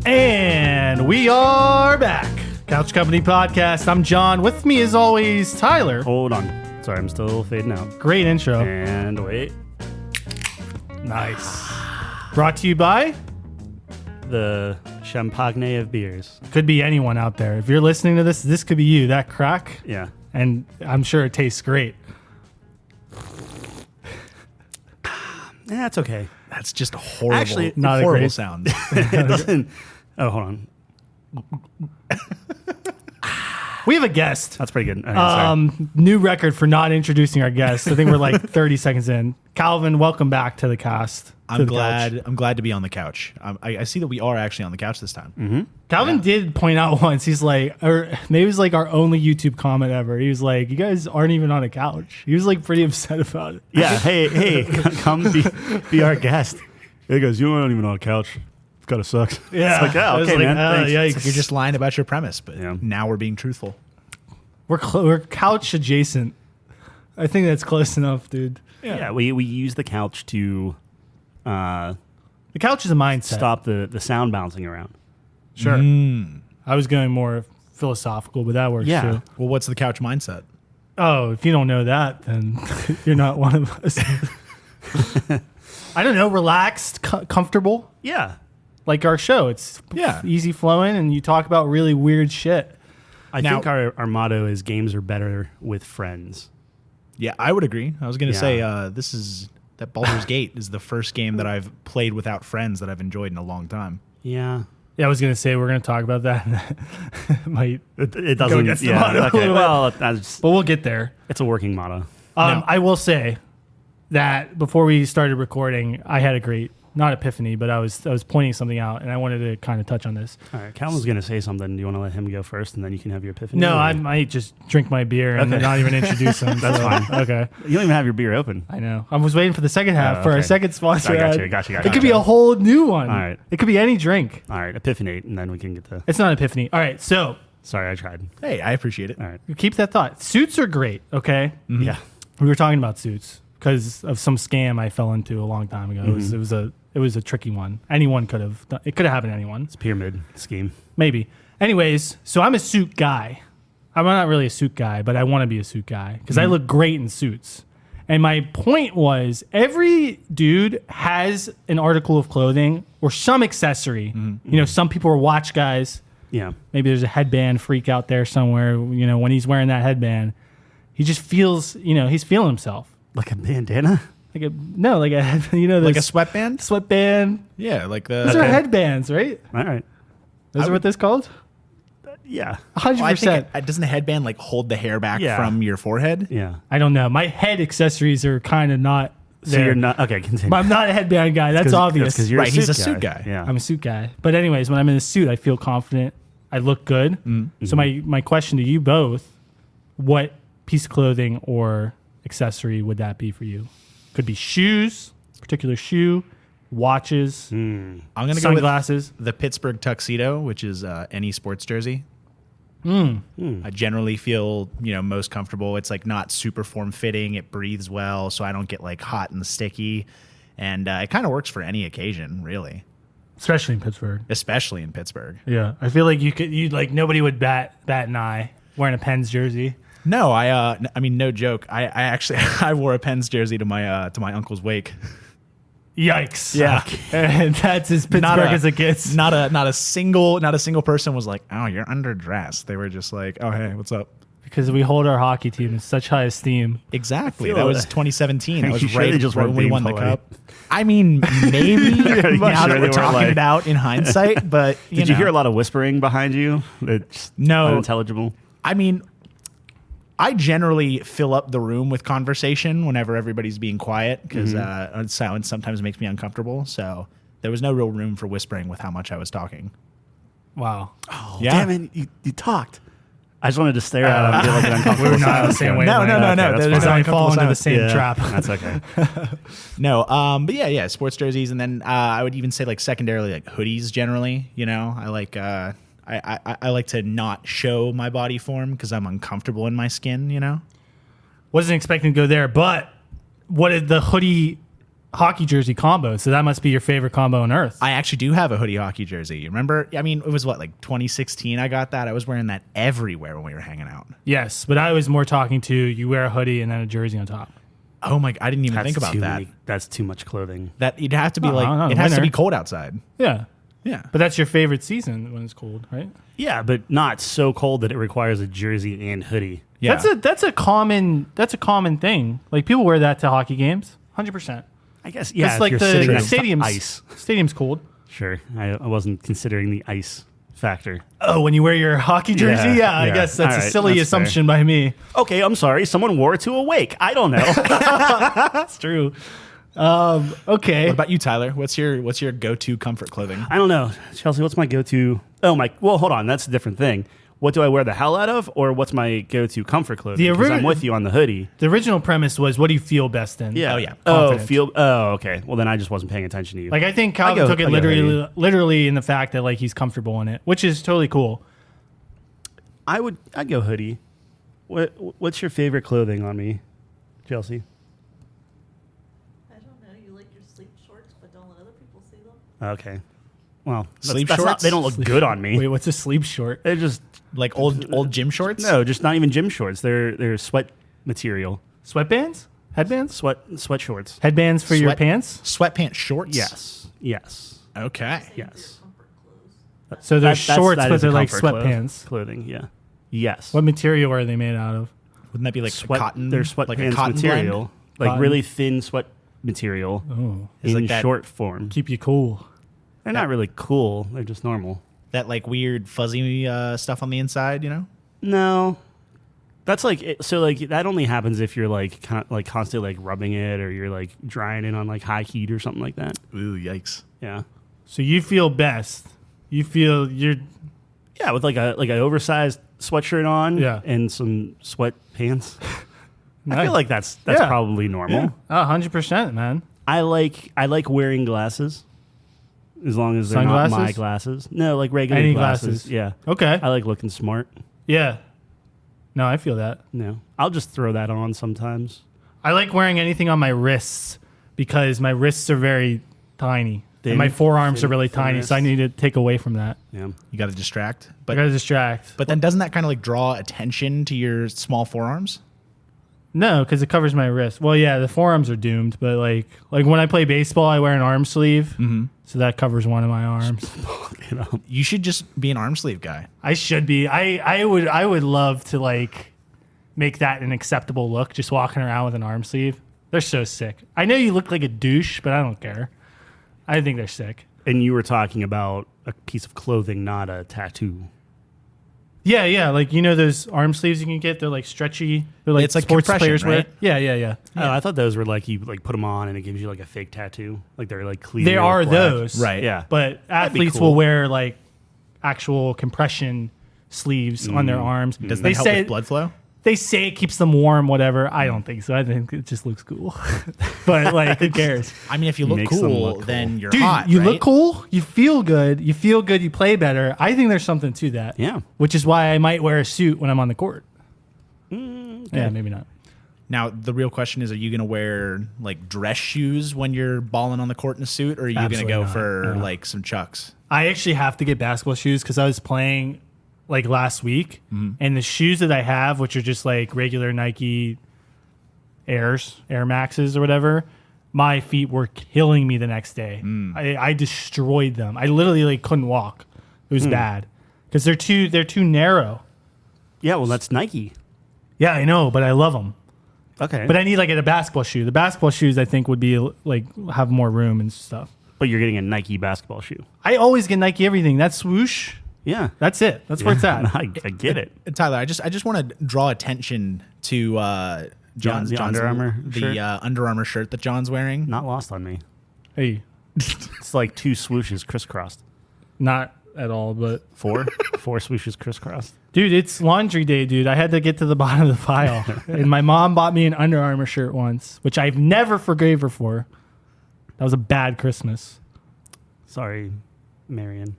And we are back. Couch Company Podcast. I'm John. With me, as always, Tyler. Hold on. Sorry, I'm still fading out. Great intro. And wait. Nice. Brought to you by? The champagne of beers. Could be anyone out there. If you're listening to this could be you. That crack. Yeah. And I'm sure it tastes great. Yeah, it's okay. That's just horrible. Actually, not a horrible great sound. It doesn't. Oh, hold on. We have a guest. That's pretty good. Okay, sorry. New record for not introducing our guest. I think we're like 30 seconds in. Calvin, welcome back to the cast. I'm glad to be on the couch. I see that we are actually on the couch this time. Mm-hmm. Calvin did point out once, he's like, or maybe it was like our only YouTube comment ever. He was like, you guys aren't even on a couch. He was like pretty upset about it. Yeah. Hey, come be our guest. He goes, you aren't even on a couch. It kind of sucks. Yeah. It's like, I oh, was okay, like, man. yikes. Thanks. It's like you're just lying about your premise, but Yeah. now we're being truthful. We're couch adjacent. I think that's close enough, dude. Yeah, we use the couch to The couch is a mindset. stop the sound bouncing around. Sure. I was going more philosophical, but that works Yeah. too. Well, what's the couch mindset? Oh, if you don't know that, then you're not one of us. I don't know, relaxed, comfortable, Yeah. like our show. It's easy flowing, and you talk about really weird shit. I Now- think our motto is games are better with friends. Yeah, I would agree. I was going to Yeah. say that Baldur's Gate is the first game that I've played without friends that I've enjoyed in a long time. Yeah. Yeah, I was going to say we're going to talk about that. Might, It doesn't. against the Yeah. motto a Okay. little bit. Well, that's but we'll get there. it's a working motto. No. I will say that before we started recording, I had a great, not epiphany, but I was pointing something out, and I wanted to kind of touch on this. All right, Calvin's going to say something. Do you want to let him go first, and then you can have your epiphany? No, or- I might just drink my beer and Okay. not even introduce him. That's so, fine. Okay. You don't even have your beer open. I know. I was waiting for the second half for our okay. second sponsor. I got ad. you. It could be a whole new one. All right. It could be any drink. All right, epiphany, and then we can get to. It's not epiphany. All right. So Sorry, I tried. Hey, I appreciate it. All right. keep that thought. Suits are great. Okay. Yeah. We were talking about suits because of some scam I fell into a long time ago. It was a tricky one. Anyone could have. It could have happened to anyone. It's pyramid scheme. Maybe. Anyways, so I'm a suit guy. I'm not really a suit guy, but I want to be a suit guy because I look great in suits. And my point was every dude has an article of clothing or some accessory. You know, some people are watch guys. Yeah. Maybe there's a headband freak out there somewhere. You know, when he's wearing that headband, he just feels, he's feeling himself. Like a bandana? Like a Like a sweatband? sweatband. Yeah, like Those the. are headbands, right? All right. Those are what this called? Yeah. 100%. Well, I think doesn't the headband like hold the hair back Yeah. from your forehead? Yeah. I don't know. My head accessories are kind of not So there. you're not. Okay, continue. But I'm not a headband guy. That's obvious. Because you're Right, he's a suit guy. Yeah. I'm a suit guy. But anyways, when I'm in a suit, I feel confident. I look good. So my question to you both, what piece of clothing or accessory would that be for you? Could be shoes, particular shoe, watches, I'm going to go with sunglasses. the Pittsburgh tuxedo, which is any sports jersey. I generally feel, most comfortable. It's like not super form fitting. It breathes well, so I don't get like hot and sticky. And it kind of works for any occasion, really, Especially in Pittsburgh. especially in Pittsburgh. Yeah. I feel like you'd like nobody would bat an eye wearing a Pens jersey. No, I mean, no joke. I actually I wore a Pens jersey to my uncle's wake. Yikes. Yeah. And that's as Pittsburgh as it gets. Not a single person was like, "Oh, you're underdressed." They were just like, "Oh, hey, what's up?" Because we hold our hockey team in such high esteem. Exactly. I feel That was that- 2017. That Are was you sure right, they just right weren't when we being won the polite? cup. I mean, maybe now sure that they we're weren't talking like- it out in hindsight, but Did you hear a lot of whispering behind you? It's No. unintelligible. I mean, I generally fill up the room with conversation whenever everybody's being quiet because silence sometimes makes me uncomfortable. So there was no real room for whispering with how much I was talking. Wow. Oh, Yeah. damn it. You talked. I just wanted to stare at him and feel like an uncomfortable We were not on the silence same going. way. No, Wavelength. no, no. Okay, that's There's fine. no I fall into the silence. same Yeah, trap. That's okay. No, but yeah, sports jerseys, and then I would even say like secondarily like hoodies. Generally, I like I like to not show my body form because I'm uncomfortable in my skin. Wasn't expecting to go there, but what did the hoodie hockey jersey combo, so that must be your favorite combo on earth. I actually do have a hoodie hockey jersey. Remember? I mean, it was like 2016 I got that. I was wearing that everywhere when we were hanging out. Yes, but I was more talking to you wear a hoodie and then a jersey on top. Oh my! I didn't even think about that. That's too much clothing. That it'd have to be No, like it has to be cold outside. Yeah. Yeah. But that's your favorite season when it's cold, right? Yeah, but not so cold that it requires a jersey and hoodie. Yeah. That's a common thing. Like people wear that to hockey games. 100%. I guess, yeah. It's if like you're the sitting next to stadium's ice. Stadium's cold. Sure. I wasn't considering the ice factor. Oh, when you wear your hockey jersey? Yeah, I guess that's All a right, silly that's assumption by me. Okay, I'm sorry. Someone wore it to a wake. I don't know. That's true. Okay. What about you, Tyler? What's your go-to comfort clothing? I don't know. Chelsea, what's my go-to? Well, hold on. That's a different thing. What do I wear the hell out of, or what's my go-to comfort clothing? Because I'm with you on the hoodie. The original premise was, what do you feel best in? Yeah. Oh, yeah. Confident. Okay. Well, then I just wasn't paying attention to you. Like I think Calvin took it literally in the fact that like he's comfortable in it, which is totally cool. I'd go hoodie. What's your favorite clothing on me, Chelsea? I don't know. You like your sleep shorts, but don't let other people see them. Okay. Well, Sleep that's shorts? they don't look good on me. Wait, what's a sleep short? They're just Like old gym shorts? no, just not even gym shorts. They're sweat material. Sweatbands? Headbands? Sweat shorts. Headbands for your Sweat- pants? Sweatpants shorts? Yes. Okay. Yes. Comfort clothes. So they're That- that's- shorts, that but is a they're like comfort sweatpants. clothing. Yeah. Yes. What material are they made out of? Wouldn't that be like cotton? They're sweatpants like a cotton material, blend? like Cotton. really thin sweat material Oh, It's in like that- short form. keep you cool. They're not really cool. They're just normal. That like weird fuzzy stuff on the inside, you know? No, that's so that only happens if you're like constantly like rubbing it or you're like drying it on like high heat or something like that. Ooh, yikes. Yeah, So you feel best. You feel you're yeah, with like an oversized sweatshirt on, Yeah. and some sweatpants. I Nice. feel like that's Yeah. probably normal. 100%, man. I like wearing glasses. As long as they're not my Sunglasses? glasses. No, like regular Any glasses. glasses? Yeah. Okay. I like looking smart. Yeah. No, I feel that. No. I'll just throw that on sometimes. I like wearing anything on my wrists because my wrists are very tiny. Thin- and my forearms thin- are really thin tiny, so I wrists. need to take away from that. Yeah. You got to distract. I But gotta distract. but then doesn't that kind of like draw attention to your small forearms? No, because it covers my wrist. Well, yeah, the forearms are doomed, but like when I play baseball, I wear an arm sleeve, so that covers one of my arms. You know. You should just be an arm sleeve guy. I should be. I would love to like make that an acceptable look, just walking around with an arm sleeve. They're so sick. I know you look like a douche, but I don't care. I think they're sick. And you were talking about a piece of clothing, not a tattoo. Yeah, like you know those arm sleeves you can get. They're like stretchy. They're like It's like sports compression, players wear. right? Yeah. Oh, I thought those were like you like put them on and it gives you like a fake tattoo. Like they're like clear. There are black. those, Right. Yeah. But That'd be athletes cool. will wear like actual compression sleeves on their arms. Doesn't they that help say with blood flow? they say it keeps them warm, whatever. I don't think so. I think it just looks cool. But like, who cares? I mean, if you look Makes them cool, look cool. then you're Dude, hot. you right? look cool. You feel good. You play better. I think there's something to that. Yeah. Which is why I might wear a suit when I'm on the court. Yeah, maybe not. Now, the real question is: are you going to wear like dress shoes when you're balling on the court in a suit, or are you going to Absolutely go not. for like some Chucks? I actually have to get basketball shoes because I was playing like last week, and the shoes that I have, which are just like regular Nike Air Maxes or whatever, my feet were killing me the next day. I destroyed them. I literally like couldn't walk. It was bad because they're too narrow. Yeah. Well, that's Nike. Yeah, I know, but I love them. Okay. But I need like a basketball shoe. The basketball shoes I think would be like have more room and stuff. But you're getting a Nike basketball shoe. I always get Nike everything. That swoosh, Yeah. that's it. That's where it's at. I get it. And Tyler, I just want to draw attention to John's Under Armour the shirt? Under Armour shirt that John's wearing. Not lost on me. Hey, It's like two swooshes crisscrossed. not at all, but Four swooshes crisscrossed. dude, it's laundry day, dude. I had to get to the bottom of the pile. And my mom bought me an Under Armour shirt once, which I've never forgave her for. That was a bad Christmas. Sorry, Marion.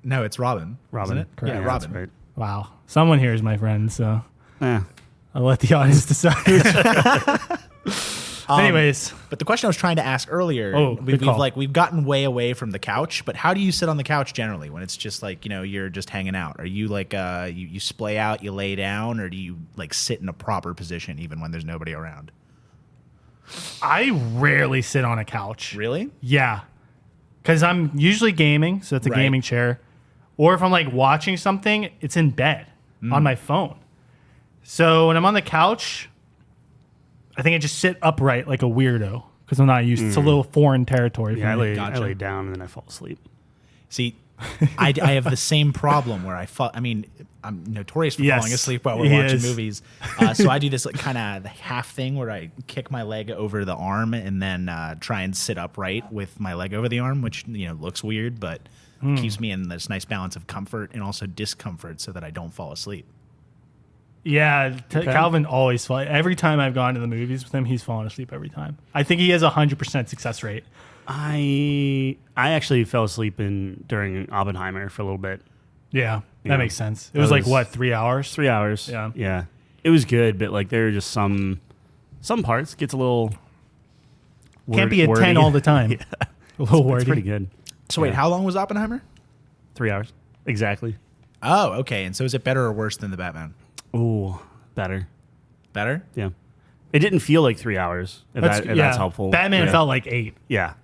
No, it's Robin. Robin. Isn't it? Correct. Yeah, Yeah, Robin. that's right. Wow. Someone here is my friend, so Eh. I'll let the audience decide. Anyways, But the question I was trying to ask earlier, Oh, good call. we've gotten way away from the couch. But how do you sit on the couch generally when it's just like you're just hanging out? Are you like you splay out, you lay down, or do you like sit in a proper position even when there's nobody around? I rarely sit on a couch. Really? Yeah. Because I'm usually gaming, so it's a Right. gaming chair. Or if I'm like watching something, it's in bed on my phone. So when I'm on the couch, I think I just sit upright like a weirdo because I'm not used. It's a little foreign territory for Yeah, me. I lay down and then I fall asleep. See, I have the same problem where I'm notorious for Yes, falling asleep while we're he watching is. movies. So I do this like kind of half thing where I kick my leg over the arm and then try and sit upright with my leg over the arm, which looks weird, but keeps me in this nice balance of comfort and also discomfort so that I don't fall asleep. Yeah, Calvin always falls. Every time I've gone to the movies with him, he's fallen asleep every time. I think he has a 100% success rate. I actually fell asleep during Oppenheimer for a little bit. Yeah, that Yeah. makes sense. It That was like, was- what, 3 hours? 3 hours. Yeah. Yeah. It was good, but like there are just some parts gets a little Can't be a wordy. 10 all the time. Yeah. A little It's wordy. pretty good. So wait, Yeah. how long was Oppenheimer? 3 hours. Exactly. Oh, okay. And so is it better or worse than the Batman? Ooh, better. Better? Yeah. It didn't feel like 3 hours, if that's helpful. Batman Yeah. felt like 8. Yeah.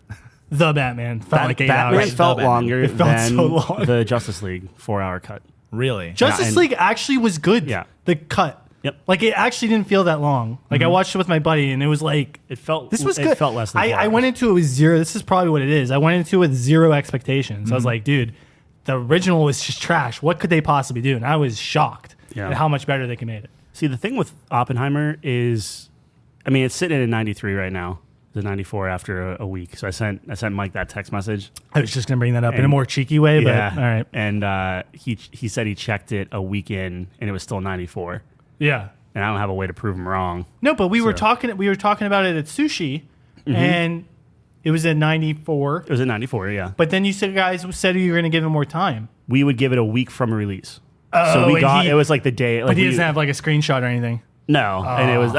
The Batman felt like 8 Batman hours. felt Batman. longer It felt than so long. the Justice League 4-hour cut. Really? Justice and- League actually was good. Yeah. The cut. Yep. Like it actually didn't feel that long. Like I watched it with my buddy and it was like It felt this was good. It felt less than 4 I went into it with zero. This is probably what it is. I went into it with zero expectations. I was like, dude, the original was just trash. What could they possibly do? And I was shocked Yeah. at how much better they can make it. See, the thing with Oppenheimer is, I mean, it's sitting at a 93 right now. The 94 after a week. So I sent Mike that text message. I was just gonna bring that up in a And- more cheeky way, but all right. And he said he checked it a week in and it was still 94. Yeah. And I don't have a way to prove him wrong. No, but we were So- talking about it at sushi and it was at 94. It was at 94, yeah. But then you guys said you were gonna give him more time. We would give it a week from release. Oh, So we and got, it was like the day. But Like he we- doesn't have like a screenshot or anything. No, and it was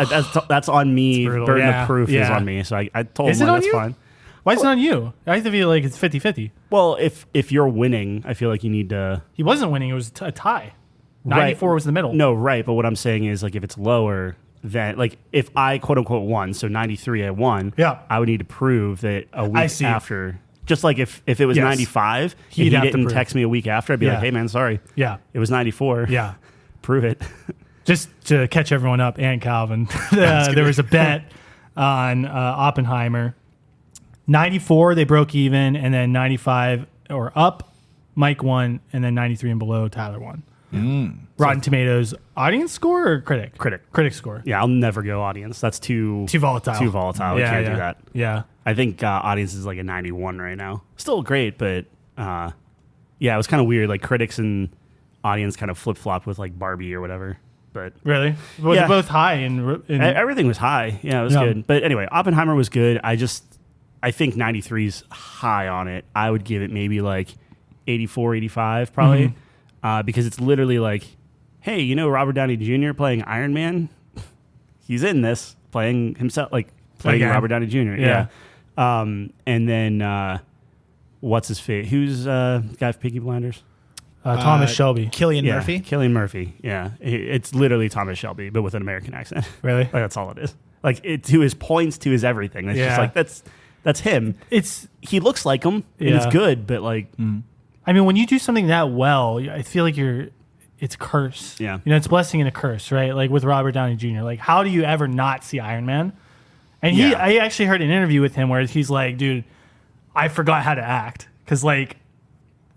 that's on me. brutal. Burden Yeah, of proof is yeah. on me. So I told Is him it on that's you? fine. Why is it on you? I feel like it's 50-50. Well, if you're winning, I feel like you need to. He wasn't winning. It was a tie. 94 was the middle. No, right. But what I'm saying is, like, if it's lower, then, like, if I quote unquote won, so 93 I won, Yeah. I would need to prove that a I week see. after. Just like if it was Yes. 95 and He'd he have to didn't prove. text me a week after, I'd be Yeah. like, hey, man, sorry. Yeah. It was 94. Yeah. Prove it. Just to catch everyone up and Calvin, there was a bet on Oppenheimer. 94, they broke even, and then 95 or up, Mike won, and then 93 and below, Tyler won. Rotten Tomatoes audience score or critic? Critic score. Yeah, I'll never go audience. That's too Volatile. Too volatile. We can't do that. Yeah. I think audience is like a 91 right now. Still great, but yeah, it was kind of weird. Like critics and audience kind of flip flop with like Barbie or whatever. But Really? Well, Yeah. they're both high in everything was high. Yeah, it was Yeah. good. But anyway, Oppenheimer was good. I think 93 is high on it. I would give it maybe like 84, 85 probably, because it's literally like, hey, you know Robert Downey Jr. playing Iron Man? He's in this playing himself, like playing Again. Robert Downey Jr. Yeah. And then what's his face? Who's the guy for Peaky Blinders? Thomas Shelby. Cillian Yeah, Murphy? Cillian Murphy. Yeah, it's literally Thomas Shelby, but with an American accent. Really? Like, that's all it is. Like to his points, to his everything. It's Yeah. just like that's him. It's, He looks like him, and Yeah. it's good. But like, I mean, when you do something that well, I feel like it's a curse. Yeah. You know, it's a blessing and a curse, right? Like with Robert Downey Jr. Like, how do you ever not see Iron Man? And Yeah. I actually heard an interview with him where he's like, dude, I forgot how to act. Because, like,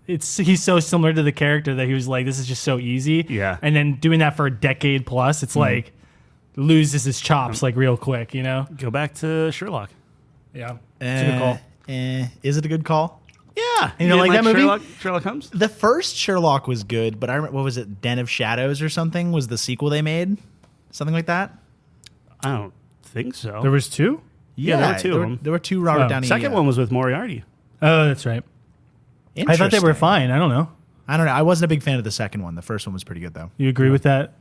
he's so similar to the character that he was like, this is just so easy. Yeah. And then doing that for a decade plus, it's like, loses his chops, like, real quick, you know? go back to Sherlock. Yeah. It's a good call. Is it a good call? Yeah, You don't like that movie? Sherlock Holmes. The first Sherlock was good, but I remember, what was it? Den of Shadows or something was the sequel they made? Something like that? I don't think so. There was two? Yeah, there were two of them. There were two Robert Oh. Downey. Second one was with Moriarty. Oh, that's right. I thought they were Interesting. fine. I don't know. I don't know. I wasn't a big fan of the second one. The first one was pretty good, though. You agree with that?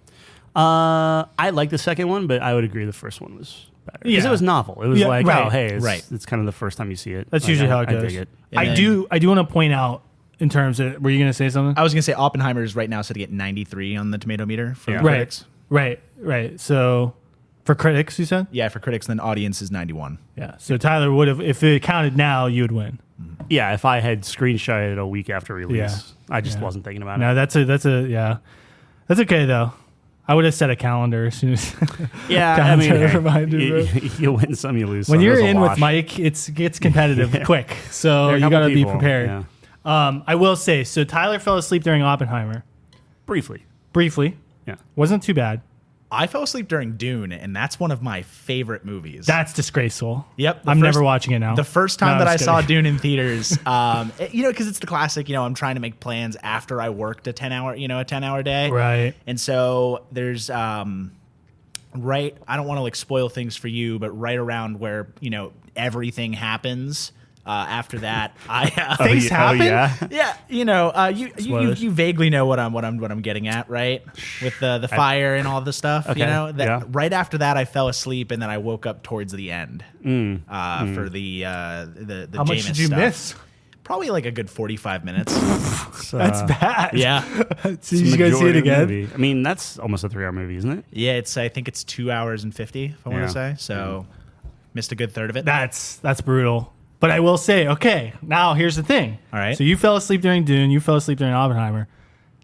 I like the second one, but I would agree the first one was better. Because Yeah. it was novel. It was Yeah, like, right. oh, hey, it's, Right. it's kind of the first time you see it. That's Like, usually how it I goes. dig it. And I then- do want to point out in terms of, were you going to say something? I was gonna say Oppenheimer is right now sitting at 93 on the tomato meter for Yeah. critics. Right. So for critics, you said? Yeah, for critics, then audience is 91. Yeah. So Tyler would have, if it counted now, you would win. Yeah, if I had screenshot it a week after release, Yeah. I just Yeah. wasn't thinking about No, it. that's okay though. I would have set a calendar as soon as. Yeah, I Calendar mean, hey, reminder, you win some, you lose some. when you're There's a in with wash. Mike, it gets competitive quick. There So are a you couple got to be people, prepared. yeah. I will say, so Tyler fell asleep during Oppenheimer Briefly. briefly. Yeah. Wasn't too bad. I fell asleep during Dune, and that's one of my favorite movies. That's disgraceful. Yep. I'm never watching it now. The first time No, that I'm I just saw kidding. Dune in theaters, because it's the classic, I'm trying to make plans after I worked a 10-hour day. Right. And so there's, I don't want to like spoil things for you, but right around where, everything happens, after that, Things happen? yeah. yeah, you Spoilers. you vaguely know what I'm getting at, right? With the fire and all the stuff, Okay, that yeah. right after that I fell asleep and then I woke up towards the end for the How much Jameis did you stuff. miss? Probably like a good 45 minutes. That's bad. yeah, So you guys see it Majority of the again? movie. I mean, that's almost a 3-hour movie, isn't it? yeah. I think it's 2 hours and 50. If I want Yeah. to say so, missed a good third of it. That's brutal. But I will say, okay, now here's the thing. All right. So you fell asleep during Dune. You fell asleep during Oppenheimer.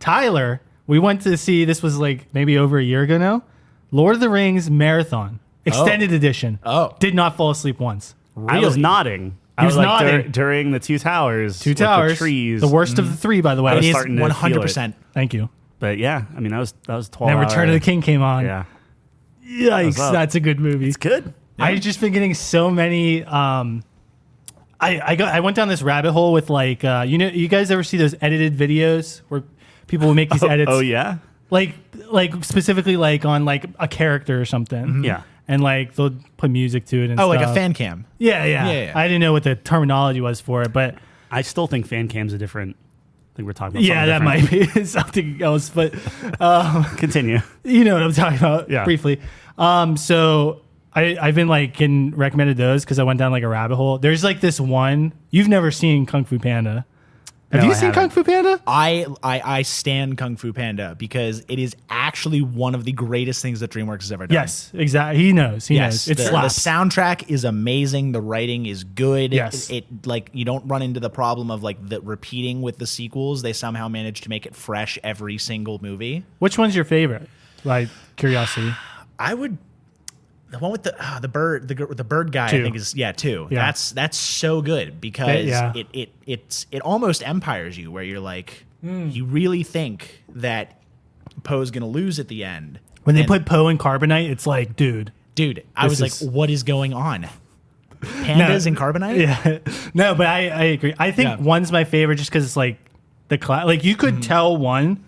Tyler, we went to see, this was like maybe over a year ago now, Lord of the Rings Marathon. Extended edition. Oh. Did not fall asleep once. I was nodding. I was was like nodding. during the Two Towers. Two with Towers. The trees. The worst of the three, by the way. I was It is starting to feel 100%. Thank you. But yeah, I mean, that was 12 Then Return of the King came on. Yeah. Yikes, up? that's a good movie. It's good. I've just been getting so many. I went down this rabbit hole with like you guys ever see those edited videos where people will make these edits? Oh, yeah? like specifically like on like a character or something. Yeah. And like they'll put music to it and Oh, like a stuff. fan cam. Yeah. Yeah. I didn't know what the terminology was for it, but I still think fan cam's a different. I think we're talking about yeah, that something might be something else. But different. Continue. you know what I'm talking about Yeah. briefly. So I've been like getting recommended those because I went down like a rabbit hole. There's like this one you've never seen, Kung Fu Panda. Have No, you I seen haven't. Kung Fu Panda? I stand Kung Fu Panda because it is actually one of the greatest things that DreamWorks has ever done. Yes, exactly. He knows. He Yes, knows. It the slaps. soundtrack is amazing. The writing is good. Yes. It like you don't run into the problem of like the repeating with the sequels. They somehow manage to make it fresh every single movie. Which one's your favorite? Like curiosity. I would the one with the bird the bird guy. Two. I think is two. Yeah. That's so good because Yeah. it almost empires you where you're like Hmm. you really think that Poe's gonna lose at the end. When they And- put Poe in Carbonite, it's like, dude. dude, I This was is- like, what is going on? Pandas and carbonite? Yeah. No, but I agree. I think Yeah. one's my favorite just because it's like like you could tell one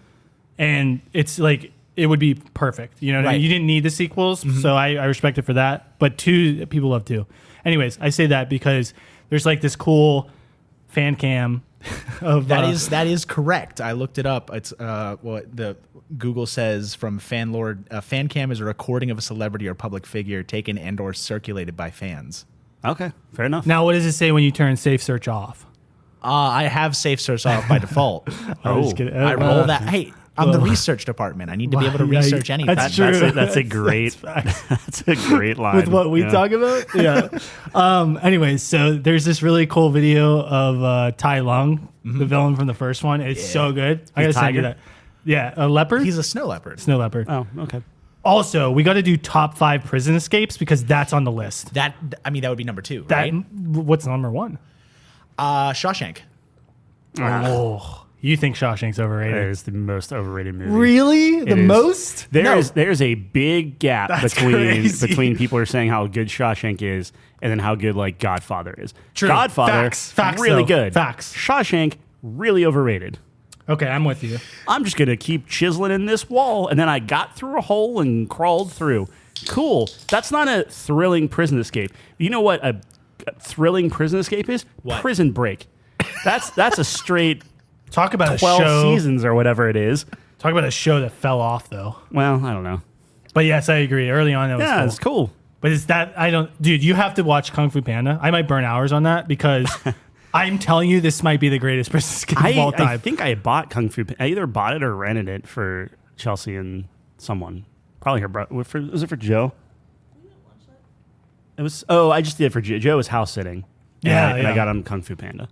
and it's like it would be perfect. You know what I mean? Right. You didn't need the sequels, so I respect it for that. But two, people love two. Anyways, I say that because there's like this cool fan cam of That is correct. I looked it up. It's what the Google says from FanLord. Fan cam is a recording of a celebrity or public figure taken and/or circulated by fans. Okay, fair enough. Now, what does it say when you turn safe search off? I have safe search off by default. I'm just kidding. I roll that. Hey, I'm the research department. I need to be able to Yeah, research anything. that's true. That's a great. That's a great line. With what we Yeah. talk about? Yeah. Anyways, so there's this really cool video of Tai Lung, the villain from the first one. It's so good. I gotta send you tiger? that. Yeah, a leopard? He's a snow leopard. Snow leopard. Oh, okay. Also, we got to do top 5 prison escapes because that's on the list. That would be number 2, That right? What's number 1? Shawshank. Oh, you think Shawshank's That overrated? is the most overrated movie. Really? The It is. most? There's a big gap That's between crazy. people are saying how good Shawshank is and then how good like Godfather is. True. Godfather, Facts, really though. good. Facts. Shawshank, really overrated. Okay, I'm with you. I'm just gonna keep chiseling in this wall, and then I got through a hole and crawled through. Cool. That's not a thrilling prison escape. You know what a thrilling prison escape is? What? Prison Break. That's a straight Talk about 12 a show. seasons or whatever it is. Talk about a show that fell off, though. Well, I don't know. But yes, I agree. Early on, it was Yeah, cool. it's cool. But is that dude? You have to watch Kung Fu Panda. I might burn hours on that because I'm telling you, this might be the greatest business game of all time. I think I bought Kung Fu Panda. I either bought it or rented it for Chelsea and someone. Probably her brother. Was it for Joe? We didn't watch that. It was. Oh, I just did it for Joe. Joe was house sitting. And I got him Kung Fu Panda.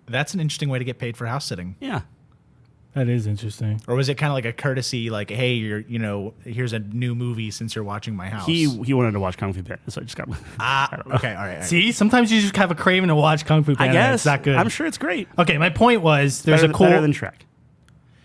That's an interesting way to get paid for house sitting. Yeah. That is interesting. Or was it kind of like a courtesy, like, hey, here's a new movie since you're watching my house? He wanted to watch Kung Fu Panda, so I just got him. Okay, all right. See, sometimes you just have a craving to watch Kung Fu Panda. I guess. It's that good. I'm sure it's great. Okay, my point was there's better than Shrek.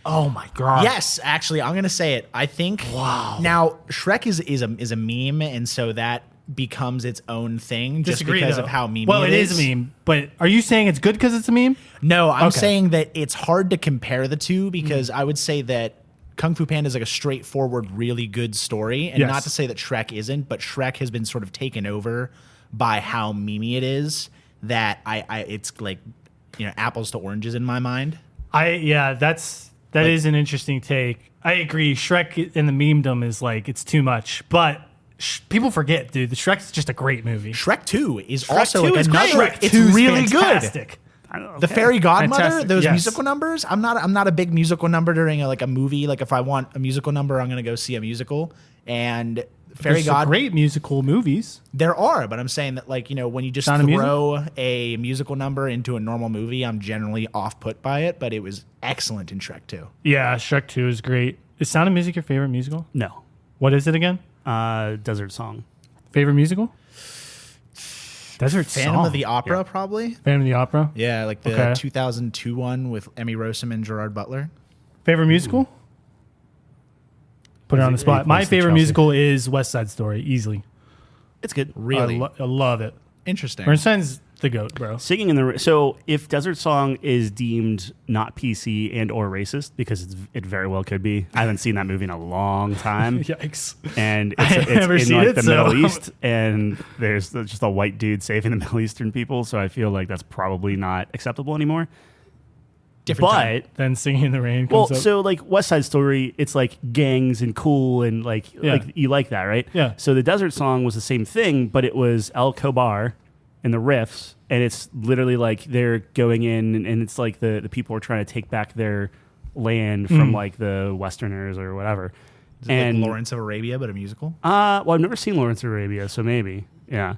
Oh my god. Yes, actually, I'm gonna say it. I think. Wow. Now, Shrek is a meme, and so that becomes its own thing just because of how meme. Well, it is a meme, but are you saying it's good because it's a meme? No, I'm saying that it's hard to compare the two because I would say that Kung Fu Panda is like a straightforward, really good story, and not to say that Shrek isn't, but Shrek has been sort of taken over by how memey it is. That it's like apples to oranges in my mind. That is an interesting take. I agree. Shrek in the memedom is like it's too much, but people forget, dude. The Shrek's just a great movie. Shrek 2 is Shrek also 2 like is another. great. Shrek It's 2 's really fantastic. good. The fairy godmother, Fantastic, those yes. musical numbers. I'm not a big musical number during a movie. Like if I want a musical number, I'm gonna go see a musical. And fairy There's some god, great musical movies. there are, but I'm saying that when you just Sound of Music? throw a musical number into a normal movie, I'm generally off put by it. But it was excellent in Shrek 2. Yeah, Shrek 2 is great. Is Sound of Music your favorite musical? No. What is it again? Desert Song. Favorite musical? Desert Phantom Song. of the Opera, probably. Phantom of the Opera. Yeah, like the Okay. 2002 one with Emmy Rossum and Gerard Butler. Favorite musical? Put it on the spot. My points to favorite Chelsea. musical is West Side Story, easily. It's good. Really I love it. interesting. Bernstein's the GOAT, bro. Singing in the so if Desert Song is deemed not PC and or racist because it very well could be. I haven't seen that movie in a long time. Yikes. And I've never it's in seen like it, the so- Middle East, and there's just a white dude saving the Middle Eastern people. So I feel like that's probably not acceptable anymore. Different time. But Then Singing in the Rain well, comes up. so like West Side Story, it's like gangs and cool and like you like that, right? Yeah. So the Desert Song was the same thing, but it was El Kobar and the riffs, and it's literally like they're going in and it's like the people are trying to take back their land from like the Westerners or whatever. Is it like Lawrence of Arabia, but a musical? Well, I've never seen Lawrence of Arabia, so maybe, yeah,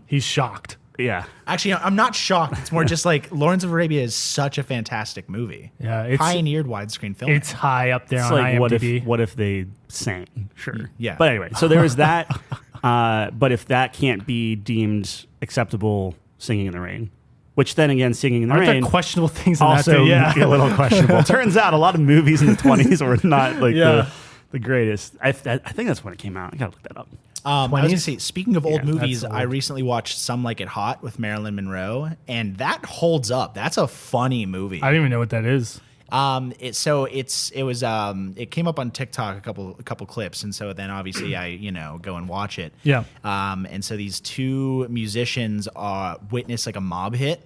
He's shocked. yeah. Actually, I'm not shocked. It's more just like Lawrence of Arabia is such a fantastic movie. Yeah, it's Pioneered widescreen film. it's high up there It's on like IMDb. what if they sang? Sure, Yeah. But anyway, so there was that. But if that can't be deemed acceptable, Singing in the Rain, which then again, Singing in the Aren't there Rain questionable things in that also too? Yeah. a little questionable. Turns out a lot of movies in the 20s were not like Yeah. the greatest. I think that's when it came out. I gotta look that up. I was going to 20s? say, speaking of old Yeah, movies, that's I old. recently watched Some Like It Hot with Marilyn Monroe, and that holds up. That's a funny movie. I don't even know what that is. It came up on TikTok a couple clips, and so then obviously I go and watch it. Yeah. And so these two musicians witness like a mob hit,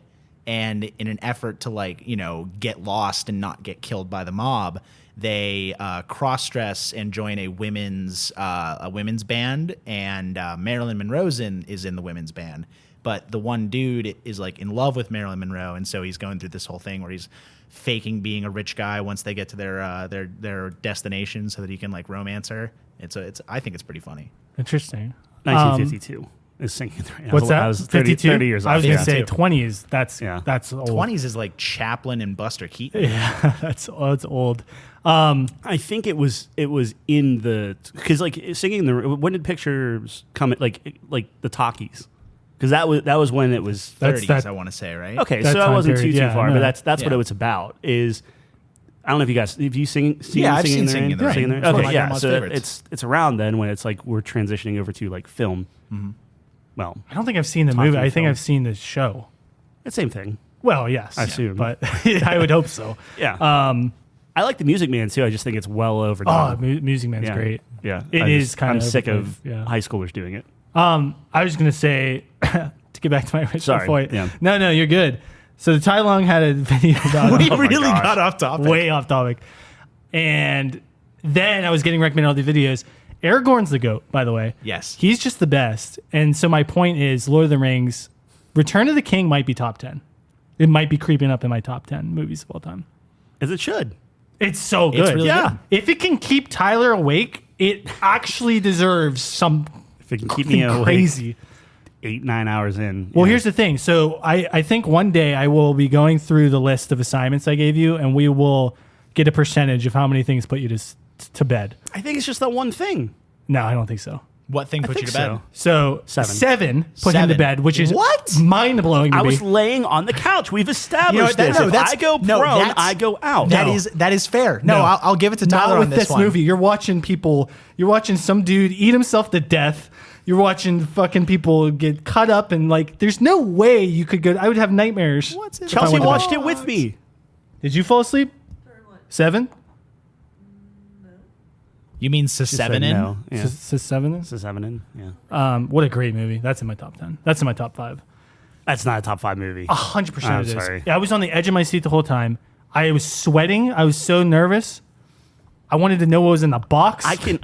and in an effort to get lost and not get killed by the mob, they cross-dress and join a women's band, and Marilyn Monroe is in the women's band. But the one dude is like in love with Marilyn Monroe, and so he's going through this whole thing where he's faking being a rich guy once they get to their destination, so that he can like romance her. I think it's pretty funny. Interesting. 1952 is Singing in the Rain. What's that? I was 30 years off. I was going to Yeah. say 20s. That's old. 20s is like Chaplin and Buster Keaton. Yeah, that's old. I think it was in the because like Singing in the when did pictures come at like the talkies, because that was when it was 30s, I want to say, right? okay, that so I time wasn't period, too yeah, far, no. but that's what Yeah. it was about. Is I don't know if you guys if you seen Yeah, I've Singing seen Singing in the Rain. Singing It's one of Okay, my yeah, grandma's so favorites. it's around then when it's like we're transitioning over to like film. Well, I don't think I've seen the Talking movie. I think film. I've seen the show. it's same thing. Well, yes. I assume. But I would hope so. Yeah. I like the Music Man too. I just think it's well overdone. Music Man's yeah. great. Yeah, It is kind I'm of sick of overplayed, yeah. high schoolers doing it. I was going to say, to get back to my original Sorry, point. yeah. No, you're good. So the Tai Long had a video about We Oh my really gosh. got off topic. way off topic. And then I was getting recommended all the videos. Aragorn's the GOAT, by the way. Yes. He's just the best. And so my point is Lord of the Rings, Return of the King might be top 10. It might be creeping up in my top 10 movies of all time. As it should. It's so good. It's really Yeah. good. If it can keep Tyler awake, it actually deserves some If it can keep me awake crazy. 8-9 hours in. Well, yeah. here's the thing. So I think one day I will be going through the list of assignments I gave you, and we will get a percentage of how many things put you to bed. I think it's just that one thing. No, I don't think so. What thing put you think to bed? so. So 7. 7 put him to Seven. bed, which is What? mind blowing to I me. was laying on the couch. We've established You know what, that- this. no, If that's- I go no, prone, that's- I go out. That is fair. No, I'll give it to Tyler Not with on this one. movie. You're watching people. You're watching some dude eat himself to death. You're watching fucking people get cut up, and like, there's no way you could go. I would have nightmares. What's it if I Chelsea went to watched bed. it with me. Did you fall asleep? During what? 7? You mean She said Seven in? no. Yeah. 7 is? It's a 7 in. Yeah. What a great movie. That's in my top 10. That's in my top 5. That's not a top 5 movie. 100% I'm it is. sorry. Yeah, I was on the edge of my seat the whole time. I was sweating. I was so nervous. I wanted to know what was in the box. I can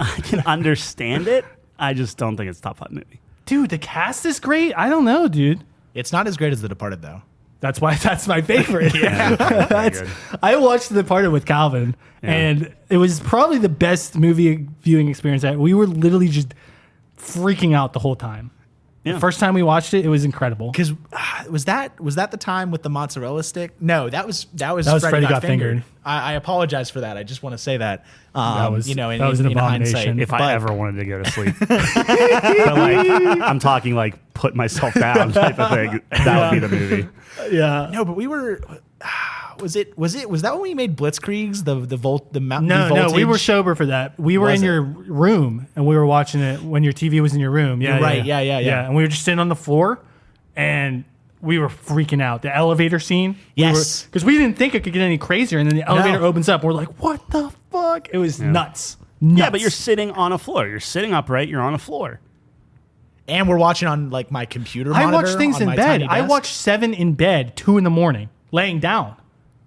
understand it. I just don't think it's a top 5 movie. Dude, the cast is great. I don't know, dude. It's not as great as The Departed, though. That's why that's my favorite. Yeah, very good. I watched The Departed with Calvin, and it was probably the best movie viewing experience. We were literally just freaking out the whole time. Yeah. The first time we watched it, it was incredible. Because was that the time with the mozzarella stick? No, that was Freddy Got Fingered. I apologize for that. I just want to say that. was- in, that was an in hindsight. abomination. If But- I ever wanted to go to sleep, but like, I'm talking like put myself down type of thing. That would be the movie. Yeah. No, but we were. Was that when we made Blitzkriegs the mountain? No, we were sober for that. We were Was in it? your room, and we were watching it when your TV was in your room. Yeah, You're right. Yeah. And we were just sitting on the floor, and we were freaking out. The elevator scene. Yes. Because we didn't think it could get any crazier, and then the elevator No. opens up. We're like, what the fuck? It was nuts. Yeah, but you're sitting on a floor. You're sitting upright. You're on a floor. And we're watching on like my computer. I monitor watch things on in my bed. tiny I desk. watch 7 in bed, 2 in the morning, laying down.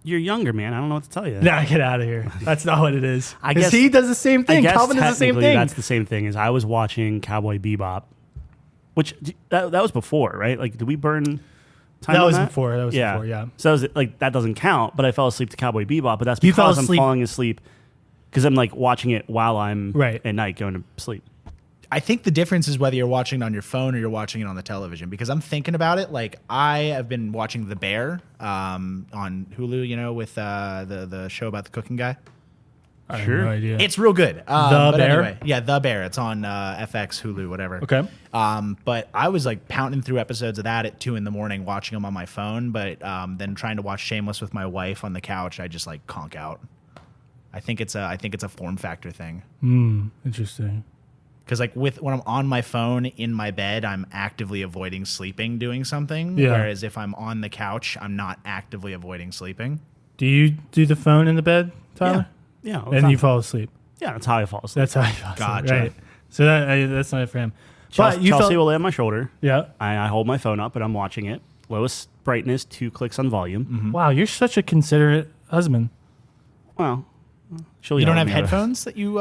You're younger, man. I don't know what to tell you. Nah, get out of here. That's not what it is. I 'Cause guess- he does the same I thing. guess Calvin does the same technically thing. that's the same thing as I was watching Cowboy Bebop, which that was before, right? Like, did we burn time That on was before. That was yeah. before, yeah. So like that doesn't count, but I fell asleep to Cowboy Bebop, but that's You fell because I'm asleep- falling asleep because I'm like watching it while I'm Right. at night going to sleep. I think the difference is whether you're watching it on your phone or you're watching it on the television. Because I'm thinking about it, like I have been watching The Bear on Hulu, you know, with the show about the cooking guy. I have Sure. no idea. It's real good. The but Bear? Anyway, yeah, The Bear. It's on FX, Hulu, whatever. Okay. But I was like pounding through episodes of that at 2 a.m, watching them on my phone. But then trying to watch Shameless with my wife on the couch, I just like conk out. I think it's a form factor thing. Interesting. Because like when I'm on my phone in my bed, I'm actively avoiding sleeping, doing something. Yeah. Whereas if I'm on the couch, I'm not actively avoiding sleeping. Do you do the phone in the bed, Tyler? Yeah, all the And time. you fall asleep. Yeah, that's how I fall asleep. That's how you fall asleep. Gotcha. Right. So that's not for him. Chelsea, But you Chelsea felt, will lay on my shoulder. yeah. I hold my phone up and I'm watching it. Lowest brightness, 2 clicks on volume. Wow, you're such a considerate husband. Well, she'll You yell don't at have me. headphones that you.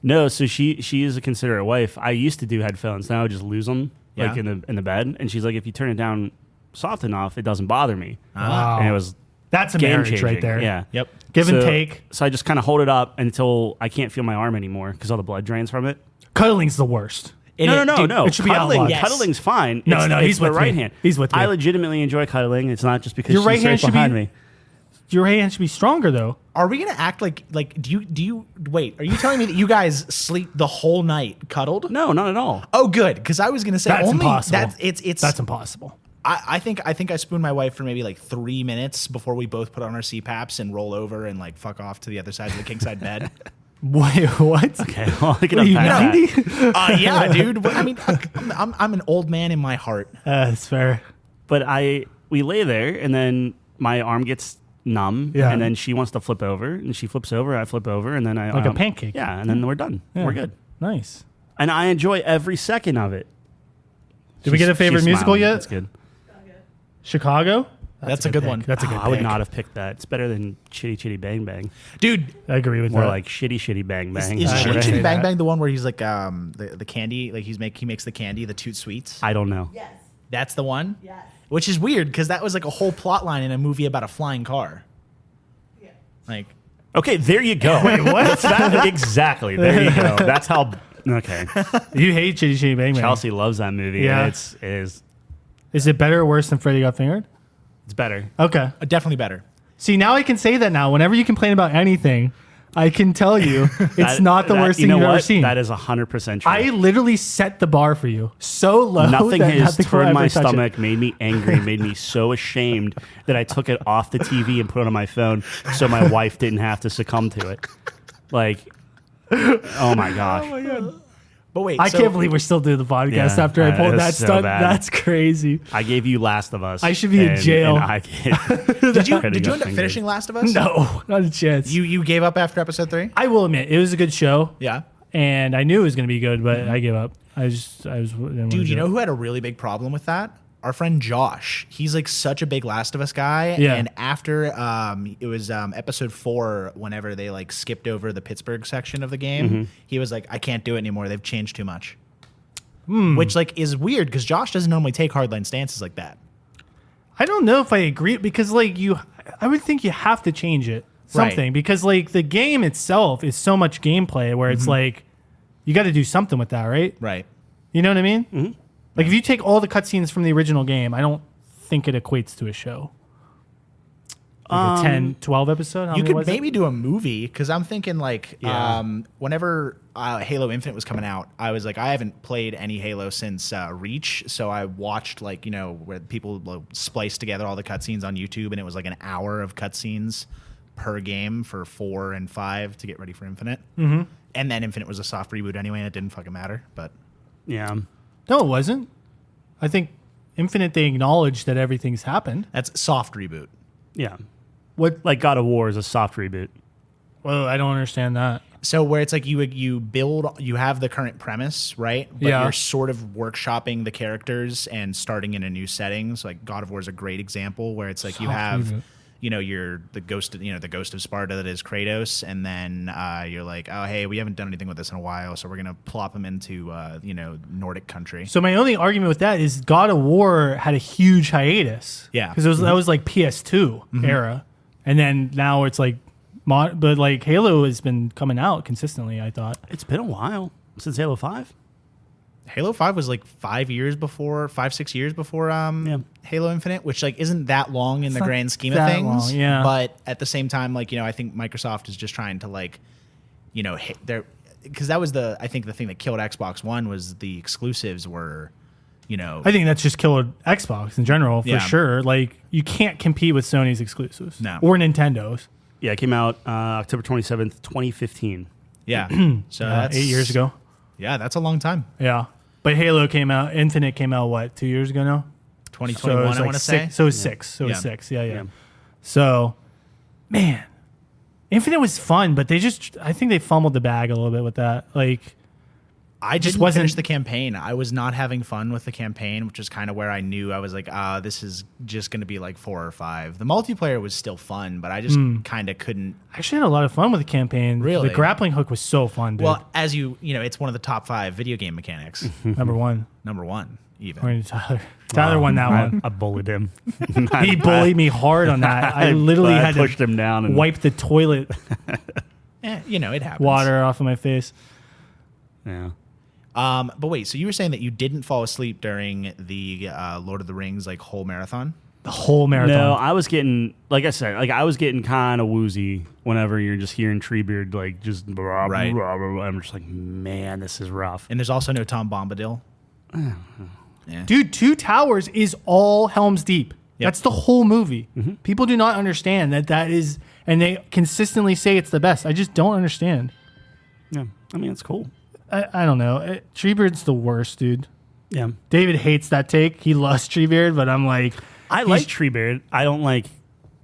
No, so she is a considerate wife. I used to do headphones. Now I just lose them like Yeah. in the bed. And she's like, if you turn it down soft enough, it doesn't bother me. Wow. And it was That's a game marriage changing. right there. Yeah. Yep. Give and So- take. So I just kind of hold it up until I can't feel my arm anymore because all the blood drains from it. Cuddling's the worst. No. it should be Cuddling, outlawed. Yes. cuddling's fine. No, It's- no, it's he's the with right me. hand. He's with me. I legitimately enjoy cuddling. It's not just because Your she's right hand right should behind be- me. Your hand should be stronger though. Are we gonna act like do you wait? Are you telling me that you guys sleep the whole night cuddled? No, not at all. Oh, good. Because I was gonna say That's only impossible. it's That's impossible. I think I spooned my wife for maybe like 3 minutes before we both put on our CPAPs and roll over and like fuck off to the other side of the king side bed. Wait, what? Okay, well, I can Are you unpack that. 90? Yeah, dude. I mean, I'm an old man in my heart. That's fair. But we lay there, and then my arm gets numb, Yeah. and then she wants to flip over, and she flips over, I flip over, and then I Like a pancake. Yeah, and then we're done. Yeah. We're good, Nice. and I enjoy every second of it. Did we get a favorite She's musical smiling. yet? That's good. Chicago? That's a good pick. one. That's a good I would pick. not have picked that. It's better than Chitty Chitty Bang Bang. Dude, I agree with More that. like Shitty Shitty Bang Bang. is I Chitty would Chitty say Bang that. Bang the one where he's like the candy, like he makes the candy, the Toot Sweets? I don't know. Yes. That's the one? Yes. Which is weird because that was like a whole plot line in a movie about a flying car. Yeah. Like, Okay, there you go. Wait, what? Exactly. There you go. That's how. Okay. You hate Chitty Chitty Bang Bang. Chelsea loves that movie. Yeah. And it is. Is it better or worse than Freddy Got Fingered? It's better. Okay. definitely better. See, now I can say that now. Whenever you complain about anything, I can tell you it's not the worst thing you've ever seen. That is 100% true. I literally set the bar for you so low Nothing that has nothing will turned my ever touch it. stomach, made me angry, made me so ashamed that I took it off the TV and put it on my phone so my wife didn't have to succumb to it. Like, oh my gosh. But wait, I so- can't believe we're still doing the podcast Yeah, after I pulled it that was so stunt. bad. That's crazy. I gave you Last of Us. I should be in jail. And I get Did you Freddy end got up fingered. finishing Last of Us? No, not a chance. You gave up after episode 3? I will admit, it was a good show. Yeah. And I knew it was going to be good, but I gave up. I was. Dude, you know who had a really big problem with that? Our friend Josh. He's like such a big Last of Us guy. Yeah. And after it was episode 4, whenever they like skipped over the Pittsburgh section of the game, he was like, I can't do it anymore. They've changed too much. Which like is weird because Josh doesn't normally take hardline stances like that. I don't know if I agree because like I would think you have to change it something Right. because like the game itself is so much gameplay where it's like you got to do something with that, right? Right. You know what I mean? Mm-hmm. Like if you take all the cutscenes from the original game, I don't think it equates to a show. Like a 10, 12 episode? How You many could was it? maybe do a movie because I'm thinking like Yeah. whenever Halo Infinite was coming out, I was like, I haven't played any Halo since Reach, so I watched like where people like, spliced together all the cutscenes on YouTube, and it was like an hour of cutscenes per game for 4 and 5 to get ready for Infinite. Mm-hmm. And then Infinite was a soft reboot anyway, and it didn't fucking matter. But Yeah. No, it wasn't. I think Infinite, they acknowledged that everything's happened. that's soft reboot. Yeah. What? Like God of War is a soft reboot. Well, I don't understand that. So where it's like you build, you have the current premise, right? But Yeah. you're sort of workshopping the characters and starting in a new setting. So like God of War is a great example where it's like you Soft have, reboot. you're the ghost of Sparta that is Kratos, and then you're like, oh hey, we haven't done anything with this in a while, so we're gonna plop him into Nordic country. So my only argument with that is God of War had a huge hiatus. Yeah. Because that was like PS2 era. And then now it's like, but like Halo has been coming out consistently, I thought. It's been a while since Halo 5. Halo 5 was like 6 years before Halo Infinite, which like isn't that long in the not grand scheme of that things. long, yeah. But at the same time, like, I think Microsoft is just trying to like, hit their, because that was I think the thing that killed Xbox One was the exclusives were, I think that's just killed Xbox in general, for Yeah. sure. Like, you can't compete with Sony's exclusives. No. Or Nintendo's. Yeah, it came out October 27th, 2015. yeah. So that's 8 years ago. Yeah, that's a long time. Yeah. But Halo came out, Infinite came out, what, 2 years ago now? 2021, it was I want to say. So it was six. So it was Yeah. 6. Yeah. Yeah. So, man, Infinite was fun, but I think they fumbled the bag a little bit with that. Like, I just wasn't- finish the campaign. I was not having fun with the campaign, which is kind of where I knew I was like, this is just going to be like 4 or 5. The multiplayer was still fun, but I just kind of couldn't. I actually had a lot of fun with the campaign. Really? The grappling hook was so fun, dude. Well, as it's one of the top 5 video game mechanics. Number one. Number 1, even. According to Tyler. Tyler won that one. I bullied him. He bullied me hard on that. I literally had pushed to him down and wipe the toilet It happens. water off of my face. Yeah. But wait, so you were saying that you didn't fall asleep during the Lord of the Rings whole marathon? The whole marathon. No, I was getting, like I said, I was getting kind of woozy whenever you're just hearing Treebeard like just blah, Right. blah, blah, blah. I'm just like, man, this is rough. And there's also no Tom Bombadil. Yeah. Dude, Two Towers is all Helm's Deep. Yep. That's the whole movie. People do not understand that is, and they consistently say it's the best. I just don't understand. Yeah, I mean it's cool. I don't know. Treebeard's the worst, dude. Yeah, David hates that take. He loves Treebeard, but I'm like, I like Treebeard. I don't like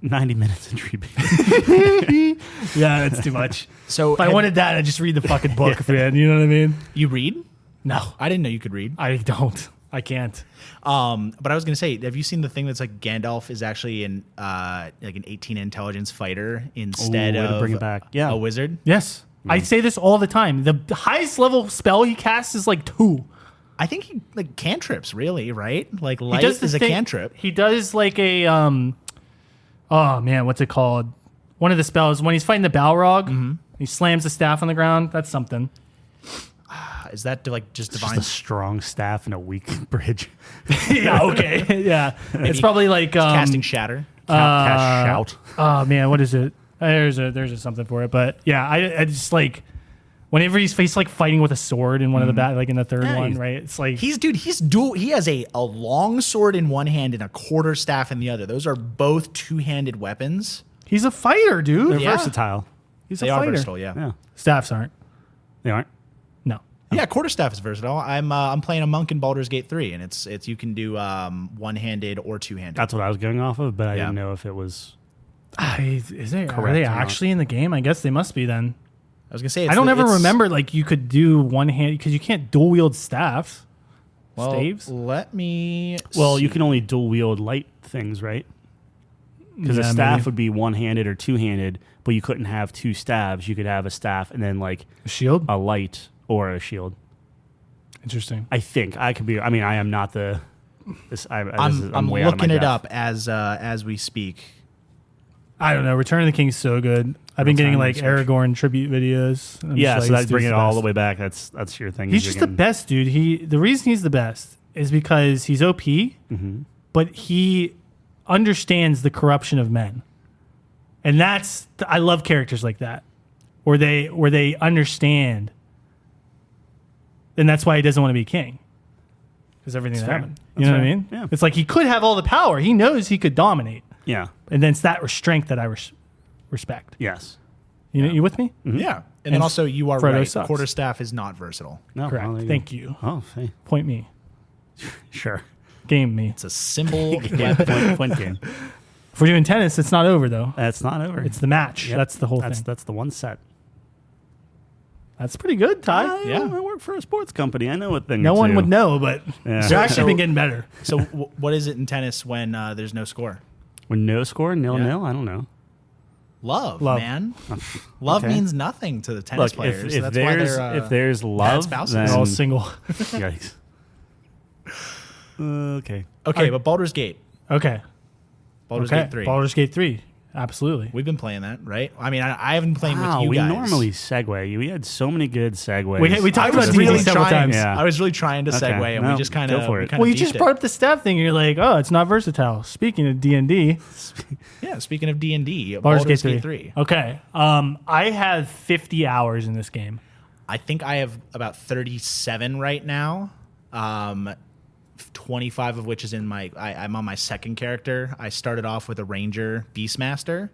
90 minutes in Treebeard. yeah, that's too much. So If I wanted that, I'd just read the fucking book, man. You know what I mean? you read? No, I didn't know you could read. I don't. I can't. But I was gonna say, have you seen the thing that's like Gandalf is actually like an 18 intelligence fighter instead way to of bring it back. Yeah. a wizard? Yes. I say this all the time. The highest level spell he casts is like 2. I think he like cantrips, really, right? Like He light does is this a thing- cantrip. He does like a oh man, what's it called? One of the spells when he's fighting the Balrog, he slams the staff on the ground. That's something. Is that like just Just divine? a strong staff and a weak bridge. Yeah, okay. Yeah. It's probably like Casting shatter. Cast shout. oh man, what is it? There's a something for it, but yeah, I just like whenever he's like fighting with a sword in one of the like in the third Yeah, one, he's- right? It's like He's dual. He has a long sword in one hand and a quarter staff in the other. Those are both two-handed weapons. he's a fighter, dude. They're Yeah. versatile. He's They a are fighter. versatile, yeah. Yeah. Staffs aren't. They aren't. No. Yeah, quarterstaff is versatile. I'm playing a monk in Baldur's Gate 3, and it's you can do one-handed or two-handed. That's what I was going off of, but I Yeah. didn't know if it was. Is there? Are Correct they or not. actually in the game? I guess they must be then. I was gonna say I don't ever remember like you could do one hand because you can't dual wield staffs. Well, staves. let me. Well, see. you can only dual wield light things, right? Because a Yeah, staff maybe. would be one handed or two handed, but you couldn't have 2 staves. You could have a staff and then like A shield. a light or a shield. Interesting. I think I could be. I mean, I am not the. I'm way out of my looking it depth. up as we speak. I don't know. Return of the King is so good. I've been getting Real-time like research. Aragorn tribute videos. I'm Yeah, just so like, that's this bringing it dude's all best. the way back. That's your thing. He's You're just the getting- best, dude. The reason he's the best is because he's OP, but he understands the corruption of men, and I love characters like that, where they understand, and that's why he doesn't want to be king, because everything that fair. happened. You That's know what I fair. mean? Yeah. It's like he could have all the power. He knows he could dominate, Yeah. and then it's that restraint that I respect. Yes. You with me? Yeah, and then And also you are Frodo right. sucks. Quarterstaff is not versatile. No. Correct. well, there Thank you. Oh, hey. Point me. Sure. Game me. It's a symbol. Yeah, point game. If we're doing tennis, it's not over though. That's not over. It's the match. Yep. That's the whole That's thing. that's the one set. That's pretty good, Ty. Yeah. I work for a sports company. I know a thing. No or one two. would know, but Yeah. they're actually So- been getting better. So what is it in tennis when there's no score? With no score, 0-0. I don't know. Love, Love. man. Love Okay. means nothing to the tennis Look, players. if That's why there's they're, if there's love, spouses. then They're all single. yikes. Okay. okay, but Baldur's Gate. Okay. Baldur's Okay. Gate 3. Baldur's Gate 3. Absolutely. We've been playing that, right? I mean, I haven't been playing Wow, with you we guys. normally segue. We had so many good segues. We talked I was about D&D really several trying. times. Yeah. I was really trying to Okay. segue, and No, we just kind go of for it. Well, you just brought up the staff thing. And you're like, oh, it's not versatile. Speaking of D&D, Yeah, speaking of D&D, Baldur's Gate 3. 3. Okay. I have 50 hours in this game. I think I have about 37 right now. 25 of which is in I'm on my second character. I started off with a ranger beastmaster,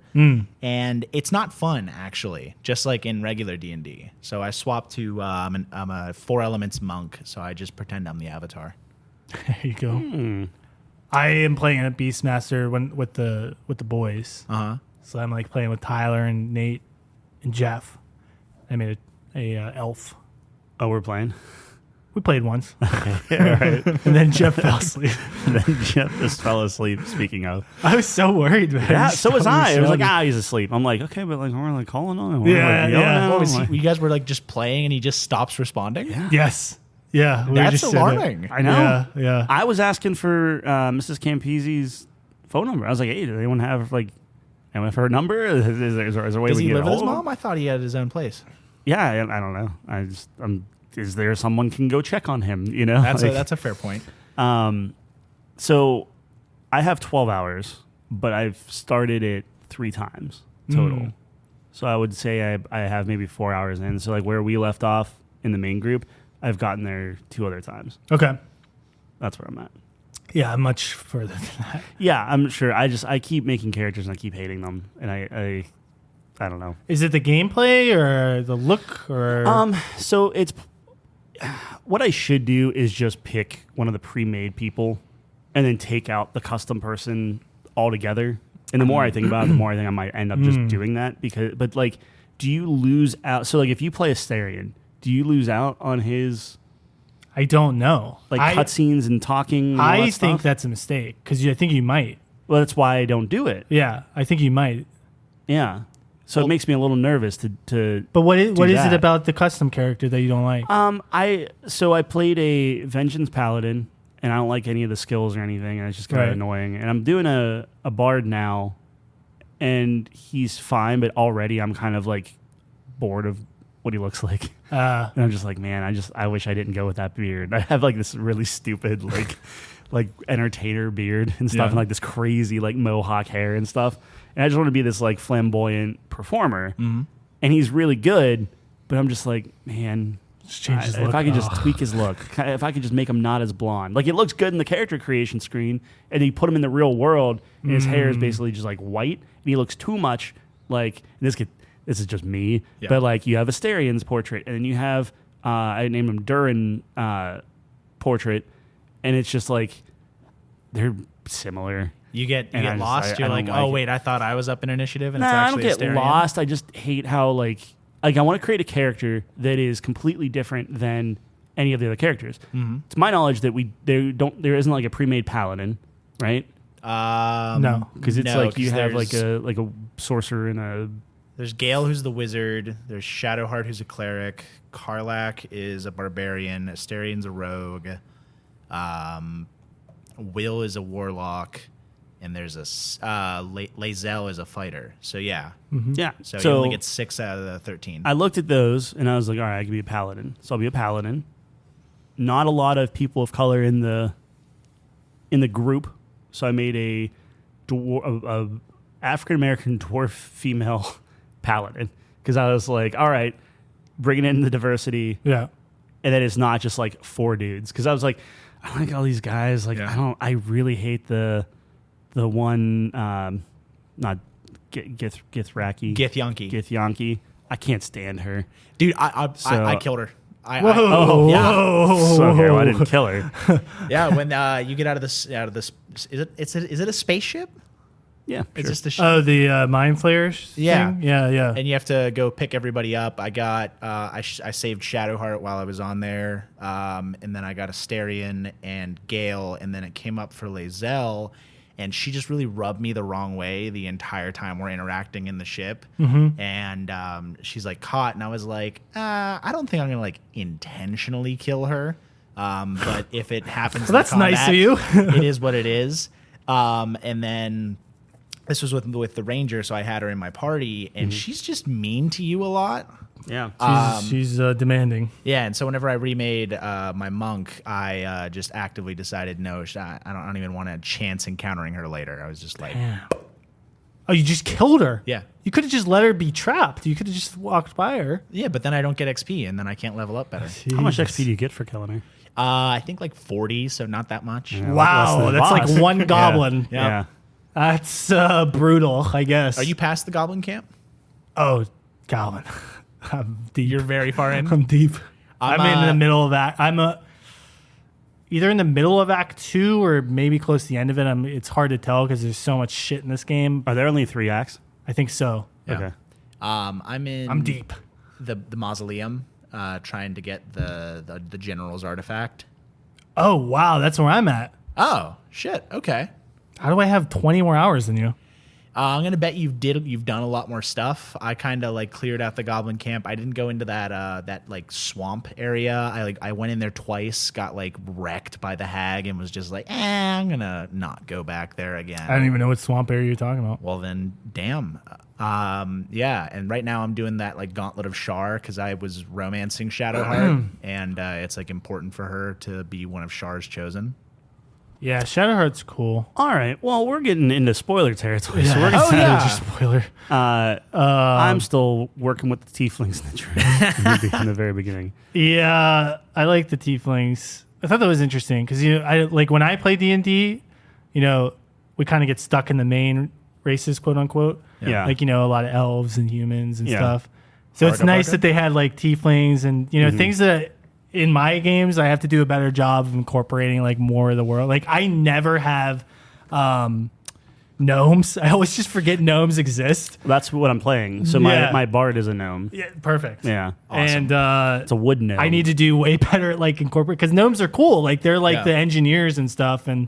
and it's not fun actually, just like in regular D&D. So I swapped to I'm a 4 elements monk, so I just pretend I'm the avatar. There you go. I am playing a Beastmaster with the boys. Uh-huh. So I'm like playing with Tyler and Nate and Jeff. I made a elf. Oh, we're playing. We played once, All right. and then Jeff fell asleep. Then Jeff just fell asleep. Speaking of, I was so worried, man. yeah, so was I. It was like, ah. he's asleep. I'm like, okay, but like we're like calling on him. Yeah, We're like, yelling yeah. at him. What was Like, you guys were like just playing, and he just stops responding? Yes. Yeah. We were That's just sitting there. alarming. I know. Yeah. Yeah. I was asking for Mrs. Campisi's phone number. I was like, hey, does anyone have her number? Is there a way Does we he can live get with his hold of mom? I thought he had his own place. him? Yeah, I don't know. Is there someone can go check on him? You know, That's a fair point. So I have 12 hours, but I've started it 3 times total. So I would say I have maybe 4 hours in. So like where we left off in the main group, I've gotten there 2 other times. Okay. That's where I'm at. Yeah. I'm much further than that. Yeah, I'm sure. I keep making characters and I keep hating them, and I don't know. Is it the gameplay or the look or? So it's what I should do is just pick one of the pre-made people, and then take out the custom person altogether. And the more I think about it, the more I think I might end up just doing that. But like, do you lose out? So like, if you play Astarion, do you lose out on his I don't know. Like cutscenes and talking. And all I that think stuff? that's a mistake because I think you might. Well, that's why I don't do it. Yeah, I think you might. Yeah. So it makes me a little nervous to But what is that. it about the custom character that you don't like? I played a Vengeance Paladin, and I don't like any of the skills or anything, and it's just kind of Right. annoying. And I'm doing a Bard now, and he's fine, but already I'm kind of like bored of what he looks like. And I'm just like, man, I wish I didn't go with that beard. I have like this really stupid like entertainer beard and stuff, Yeah. and like this crazy like mohawk hair and stuff. And I just want to be this like flamboyant performer, and he's really good. But I'm just like, man, Just change his look. if I could just tweak his look, if I could just make him not as blonde, like it looks good in the character creation screen, and then you put him in the real world, and his hair is basically just like white, and he looks too much like this is just me, Yeah. but like you have Asterian's portrait, and then you have I named him Durin portrait, and it's just like they're similar. You get And I lost. just- I You're don't like, like oh it. wait, I thought I was up in initiative, and Nah, it's I actually don't get Asterion. lost. I just hate how like I want to create a character that is completely different than any of the other characters. To my knowledge, that there isn't like a pre-made paladin, right? No. Because it's no, like you 'cause have there's- like a sorcerer and a There's Gale, who's the wizard. There's Shadowheart, who's a cleric. Karlach is a barbarian. Asterian's a rogue. Will is a warlock. And there's Lae'zel is a fighter. So yeah. yeah. So you only get 6 out of the 13. I looked at those and I was like, all right, I can be a paladin. So I'll be a paladin. Not a lot of people of color in the group, so I made a African American dwarf female paladin because I was like, all right, bringing in the diversity, Yeah. and then it's not just like 4 dudes because I was like, I like all these guys. Like I really hate the one not Githyanki. Githyanki. I can't stand her. Dude, I killed her. Whoa. Yeah. So okay, well, I didn't kill her. Yeah, when you get out of this, is it a spaceship? Yeah, It's sure. just a ship. Oh, the mind flayers. Yeah. thing? Yeah. And you have to go pick everybody up. I got I saved Shadowheart while I was on there, and then I got Asterion and Gale, and then it came up for Lae'zel, and she just really rubbed me the wrong way the entire time we're interacting in the ship. And she's like caught, and I was like, I don't think I'm gonna like intentionally kill her, but if it happens, Well, that's in nice combat, of you. it is what it is. And then. This was with the ranger, so I had her in my party, and she's just mean to you a lot. Yeah. She's demanding. Yeah, and so whenever I remade my monk, I just actively decided no, I don't even want a chance encountering her later. I was just like, Oh, you just killed her. Yeah. You could have just let her be trapped. You could have just walked by her. yeah, but then I don't get XP, and then I can't level up better. How much Jesus. XP do you get for killing her? I think like 40, so not that much. Yeah. Wow, Less than that's boss. like one goblin. Yeah. Yeah. That's brutal, I guess. Are you past the goblin camp? Oh, goblin. I'm deep. You're very far in. I'm deep. I'm, I'm in the middle of Act. Either in the middle of Act 2 or maybe close to the end of it. It's hard to tell because there's so much shit in this game. Are there only 3 acts? I think so. Yeah. Okay. I'm in. I'm deep. The mausoleum, trying to get the general's artifact. Oh, wow. That's where I'm at. Oh shit. Okay. How do I have 20 more hours than you? I'm gonna bet you've done a lot more stuff. I kind of like cleared out the goblin camp. I didn't go into that like swamp area. I went in there twice, got like wrecked by the hag, and was just like, I'm gonna not go back there again. I don't even know what swamp area you're talking about. Well then, damn. Yeah, and right now I'm doing that like Gauntlet of Shar because I was romancing Shadowheart, and it's like important for her to be one of Shar's chosen. Yeah, Shadowheart's cool. All right. Well, we're getting into spoiler territory, so we're Oh, gonna. yeah. Spoiler. I'm still working with the tieflings in the tree in the very beginning. Yeah, I like the tieflings. I thought that was interesting because I like when I play D&D, we kind of get stuck in the main races, quote unquote. Yeah. Like a lot of elves and humans and Yeah. stuff. So it's nice that they had like tieflings and things that in my games I have to do a better job of incorporating like more of the world. Like I never have Gnomes. I always just forget gnomes exist. That's what I'm playing. So Yeah. my bard is a gnome. Yeah, perfect. Yeah. And It's a wood gnome. I need to do way better at like incorporate because gnomes are cool. Like they're like Yeah. the engineers and stuff, and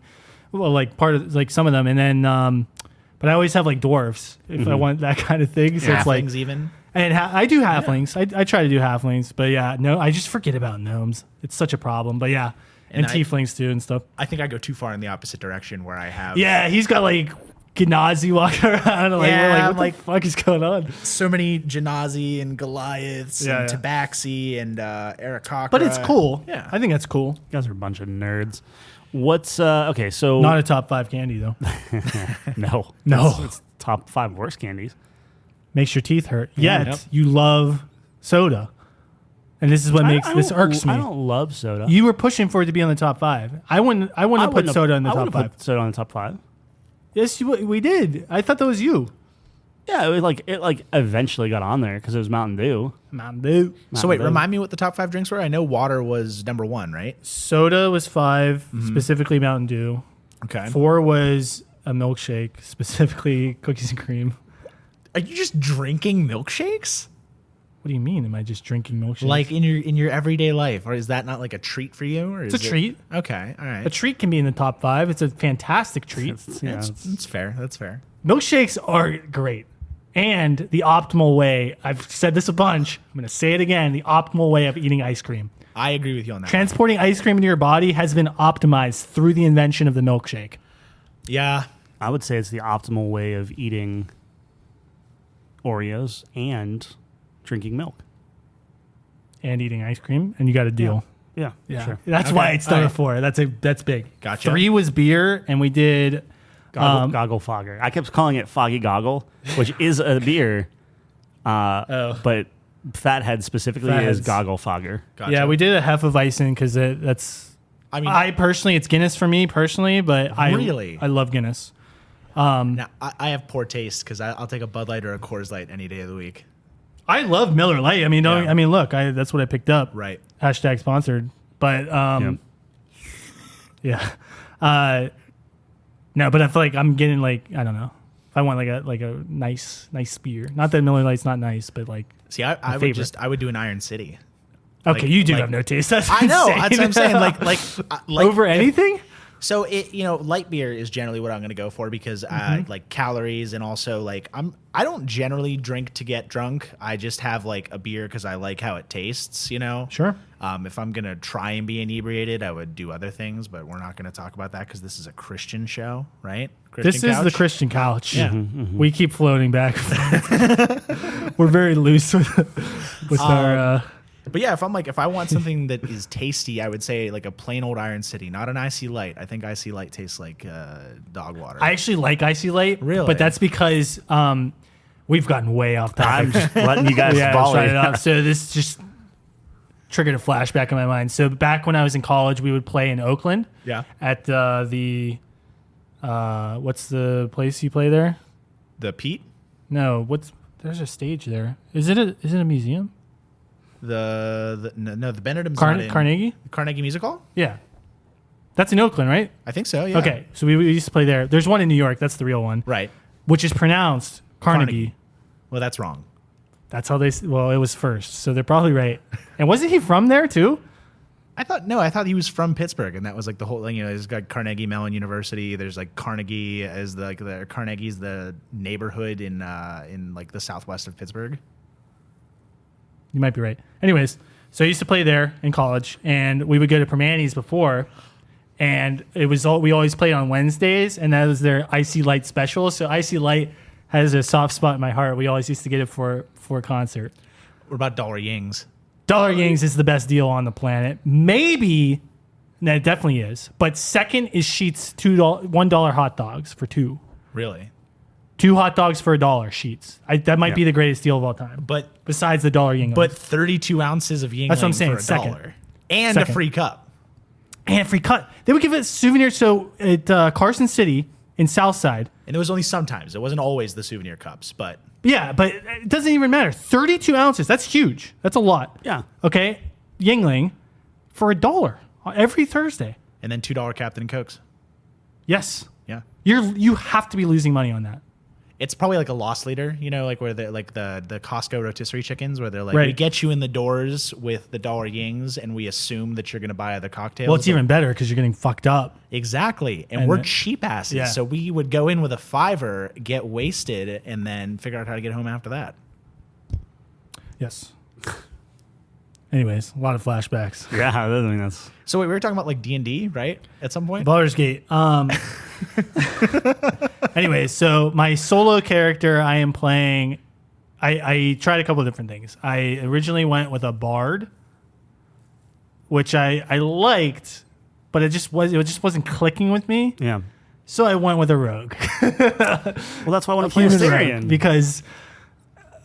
well, like part of like some of them. And then, but I always have like dwarves if I want that kind of thing. So it's like, Halflings even. and I do halflings. I try to do halflings, but yeah, no, I just forget about gnomes. It's such a problem. But yeah, and I- tieflings too and stuff. I think I go too far in the opposite direction where I have Yeah, he's got like Gnazi walking around. And, like Yeah, we're like, I'm what the fuck is going on? so many Janazi and Goliaths Yeah, and yeah. Tabaxi and Aarakocra. But it's cool. Yeah. I think that's cool. You guys are a bunch of nerds. What's okay? So Not a top 5 candy though. no, No. It's top 5 worst candies. Makes your teeth hurt. Yet Yep. you love soda, and this is what makes this irks me. I don't love soda. You were pushing for it to be on the top 5. I wouldn't have put soda in the I top wouldn't 5. put soda on the top 5. Yes, we did. I thought that was you. Yeah, it was eventually got on there because it was Mountain Dew. Mountain Dew. So wait, Dew. remind me what the top 5 drinks were. I know water was number 1, right? Soda was 5, specifically Mountain Dew. Okay. 4 was a milkshake, specifically cookies and cream. Are you just drinking milkshakes? What do you mean? Am I just drinking milkshakes? Like in your everyday life, or is that not like a treat for you? Or it's a is it- treat. Okay, all right. A treat can be in the top 5. It's a fantastic treat. That's fair. That's fair. Milkshakes are great. And the optimal way, I've said this a bunch, I'm going to say it again, the optimal way of eating ice cream. I agree with you on that. Transporting ice cream into your body has been optimized through the invention of the milkshake. Yeah. I would say it's the optimal way of eating Oreos and drinking milk. And eating ice cream, and you got a deal. Yeah, Yeah, sure. that's Okay, why it's number alright. 4. That's big. Gotcha. 3 was beer, and we did Goggle Fogger. I kept calling it Foggy Goggle, which is a beer, but Fathead specifically is Fatheads. Goggle Fogger. Gotcha. Yeah, we did a Hefeweizen because that's. I mean, I personally, it's Guinness for me personally, but Really? I love Guinness. now, I have poor taste because I'll take a Bud Light or a Coors Light any day of the week. I love Miller Lite. I mean, Yeah. look, that's what I picked up. Right. Hashtag sponsored. But yeah. No, but I feel like I'm getting like, I don't know. If I want like a nice beer. Not that Miller Lite's not nice, but like See, I would favorite. I would do an Iron City. okay, Like- you do like- have no taste. That's I know. insane. That's what I'm saying. Like over if- anything? So light beer is generally what I'm going to go for because like calories and also like I don't generally drink to get drunk. I just have like a beer because I like how it tastes. Sure. If I'm gonna try and be inebriated, I would do other things, but we're not going to talk about that because this is a Christian show, right? This is the couch? Christian couch. Yeah. We keep floating back. We're very loose with our. But yeah, if I want something that is tasty, I would say like a plain old Iron City, not an Icy Light. I think Icy Light tastes like dog water. I actually like Icy Light. Really? But that's because we've gotten way off I'm topic. just letting you guys Yeah, volley. trying it out. So this just triggered a flashback in my mind. So back when I was in college, we would play in Oakland. Yeah. At the what's the place you play there? The Pete, No, there's a stage there. Is it a museum? the Benedum's not in Carnegie? Carnegie Music Hall. Yeah. That's in Oakland, right? I think so. Yeah. Okay. So we used to play there. There's one in New York. That's the real one. Right. Which is pronounced Carnegie. Carnegie. Well, that's wrong. That's how well, it was first. So they're probably right. And wasn't he from there too? I thought he was from Pittsburgh, and that was like the whole thing. There's got Carnegie Mellon University. There's like Carnegie as the Carnegie's the neighborhood in like the southwest of Pittsburgh. You might be right. Anyways, so I used to play there in college, and we would go to Permanis before, and we always played on Wednesdays, and that was their Icy Light special. So Icy Light has a soft spot in my heart. We always used to get it for a concert. What about Dollar Yings? Dollar Yings is the best deal on the planet. Maybe, no, it definitely is. But second is Sheetz $1 hot dogs for 2. Really? 2 hot dogs for $1 Sheetz. That might be the greatest deal of all time. But Besides the Dollar Yingling. 32 ounces of Yingling That's what I'm saying, for second. $1 and Second. a free cup. And free cut. They would give it souvenirs. So at Carson City in Southside. And it was only sometimes. It wasn't always the souvenir cups, but Yeah, but it doesn't even matter. 32 ounces. That's huge. That's a lot. Yeah. Okay. Yingling for $1 every Thursday. and then $2 Captain and Cokes. Yes. Yeah. You have to be losing money on that. It's probably like a loss leader, you know, like where the Costco rotisserie chickens, where they're like, Right. we get you in the doors with the dollar yings, and we assume that you're going to buy other cocktails. Well, it's even better because you're getting fucked up. Exactly, and And we're then- cheap asses, Yeah. so we would go in with a $5, get wasted, and then figure out how to get home after that. Yes. Anyways, a lot of flashbacks. Yeah, I mean that's So wait, we were talking about like D&D, right? At some point. Baldur's Gate. Anyways, so my solo character I am playing, I tried a couple of different things. I originally went with a bard, which I liked, but it just wasn't clicking with me. yeah. So I went with a rogue. Well, that's why I want to play Human rogue, Astarion. because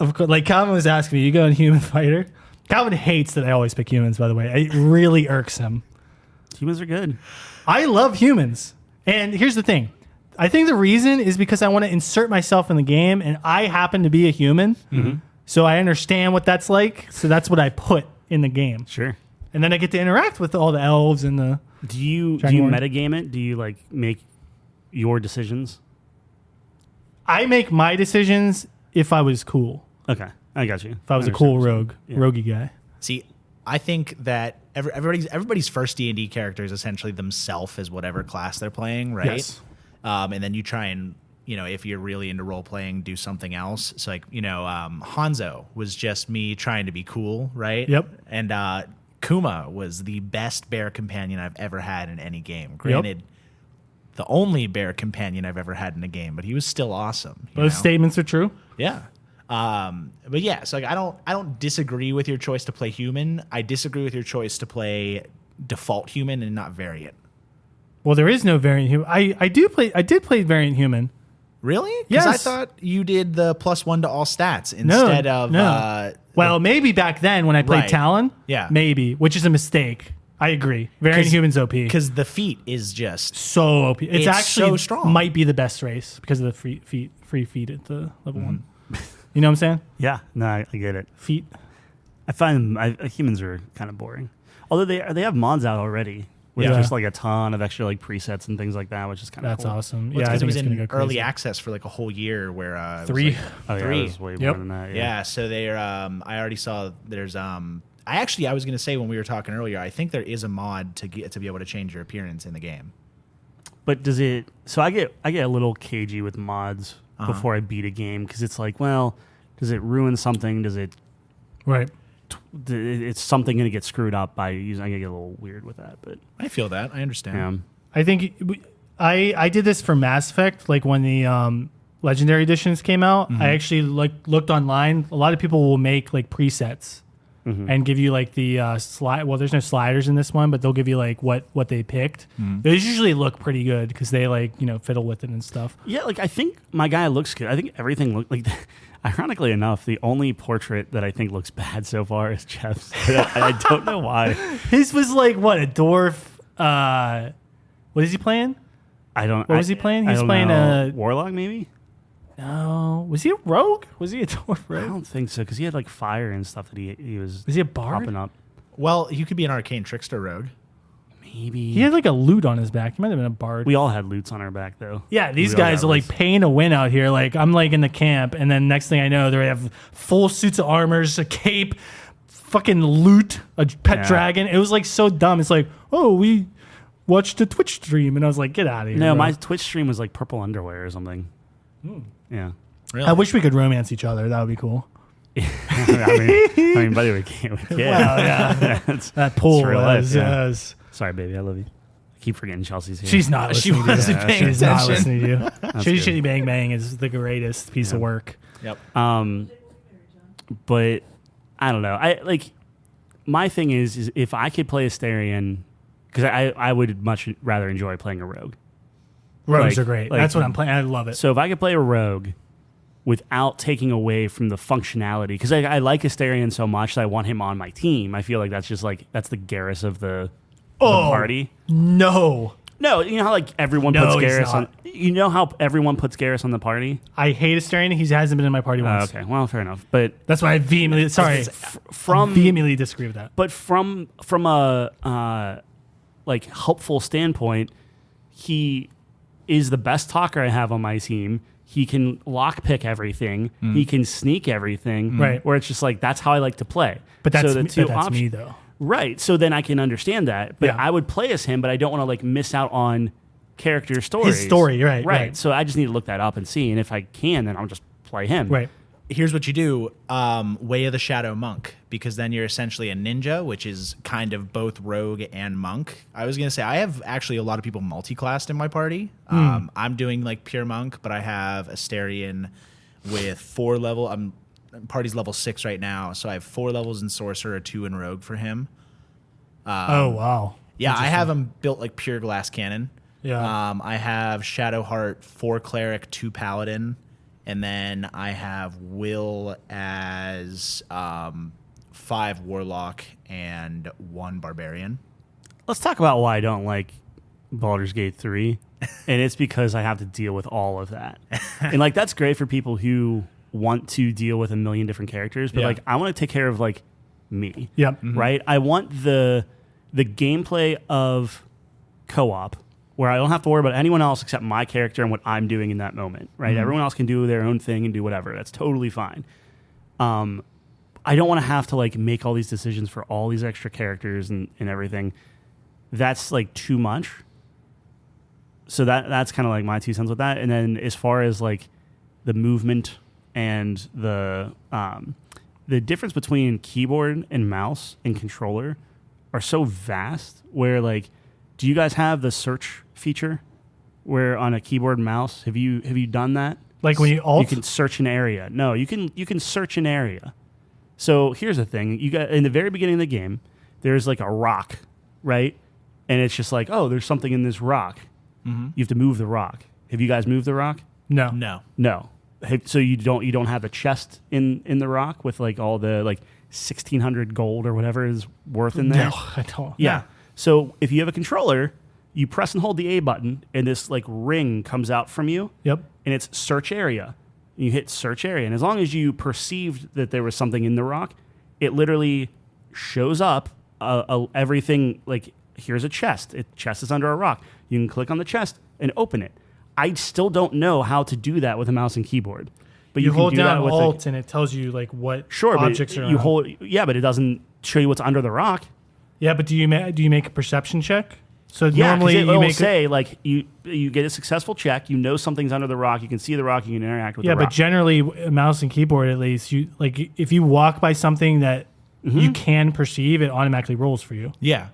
of course, like Calvin was asking me, you go in human fighter. Calvin hates that I always pick humans. By the way, it really irks him. Humans are good. I love humans. And here's the thing. I think the reason is because I want to insert myself in the game, and I happen to be a human. Mm-hmm. So I understand what that's like. So that's what I put in the game. Sure. And then I get to interact with all the elves and the... Do you Dragonborn. metagame it? Do you like make your decisions? I make my decisions if I was cool. Okay, I got you. If I was a cool rogue, Yeah. roguey guy. See, I think that everybody's first D&D character is essentially themselves as whatever class they're playing, right? Yes. And then you try and, you know, if you're really into role playing, do something else. So like, you know, Hanzo was just me trying to be cool, right? Yep. And Kuma was the best bear companion I've ever had in any game. Granted, the only bear companion I've ever had in a game, but he was still awesome. you Those know? statements are true. Yeah. But yeah, so like I don't disagree with your choice to play human. I disagree with your choice to play default human and not variant. Well, there is no variant human. I did play variant human. Really? Because I Yes. thought you did the +1 to all stats instead of Well, maybe back then when I played Right. Talon. Yeah. Maybe, which is a mistake. I agree. Variant 'Cause- humans OP. because the feat is just So OP. It's actually so strong. might be the best race because of the free feet at the level Mm-hmm. 1. You know what I'm saying? Yeah, no, I get it. Feet. I find humans are kind of boring. Although they have mods out already with Yeah. just like a ton of extra like presets and things like that, which is kind of That's cool. awesome. Well, Yeah, I because think it was it's gonna in go crazy. early access for like a whole year where it was 3. like Oh yeah, three. it was way Yep. more than that. Yeah, so they're I already saw there's I was going to say when we were talking earlier, I think there is a mod to be able to change your appearance in the game. But does it? So I get a little cagey with mods before I beat a game because it's like, well, does it ruin something? Does it? Right. It's something going to get screwed up by using. I get a little weird with that, but I feel that. I understand. I think I did this for Mass Effect, like when the Legendary Editions came out. I actually looked online. A lot of people will make like presets and give you like the slide. Well, there's no sliders in this one, but they'll give you like what they picked. Those usually look pretty good because they like fiddle with it and stuff. yeah, like I think my guy looks good. I think everything looked like. Ironically enough, the only portrait that I think looks bad so far is Jeff's. I don't know why. His was like what, a dwarf. What is he playing? I don't. What was he playing? I He's don't playing know. a- warlock, maybe. No, was he a rogue? Was he a dwarf I rogue? don't think so because he had like fire and stuff that he was Was he a bard? popping up. Well, you could be an arcane trickster rogue. Maybe He had like a loot on his back. He might have been a bard. we all had loots on our back though. Yeah, these We all guys got are like loots. paying to win out here. Like I'm like in the camp, and then next thing I know, they have full suits of armors, a cape, fucking loot, a pet Yeah. dragon. It was like so dumb. It's like, oh, we watched a Twitch stream, and I was like, get out of here. No, bro. my Twitch stream was like purple underwear or something. Yeah. Really? I wish we could romance each other. That would be cool. I mean, by the way, we can't. Well, yeah, It's- that pool it's real life, was. yeah. was- Sorry, baby, I love you. I keep forgetting Chelsea's here. She's not She listening to wasn't you. paying She's not attention. listening to you. Shitty good. Shitty Bang Bang is the greatest piece of work. Yep. But I don't know. I like my thing is if I could play Astarion, because I would much rather enjoy playing a rogue. Rogues Like- are great. like- That's what I'm playing. I love it. So if I could play a rogue without taking away from the functionality, because I like Astarion so much that I want him on my team. I feel like that's just like that's the Garrus of the party. No. No, you know how like everyone No, puts he's Garrus on. not. You know how everyone puts Garrus on the party. I hate Astarion. He hasn't been in my party once. Okay, well, fair enough. But That's why I vehemently from vehemently disagree with that. but from a like helpful standpoint, he is the best talker I have on my team. He can lockpick everything. He can sneak everything. Right. Where it's just like, that's how I like to play. But that's, so that's me, though. Right. So then I can understand that. But Yeah. I would play as him, but I don't want to like miss out on character stories. His story, right. So I just need to look that up and see. And if I can, then I'll just play him. Right. Here's what you do: Way of the Shadow Monk, because then you're essentially a ninja, which is kind of both rogue and monk. I was gonna say I have actually a lot of people multi-classed in my party. I'm doing like pure monk, but I have Asterion with 4 level. Party's level 6 right now, so I have 4 levels in sorcerer, 2 in rogue for him. Oh, wow. Yeah, I have him built like pure glass cannon. Yeah. I have Shadowheart, 4 cleric, 2 paladin, and then I have Will as 5 warlock and 1 barbarian. Let's talk about why I don't like Baldur's Gate 3. And it's because I have to deal with all of that. And like, that's great for people who want to deal with a million different characters, but Yeah. like, I want to take care of like me. Yep. Right? I want the gameplay of co-op where I don't have to worry about anyone else except my character and what I'm doing in that moment. Right? Everyone else can do their own thing and do whatever. That's totally fine. I don't want to have to like make all these decisions for all these extra characters and everything. That's like too much. So that's kind of like my 2 cents with that. And then as far as like the movement and the difference between keyboard and mouse and controller are so vast, where like, do you guys have the search feature where on a keyboard and mouse, have you done that? Like when you alt? You can search an area. No, you can search an area. So here's the thing. You got in the very beginning of the game, there's like a rock, right? And it's just like, oh, there's something in this rock. You have to move the rock. Have you guys moved the rock? No. No. So you don't have a chest in the rock with like all the like 1,600 gold or whatever is worth in there? No, I don't. Yeah. So if you have a controller, you press and hold the A button, and this like ring comes out from you. Yep. And it's search area. You hit search area, and as long as you perceived that there was something in the rock, it literally shows up everything. Like, here's a chest. Chest is under a rock. You can click on the chest and open it. I still don't know how to do that with a mouse and keyboard. But You can hold do down that with Alt and it tells you like what sure, objects but are you around. hold. Yeah, but it doesn't show you what's under the rock. Yeah, but do you make a perception check? So Yeah, normally it you will make say like you get a successful check. You know something's under the rock. You can see the rock. You can interact with yeah, the rock. but generally mouse and keyboard at least you like if you walk by something that you can perceive, it automatically rolls for you. Yeah.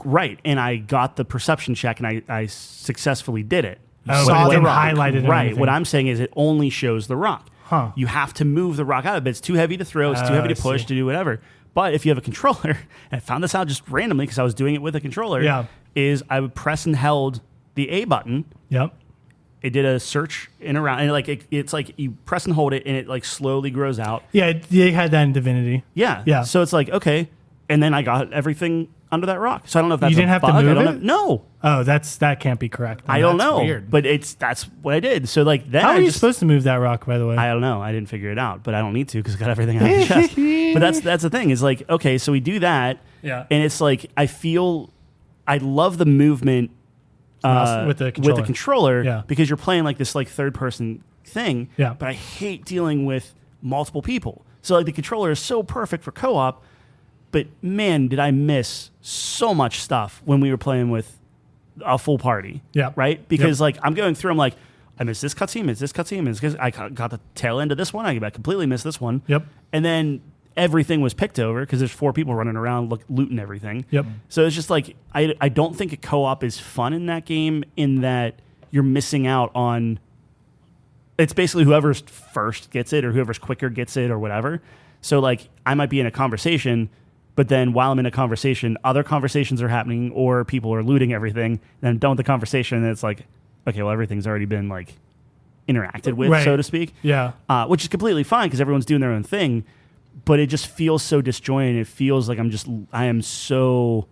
Right, and I got the perception check, and I successfully did it. Oh, saw but it the didn't rock. highlight it or Right. anything. What I'm saying is it only shows the rock. Huh. You have to move the rock out of it. It's too heavy to throw. It's too heavy I to push see. to do whatever. But if you have a controller, and I found this out just randomly because I was doing it with a controller, Yeah. is I would press and held the A button. Yep. It did a search in around, and like it's like you press and hold it, and it like slowly grows out. Yeah, they had that in Divinity. Yeah. Yeah. So it's like, okay. And then I got everything under that rock. So I don't know if that's You didn't a have to bug. move I don't it? know. No. Oh, that can't be correct. I don't that's know. weird. But that's what I did. So like then How I are you just, supposed to move that rock, by the way? I don't know. I didn't figure it out, but I don't need to because I got everything out of the chest. But that's the thing is like, okay, so we do that. Yeah. And it's like, I love the movement With the controller. controller Yeah. because you're playing like this like third person thing. Yeah. But I hate dealing with multiple people. So like the controller is so perfect for co-op, but man, did I miss so much stuff when we were playing with a full party. Yeah. Right? Because like I'm going through, I'm like, I missed this cutscene, I got the tail end of this one, I completely missed this one. Yep. And then everything was picked over because there's 4 people running around looting everything. Yep. So it's just like I don't think a co-op is fun in that game in that you're missing out on. It's basically whoever's first gets it or whoever's quicker gets it or whatever. So like I might be in a conversation, but then while I'm in a conversation, other conversations are happening or people are looting everything. Then I'm done with the conversation, and it's like, okay, well everything's already been like interacted with, Right. so to speak. Yeah. Which is completely fine because everyone's doing their own thing. But it just feels so disjointed. It feels like I am so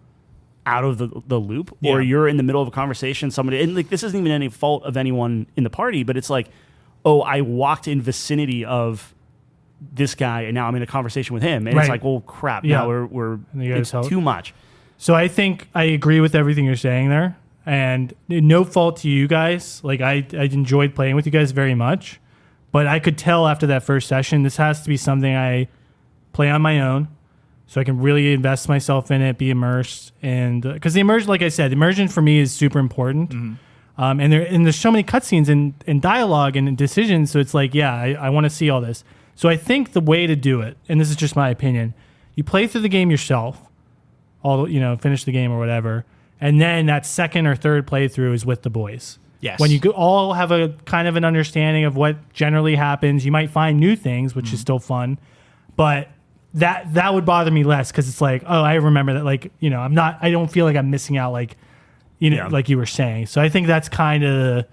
out of the loop. Or Yeah. you're in the middle of a conversation, somebody, and like this isn't even any fault of anyone in the party, but it's like, oh, I walked in vicinity of this guy, and now I'm in a conversation with him, and Right. it's like, well, crap. Yeah. Now we're And you gotta it's tell- too much. So I think I agree with everything you're saying there. And no fault to you guys. Like I enjoyed playing with you guys very much, but I could tell after that first session, this has to be something I play on my own, so I can really invest myself in it, be immersed, and because the immersion, like I said, immersion for me is super important. And there's so many cutscenes and dialogue and decisions, so it's like, yeah, I want to see all this. So I think the way to do it, and this is just my opinion, you play through the game yourself, finish the game or whatever. And then that second or third playthrough is with the boys. Yes. When you all have a kind of an understanding of what generally happens, you might find new things, which is still fun. But that would bother me less because it's like, oh, I remember that. Like, I don't feel like I'm missing out. Like, like you were saying. So I think that's kind of the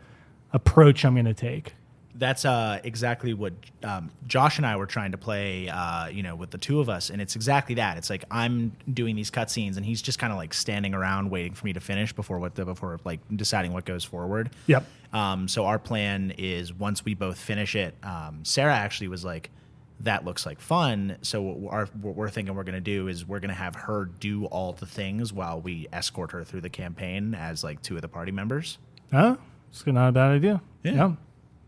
approach I'm going to take. That's exactly what Josh and I were trying to play, with the two of us. And it's exactly that. It's like I'm doing these cutscenes and he's just kind of like standing around waiting for me to finish before like deciding what goes forward. Yep. So our plan is once we both finish it, Sarah actually was like, that looks like fun. So what we're thinking we're going to do is we're going to have her do all the things while we escort her through the campaign as like two of the party members. Oh, it's not a bad idea. Yeah.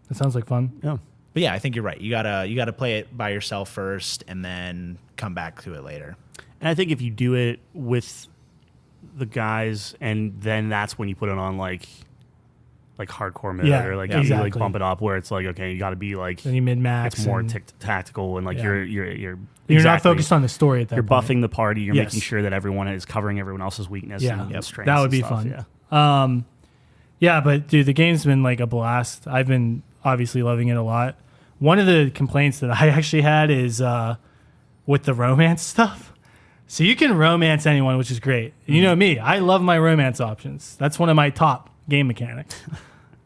That sounds like fun. Yeah. But yeah, I think you're right. You gotta play it by yourself first, and then come back to it later. And I think if you do it with the guys, and then that's when you put it on like hardcore mode, or like you like bump it up where it's like, okay, you got to be like, then you mid max. It's more tactical, and like you're not focused on the story at that. You're point. buffing the party. You're making sure that everyone is covering everyone else's weakness. And strengths. That would be stuff, fun. Yeah. Yeah, but dude, the game's been like a blast. I've been obviously loving it a lot. One of the complaints that I actually had is with the romance stuff. So you can romance anyone, which is great. You know me, I love my romance options. That's one of my top game mechanics,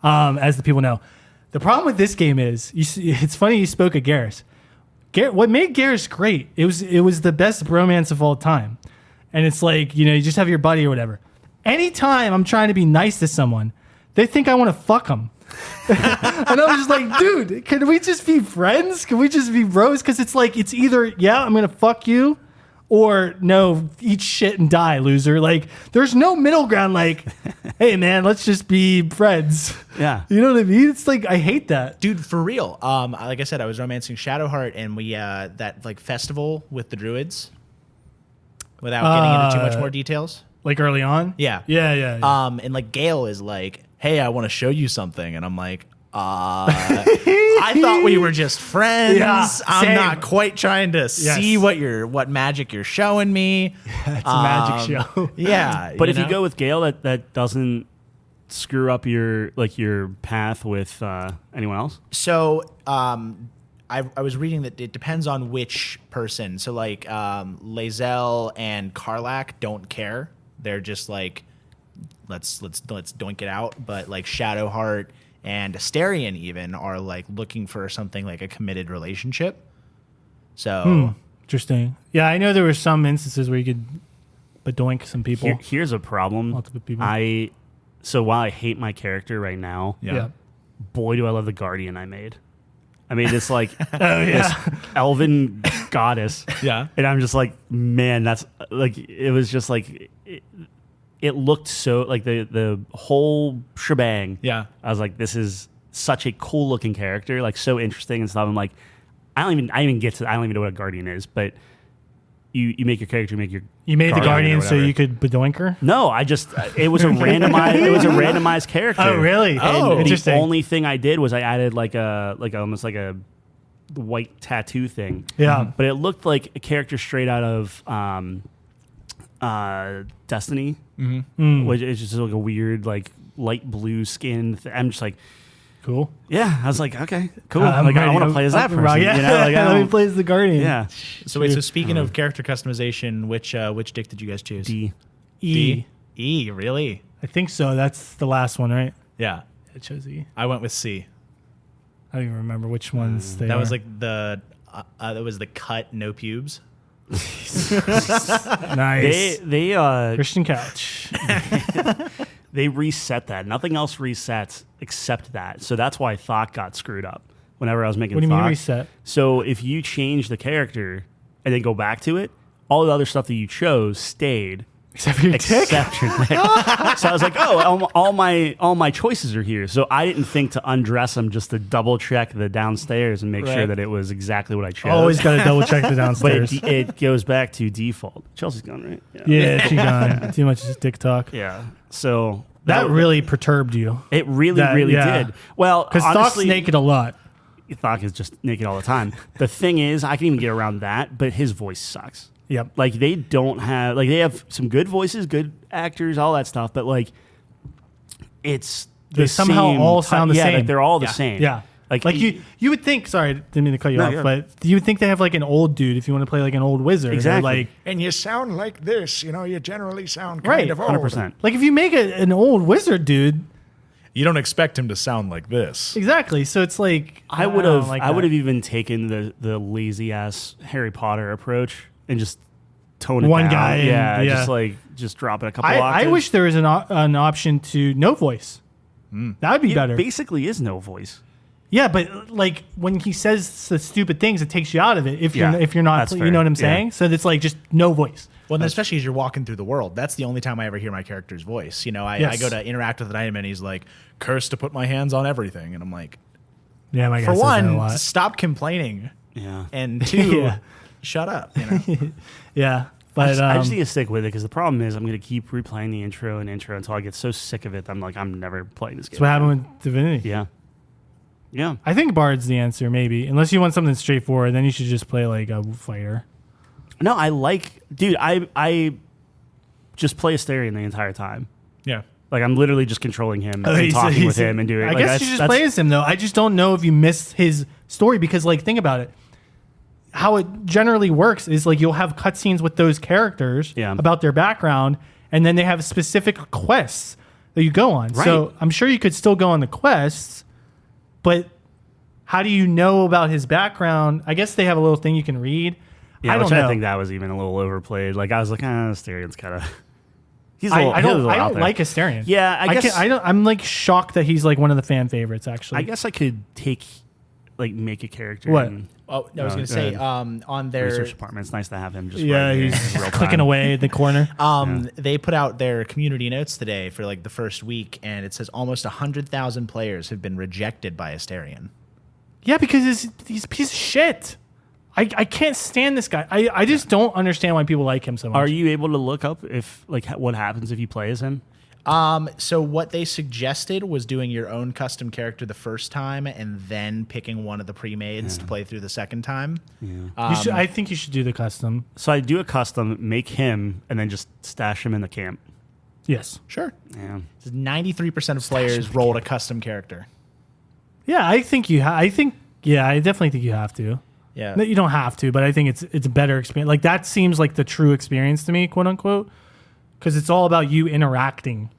as the people know. The problem with this game is, it's funny you spoke of Garrus. What made Garrus great, it was the best romance of all time. And it's like, you just have your buddy or whatever. Anytime I'm trying to be nice to someone, they think I want to fuck them. And I'm just like, dude, can we just be friends? Can we just be bros? Because it's like, it's either, yeah, I'm going to fuck you, or no, eat shit and die, loser. Like, there's no middle ground like, hey, man, let's just be friends. Yeah. You know what I mean? It's like, I hate that. Dude, for real. Like I said, I was romancing Shadowheart, and we, that like festival with the druids, without getting into too much more details. Like early on? Yeah. Yeah. And like Gale is like, hey, I want to show you something. And I'm like, I thought we were just friends. Yeah, I'm not quite trying to see what magic you're showing me. It's a magic show. Yeah. But if you go with Gale, that doesn't screw up your path with anyone else? So I was reading that it depends on which person. So like Lae'zel and Karlach don't care. They're just like, let's doink it out. But like Shadowheart and Asterion even are like looking for something like a committed relationship. So interesting. Yeah, I know there were some instances where you could badoink some people. Here's a problem. Multiple people. So while I hate my character right now, boy, do I love the Guardian I made. I mean, it's like this elven goddess. Yeah. And I'm just like, man, that's like, it was just like, it looked so like the whole shebang. Yeah. I was like, this is such a cool looking character, like so interesting and stuff. I'm like, I don't even know what a Guardian is, but you make your character, you made the Guardian so you could badoink her? No, it was a randomized character. Oh, really? And interesting. The only thing I did was I added almost like a white tattoo thing. Yeah. But it looked like a character straight out of Destiny, which is just like a weird like light blue skin. I'm just like, cool. Yeah, I was like, okay, cool. I want to play as that person. Right, yeah. You know, like, Let me play as the Guardian. Yeah. So wait. So speaking of character customization, which dick did you guys choose? D. E. Really? I think so. That's the last one, right? Yeah. I chose E. I went with C. I don't even remember which ones they That are. was like that was the cut, no pubes. Nice. They Christian Couch. they reset that. Nothing else resets except that. So that's why Thok got screwed up whenever I was making What do you mean Thok. reset? So if you change the character and then go back to it, all the other stuff that you chose stayed, Except for your dick. Except your dick. So I was like, oh, all my choices are here. So I didn't think to undress him just to double check the downstairs and make sure that it was exactly what I chose. Always got to double check the But downstairs. it goes back to default. Chelsea's gone, right? Yeah, she gone. Too much dick talk. Yeah. So That really perturbed you. it really did. Well, Because Thok's honestly, naked a lot. Thok is just naked all the time. The thing is, I can even get around that, but his voice sucks. Yep. Like they don't have they have some good voices, good actors, all that stuff, but like it's They the somehow same all sound the yeah, same. like they're all the same. Yeah. Like you would think, sorry, didn't mean to cut you No, off, yeah. but you would think they have like an old dude if you want to play like an old wizard. Or, Exactly. like, And you sound like this. You know, you generally sound Right, kind of old. 100%. like if you make an old wizard dude, You don't expect him to sound like this. exactly. So it's like I would don't have like I would that. have even taken the lazy ass Harry Potter approach and just tone it One down. guy and- Yeah, yeah. just drop it a couple I octaves. wish there was an option to no voice. That would be it better. basically is no voice. Yeah, but like when he says the stupid things, it takes you out of it. If Yeah, you're not, that's you fair. know what I'm Yeah. saying. So it's like just no voice. Well, and especially as you're walking through the world, that's the only time I ever hear my character's voice. You know, I Yes. go to interact with an item and he's like, "Curse to put my hands on everything," and I'm like, Yeah, my guy for says that a one, lot. stop complaining, Yeah. and two, Yeah. shut up. You know? Yeah, I but just need to stick with it because the problem is I'm going to keep replaying the intro and intro until I get so sick of it that I'm like, I'm never playing this game. that's what happened with Divinity. Yeah. Yeah. I think Bard's the answer, maybe. Unless you want something straightforward, then you should just play like a fighter. No, dude, I just play Asterion the entire time. Yeah. Like I'm literally just controlling him and talking with him and doing. I like, guess you just play as him though. I just don't know if you miss his story because, like, think about it. How it generally works is like you'll have cutscenes with those characters Yeah. about their background, and then they have specific quests that you go on. Right. So I'm sure you could still go on the quests, but how do you know about his background? I guess they have a little thing you can read. Yeah, I don't which know. I think that was even a little overplayed. Like I was like, Asterian's kind of. He's I don't out there. like Asterion. Yeah, I guess- I'm like shocked that he's like one of the fan favorites. Actually, I guess I could make a character. What? And Oh, I was Oh, going to say, good. on their research department. It's nice to have him just. yeah, right here he's in real clicking time. away at the corner. They put out their community notes today for like the first week, and it says almost 100,000 players have been rejected by Asterion. Yeah, because he's a piece of shit. I can't stand this guy. I just don't understand why people like him so much. Are you able to look up if what happens if you play as him? So what they suggested was doing your own custom character the first time and then picking one of the pre-mades to play through the second time. I think you should do the custom. So I do a custom, make him, and then just stash him in the camp. Yes. Sure. Yeah. 93% of players rolled a custom character. Yeah, I think you. I definitely think you have to. Yeah. No, you don't have to, but I think it's a better experience. Like that seems like the true experience to me, quote unquote, because it's all about you interacting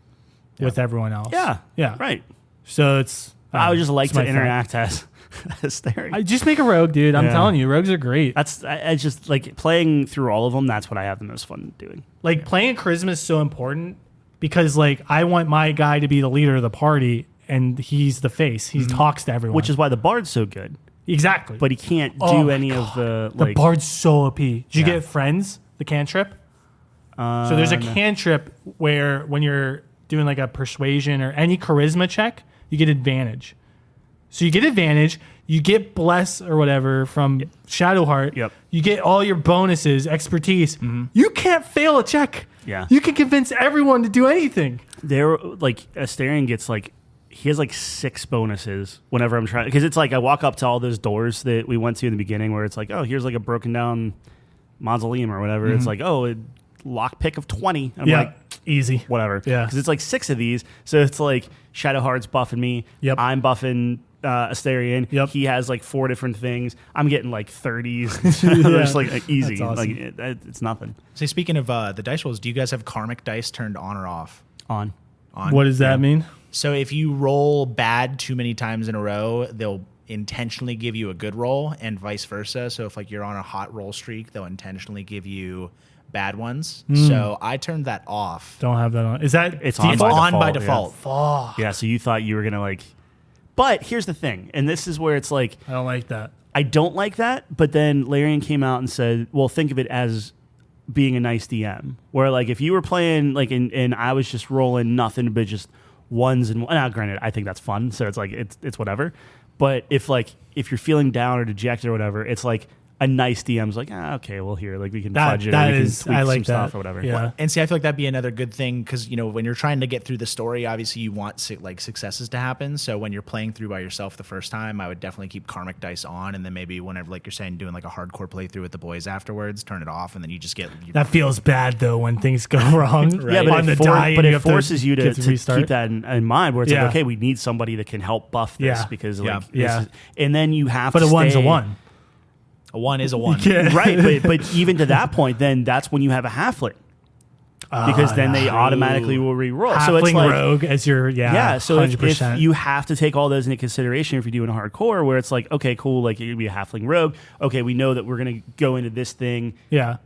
with everyone else. Yeah. Yeah. Right. So it's. I would just like it's to my thought. interact as Asterion. I just make a rogue, dude. I'm Yeah. telling you, rogues are great. I just like playing through all of them. That's what I have the most fun doing. Like playing charisma is so important because like I want my guy to be the leader of the party and he's the face. He talks to everyone. Which is why the bard's so good. exactly. But he can't Oh do my any of God. the The bard's so OP. Did you Yeah. get friends? The cantrip. So there's a cantrip where when you're doing like a persuasion or any charisma check, you get advantage. So you get advantage. You get bless or whatever from Shadowheart. Yep. You get all your bonuses, expertise. You can't fail a check. Yeah. You can convince everyone to do anything. There, like Asterion gets like he has like 6 bonuses whenever I'm trying because it's like I walk up to all those doors that we went to in the beginning where it's like, oh, here's like a broken down mausoleum or whatever. It's like, oh, a lockpick of 20. I'm like, easy. whatever. Yeah. Because it's like 6 of these. So it's like Shadowheart's buffing me. Yep. I'm buffing Asterion. Yep. He has like 4 different things. I'm getting like 30s. They're just like easy. That's awesome. Like it's nothing. So speaking of the dice rolls, do you guys have karmic dice turned on or off? On. What does that mean? So if you roll bad too many times in a row, they'll intentionally give you a good roll and vice versa. So if like you're on a hot roll streak, they'll intentionally give you bad ones. So I turned that off. Don't have that on. Is that It's on It's by on by default, default. Yeah, so you thought you were going to like. But here's the thing. And this is where it's like, I don't like that. I don't like that. But then Larian came out and said, well, think of it as being a nice DM. Where like if you were playing like and I was just rolling nothing but just ones and now granted I think that's fun, so it's like it's whatever. But if you're feeling down or dejected or whatever, it's like a nice DM's like, okay, well here, like we can fudge it, or we can tweak I like some stuff or whatever. Yeah. And see, I feel like that'd be another good thing because, you know, when you're trying to get through the story, obviously you want successes to happen. So when you're playing through by yourself the first time, I would definitely keep karmic dice on, and then maybe whenever, like you're saying, doing like a hardcore playthrough with the boys afterwards, turn it off, and then you just get That feels bad though when things go wrong. Right. Yeah, but on it, the die, but and it you have forces you to restart. keep that in mind, where it's Yeah. like, okay, we need somebody that can help buff this Yeah. because Yeah. like, Yeah. this is, and then you have But to a one's a stay- one. a 1 is a 1. right? But even to that point, then that's when you have a halfling because then they automatically will re-roll. So it's Halfling like rogue as your yeah. So if 100%. you have to take all those into consideration if you're doing a hardcore, where it's like, okay, cool, like you're gonna be a halfling rogue. Okay, we know that we're gonna go into this thing. yeah.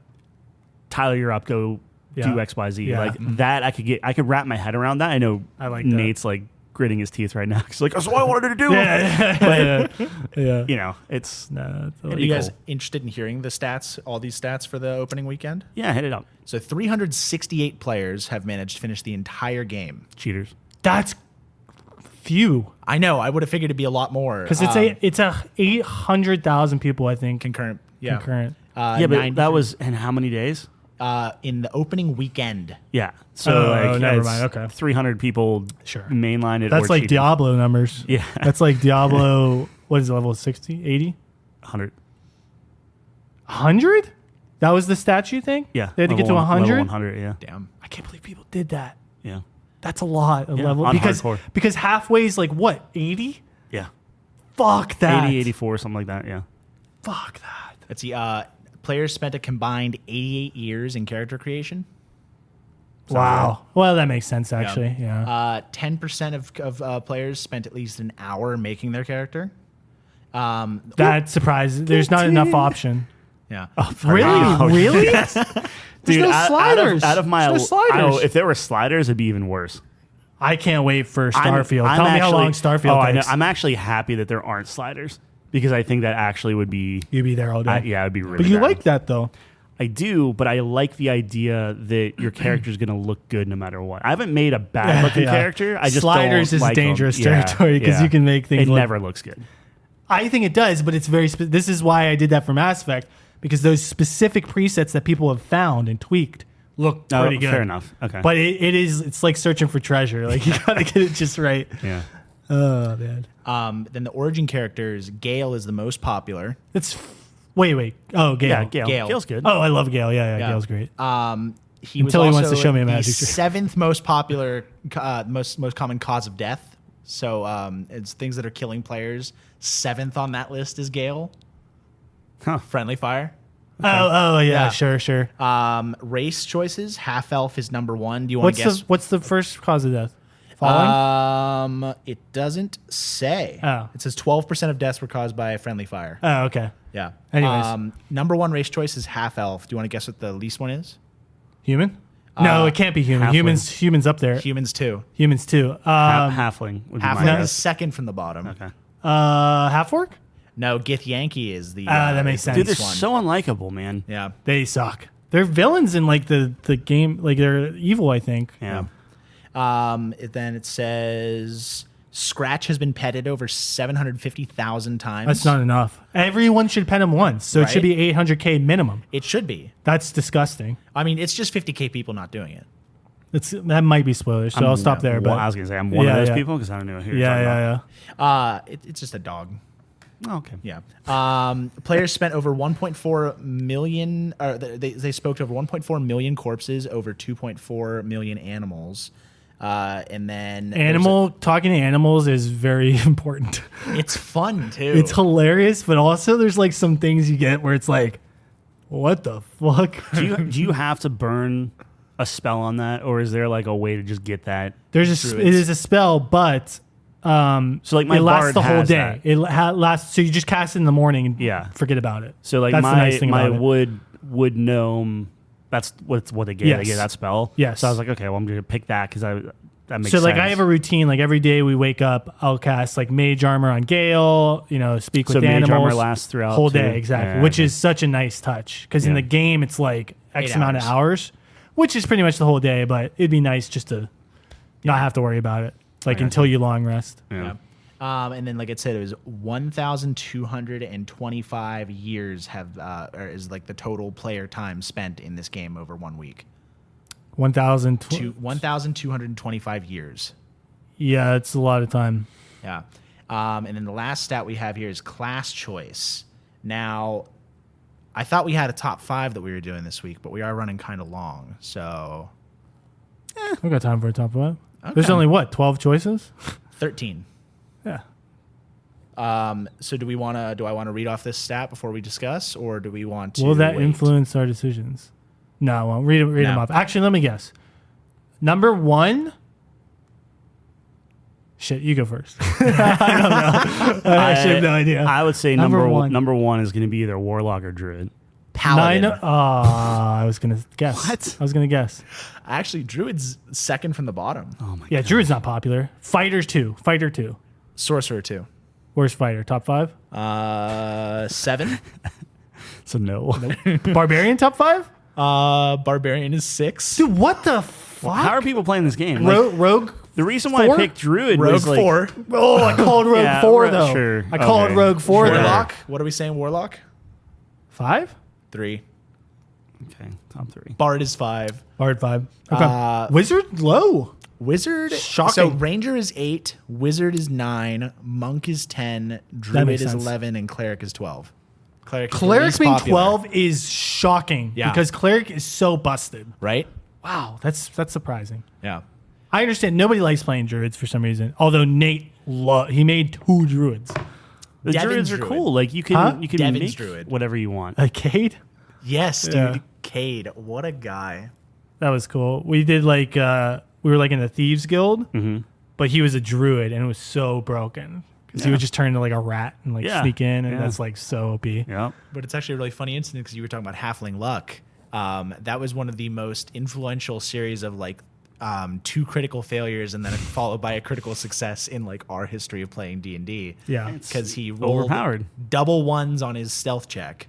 Tyler, you're up. Go Yeah. do X, Y, Z. Yeah. Like that, I could wrap my head around that. I know I like that. Nate's like gritting his teeth right now. He's like, that's what I wanted to do. Yeah. yeah. You know, it's No, it's Are you guys interested in hearing the stats, all these stats for the opening weekend? yeah, hit it up. So 368 players have managed to finish the entire game. Cheaters. That's few I know. I would have figured it'd be a lot more. because it's a 800,000 people I think concurrent. Yeah. concurrent. Yeah, but 93 that was in how many days? in the opening weekend. Yeah. So Oh, never mind. Okay. 300 people Sure. mainlined it. That's or like cheated. Diablo numbers. Yeah. That's like Diablo. What is it, level 60, 80, 100. 100? That was the stat you think? Yeah. They had to get to level 100? 100, yeah. Damn. I can't believe people did that. Yeah. That's a lot of Yeah, level on because hardcore. halfway is like what, 80? Yeah. Fuck that. 80, 84, something like that, yeah. Fuck that. Let's see. Players spent a combined 88 years in character creation. Wow. Well, that makes sense actually. Yeah. 10% of players spent at least an hour making their character. That surprises. There's not enough option. Yeah. Really? Wow. Really? Dude, no out- sliders. Out of my, There's no sliders. I know, if there were sliders, it'd be even worse. I can't wait for I'm- Starfield. I'm Tell me how actually- long Starfield I know. takes. I'm actually happy that there aren't sliders because I think that actually would be. You'd be there all day. Yeah, it'd be really. But you bad. like that though. I do, but I like the idea that your character's going to look good no matter what. I haven't made a bad looking Yeah. character. I just Sliders don't is like 'em. dangerous Yeah, territory because yeah. you can make things It look. never looks good. I think it does, but it's very. This is why I did that for Mass Effect because those specific presets that people have found and tweaked look Oh, pretty good. fair enough. Okay. But it's like searching for treasure. Like you gotta get it just right. Yeah. Oh man. Then the origin characters, Gale is the most popular. It's wait. Oh, Gale. Yeah, Gale. Gale. Gale's good. Oh, I love Gale. Yeah, Yeah. Gale's great. He was Until he also wants to show me a the magic trick. 7th most popular, most common cause of death. So it's things that are killing players. 7th on that list is Gale. Huh. Friendly fire. Oh, yeah, Yeah. sure. Race choices. Half elf is number 1. Do you want What's to guess? what's the first cause of death? Falling. It doesn't say. Oh. It says 12% of deaths were caused by friendly fire. Oh, okay. Yeah. Anyways. Number 1 race choice is half elf. Do you want to guess what the least one is? Human? No, it can't be human. halfling. Humans up there. Humans too. Humans too. Halfling would be my Halfling is guess. second from the bottom. Okay. Half orc? No, Gith Yankee is the. That makes is the sense. Dude, they're least one. so unlikable, man. Yeah. They suck. They're villains in like the game. Like they're evil, I think. Yeah. Then it says Scratch has been petted over 750,000 times. That's not enough. Everyone should pet him once, so it should Right? be 800K minimum. It should be. That's disgusting. I mean, it's just 50K people not doing it. That might be spoilers, so I'll stop there. Well, But I was going to say, I'm one of Yeah, those yeah. people because I don't know who you're talking yeah. about. It's just a dog. Oh, okay. Yeah. Players spent over 1.4 million. They spoke to over 1.4 million corpses, over 2.4 million animals, and then Talking to animals is very important. It's fun too. It's hilarious, but also there's like some things you get where it's like, what the fuck? Do you have to burn a spell on that, or is there like a way to just get that? It is a spell, but So like my it lasts bard the whole has day. that. It lasts, so you just cast it in the morning and Yeah. forget about it. So like That's the nice thing my about it. wood gnome, that's what they get. Yes. They get that spell. Yes. So I was like, okay, well I'm gonna pick that because that makes So sense. like I have a routine. Like every day we wake up, I'll cast like mage armor on Gale. Speak So with mage animals. armor lasts throughout whole too? day, exactly. Yeah, Which okay. is such a nice touch because in Yeah. the game it's like X 8 amount of hours, which is pretty much the whole day. But it'd be nice just to not have to worry about it, like until you long rest. Yeah. And then, like it said, it was 1,225 years or is like the total player time spent in this game over 1 week. 1,225 years. Yeah, it's a lot of time. Yeah. And then the last stat we have here is class choice. Now, I thought we had a top 5 that we were doing this week, but we are running kind of long. So, We got time for a top 5. Okay. There's only 12 choices? 13. Yeah. So do I want to read off this stat before we discuss, or do we want to? Will that wait? influence our decisions? No, I won't. Read them off. Actually, let me guess. Number 1. Shit, you go first. I don't know. I actually have no idea. I would say Number one. number one is going to be either Warlock or Druid. Paladin. I was going to guess. What? I was going to guess. Actually, Druid's second from the bottom. Oh my Yeah, god. Druid's not popular. Fighter 2. Sorcerer 2. Where's Fighter? Top 5? 7. So no. Barbarian top 5? Barbarian is 6. Dude, what the fuck? How are people playing this game? Like, Rogue? the reason why 4? I picked Druid Rogue was like 4. Oh, I called Rogue Yeah, 4 though. sure. I called Okay. Rogue 4 though. Warlock. What are we saying? Warlock. 5? 3. Okay, top 3. Bard is 5. Bard 5. Okay. Wizard low. Wizard. Shocking. So Ranger is 8. Wizard is 9. Monk is 10. Druid makes is sense. 11, and Cleric is 12. Cleric Cleric being popular, 12 is shocking Yeah. because Cleric is so busted. right? Wow, that's surprising. Yeah. I understand nobody likes playing druids for some reason. Although Nate he made 2 druids. The Devin's Druids are Druid. cool. Like you can Huh? you can Devin's make Druid. whatever you want. A Cade? Yes, dude. Yeah. Cade, what a guy. That was cool. We did we were like in the Thieves Guild, but he was a druid and it was so broken because he would just turn into like a rat and Yeah. sneak in, and Yeah. that's like so OP. Yeah. But it's actually a really funny incident because you were talking about Halfling Luck. That was one of the most influential series of 2 critical failures and then followed by a critical success in our history of playing D&D. Yeah. Because he rolled overpowered. double 1s on his stealth check.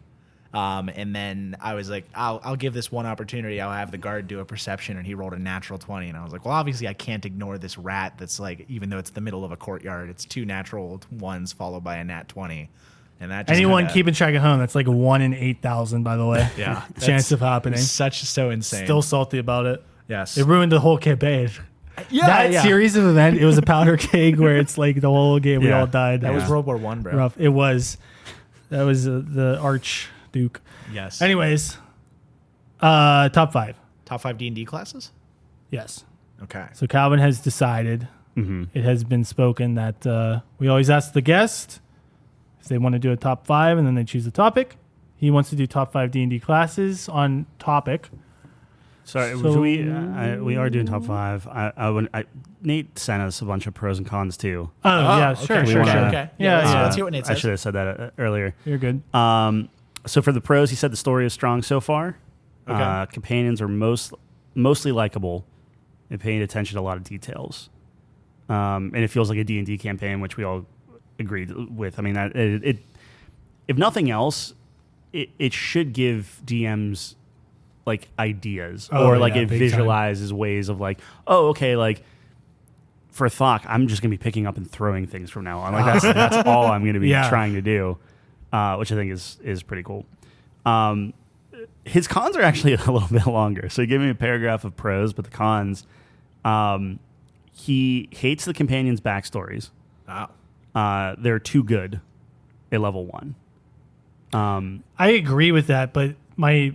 And then I was like, I'll give this one opportunity. I'll have the guard do a perception, and he rolled a natural 20. And I was like, well, obviously I can't ignore this rat that's even though it's the middle of a courtyard, it's 2 natural 1s followed by a nat 20. And that just Anyone kinda, keeping track at home, that's like a 1 in 8,000, by the way. Yeah, Chance that's of happening. so insane. Still salty about it. yes. It ruined the whole campaign. Yeah, that yeah. series of event, it was a powder keg where it's like the whole game we Yeah. all died. That was Yeah. World War One, bro. rough. It was. That was the Archduke. Yes. Anyways, top 5. Top 5 D&D classes. Yes. Okay. So Calvin has decided. It has been spoken that we always ask the guest if they want to do a top 5, and then they choose a topic. He wants to do top 5 D&D classes on topic. Sorry, So- we are doing top 5. Nate sent us a bunch of pros and cons too. Oh, yeah, okay, sure, We sure, wanna- sure. Okay. Yeah, let's, yeah. let's hear what Nate I says. should have said that earlier. You're good. So for the pros, he said the story is strong so far. Okay. Companions are mostly likable and paying attention to a lot of details. And it feels like a D&D campaign, which we all agreed with. I mean, it if nothing else, it should give DMs ideas Oh, or yeah, it big time. visualizes ways of okay, for Thok, I'm just gonna be picking up and throwing things from now on. That's all I'm gonna be Yeah. trying to do, which I think is pretty cool. His cons are actually a little bit longer. So he gave me a paragraph of pros, but the cons, he hates the companions' backstories. Wow. They're too good at level 1. I agree with that, but my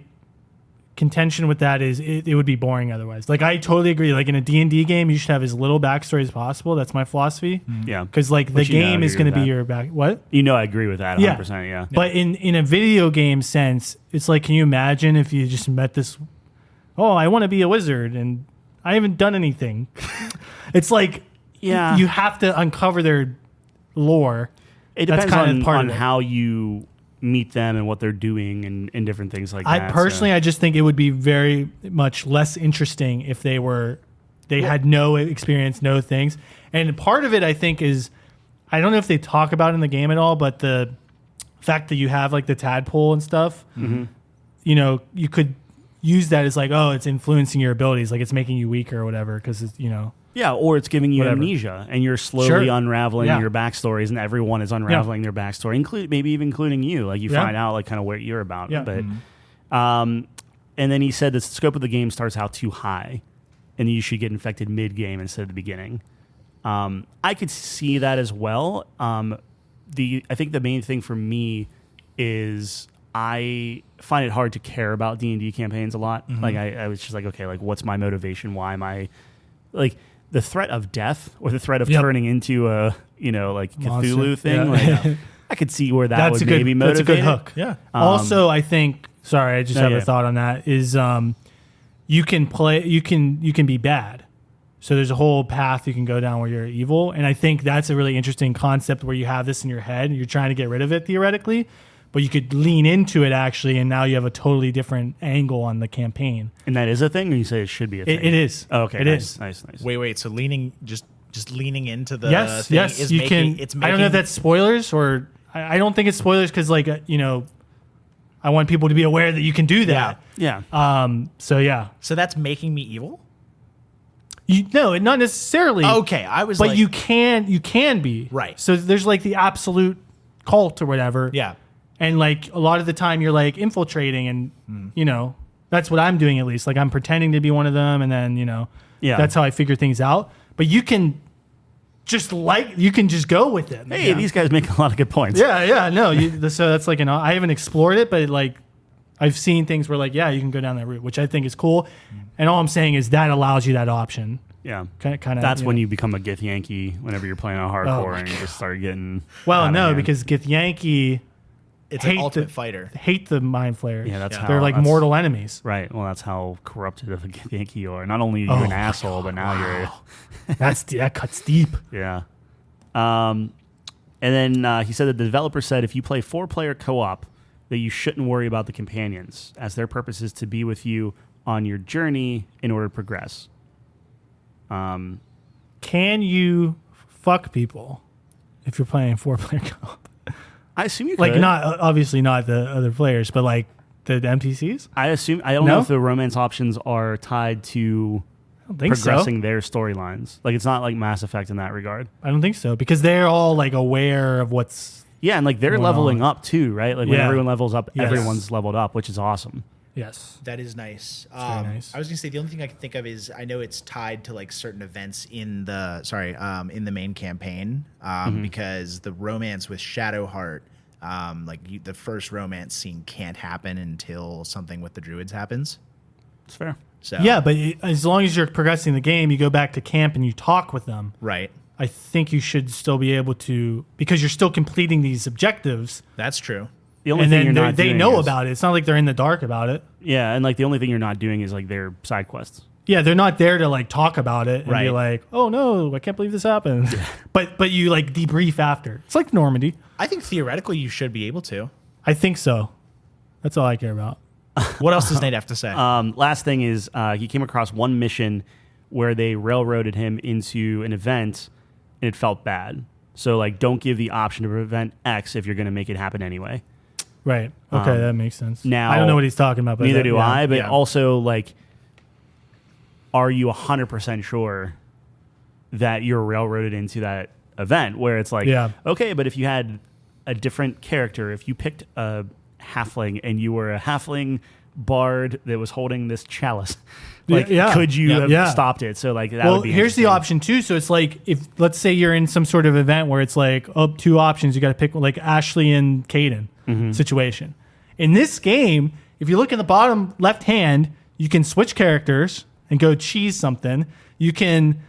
contention with that is it would be boring otherwise. I totally agree. In a D&D game, you should have as little backstory as possible. That's my philosophy. Yeah. Because the Which you know, game I is agree going to with be that. your back. What? I agree with that 100%. Yeah. But in a video game sense, it's can you imagine if you just met this? Oh, I want to be a wizard, and I haven't done anything. It's Yeah. you have to uncover their lore. It That's depends kinda part on of it. how you meet them and what they're doing and different things like I that. personally, I just think it would be very much less interesting if they had no experience, no things. And part of it, I think, is I don't know if they talk about it in the game at all, but the fact that you have the tadpole and stuff, you could use that as like, oh, it's influencing your abilities, like it's making you weaker or whatever, because it's, you know. Yeah, or it's giving you Whatever. amnesia, and you're slowly Sure. unraveling Yeah. your backstories, and everyone is unraveling their backstory, maybe even including you. Like you Yeah. find out like kind of what you're about. Yeah. But, and then he said the scope of the game starts out too high, and you should get infected mid-game instead of the beginning. I could see that as well. I think the main thing for me is I find it hard to care about D&D campaigns a lot. Like I was just like, okay, like what's my motivation? Why am I like the threat of death or the threat of turning into a, like Monster. Cthulhu thing? Yeah. Like, I could see where that That's would a good, maybe that's a motivate good it. hook. Yeah. Also, I think, sorry, I just No, have yeah. a thought on that, is you can be bad. So there's a whole path you can go down where you're evil. And I think that's a really interesting concept where you have this in your head and you're trying to get rid of it theoretically, but you could lean into it actually, and now you have a totally different angle on the campaign. And that is a thing, or you say it should be a thing? It is. Oh, okay. It nice, is. Nice. Wait. So leaning just leaning into the Yes, thing yes, is you making, can. It's I making, don't know if that's spoilers or I don't think it's spoilers because, like, I want people to be aware that you can do that. Yeah. So yeah, so that's making me evil. no, not necessarily. Okay, I was but like, you can be Right. So there's like the absolute cult or whatever. Yeah. And like a lot of the time you're like infiltrating and that's what I'm doing at least. Like I'm pretending to be one of them and then, Yeah. that's how I figure things out. But you can just go with it. Hey, these guys make a lot of good points. Yeah, no. So that's like I haven't explored it, but like I've seen things where like, yeah, you can go down that route, which I think is cool. And all I'm saying is that allows you that option. Yeah. Kind of. That's when you become a Gith Yankee whenever you're playing on hardcore my and you just start getting. Well, out of no, hand. because Gith Yankee it's hate an ultimate the- fighter. hate the mind flayers. Yeah, that's how. They're like that's- mortal enemies. Right. Well, that's how corrupted of a Gith Yankee you are. Not only are you Oh an my asshole, but now you're. That cuts deep. Yeah. And then he said that the developer said if you play 4-player co-op, that you shouldn't worry about the companions, as their purpose is to be with you on your journey in order to progress. Can you fuck people if you're playing 4-player co-op? I assume you could. Like obviously not the other players, but like the NPCs? I don't No? know if the romance options are tied to I don't think progressing so. their storylines. Like it's not like Mass Effect in that regard. I don't think so because they're all like aware of what's Yeah, and like they're Going leveling on. up too, right? Like when Yeah. everyone levels up, Yes. everyone's leveled up, which is awesome. yes. That is nice. very nice. I was gonna say the only thing I can think of is I know it's tied to like certain events in the in the main campaign because the romance with Shadowheart, the first romance scene can't happen until something with the druids happens. It's fair. So Yeah, but as long as you're progressing the game, you go back to camp and you talk with them. right, I think you should still be able to because you're still completing these objectives. that's true. The only And thing then you're not they doing know is- about it. It's not like they're in the dark about it. Yeah, and like the only thing you're not doing is like their side quests. Yeah, they're not there to like talk about it and be Right. like, "Oh no, I can't believe this happened." but you like debrief after. It's like Normandy. I think theoretically you should be able to. I think so. That's all I care about. What else does Nate have to say? Last thing is he came across one mission where they railroaded him into an event and it felt bad. So like don't give the option to prevent X if you're going to make it happen anyway. Right. Okay, that makes sense. now- I don't know what he's talking about, but Neither do yeah. I, but yeah. also like are you 100% sure that you're railroaded into that event where it's like Yeah. okay, but if you had a different character, if you picked a halfling and you were a halfling bard that was holding this chalice, like Yeah. could you have Yeah. stopped it? So like that Well, would be here's the interesting. option too. So it's like if let's say you're in some sort of event where it's like two options, you got to pick like Ashley and Caden situation. In this game, if you look in the bottom left hand, you can switch characters and go cheese something. You can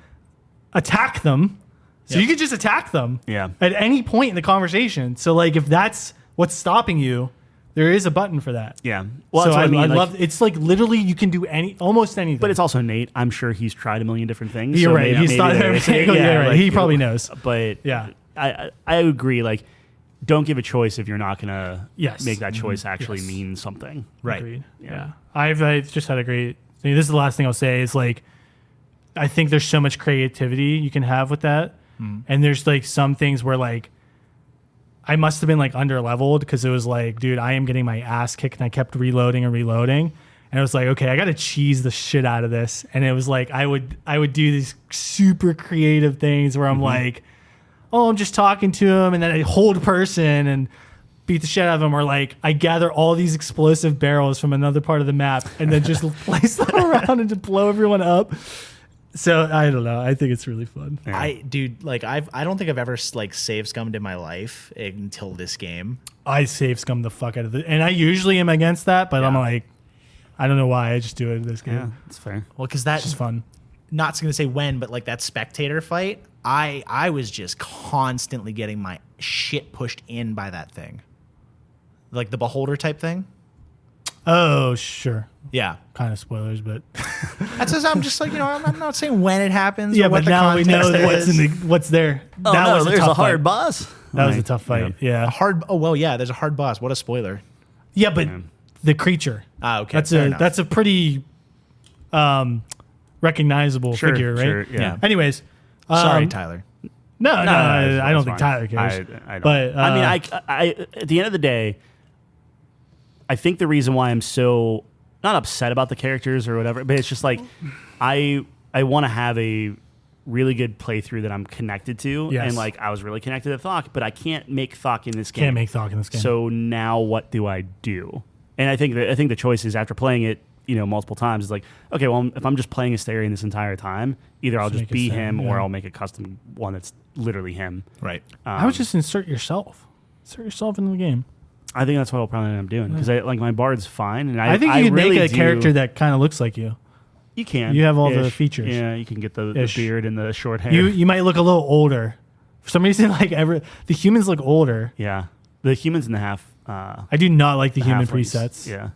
attack them. So you can just attack them Yeah. at any point in the conversation. So like if that's what's stopping you, there is a button for that. Yeah. Well, So that's what I mean. like- love it's like literally you can do almost anything. but it's also Nate. I'm sure he's tried a million different things. You're so right. maybe- He's maybe thought there of is- everything. Yeah, right. like, He probably knows. But Yeah. I agree. Like, don't give a choice if you're not gonna Yes. make that choice actually Yes. mean something. Right. Agreed. Yeah. Yeah. I've just had a great. I mean, this is the last thing I'll say is like, I think there's so much creativity you can have with that, and there's like some things where like, I must have been like under leveled because it was like, dude, I am getting my ass kicked, and I kept reloading and reloading, And it was like, okay, I got to cheese the shit out of this. And it was like, I would do these super creative things where I'm like, oh, I'm just talking to him, and then I hold person and beat the shit out of him, or like I gather all these explosive barrels from another part of the map and then just place them around and just blow everyone up. So I don't know. I think it's really fun. Yeah. I don't think I've ever like save scummed in my life until this game. I save scum the fuck out of it, and I usually am against that, but I'm like, I don't know why. I just do it in this game. Yeah, that's fair. Well, because It's that's just fun. not going to say when, but like that spectator fight, I was just constantly getting my shit pushed in by that thing, like the beholder type thing. Oh, sure. Yeah, Kind of spoilers, but that's just, I'm just like, I'm not saying when it happens. yeah, or what but the now we context know is. what's there. Oh, that no, was there's tough a hard fight. boss. That was a Like, tough fight. Yeah. A hard. Oh well, yeah. There's a hard boss. What a spoiler. Yeah, but the creature. Ah, okay. That's fair enough. that's a pretty recognizable Sure, figure, right? sure, yeah. Anyways, Sorry, Tyler. No, it's I don't think fine. Tyler cares. I don't. But I mean, I at the end of the day, I think the reason why I'm so not upset about the characters or whatever, but it's just like I want to have a really good playthrough that I'm connected to, Yes. and like I was really connected to Thok, but I can't make Thok in this game. Can't make Thok in this game. So now what do I do? And I think the choice is, after playing it, multiple times, is like, okay, well, if I'm just playing Astarion this entire time, either I'll just make be Astarion, him yeah. or I'll make a custom one that's literally him. Right. I would just insert yourself. Insert yourself into the game. I think that's what I'll probably end up doing, because like my bard's fine, and I think you could really make a character that kind of looks like you. You can. You have all the Ish. features. Yeah, you can get the Ish. beard and the short hair. You might look a little older. For some reason, like the humans look older. Yeah, the humans in the half. I do not like the human halflings. presets. Yeah,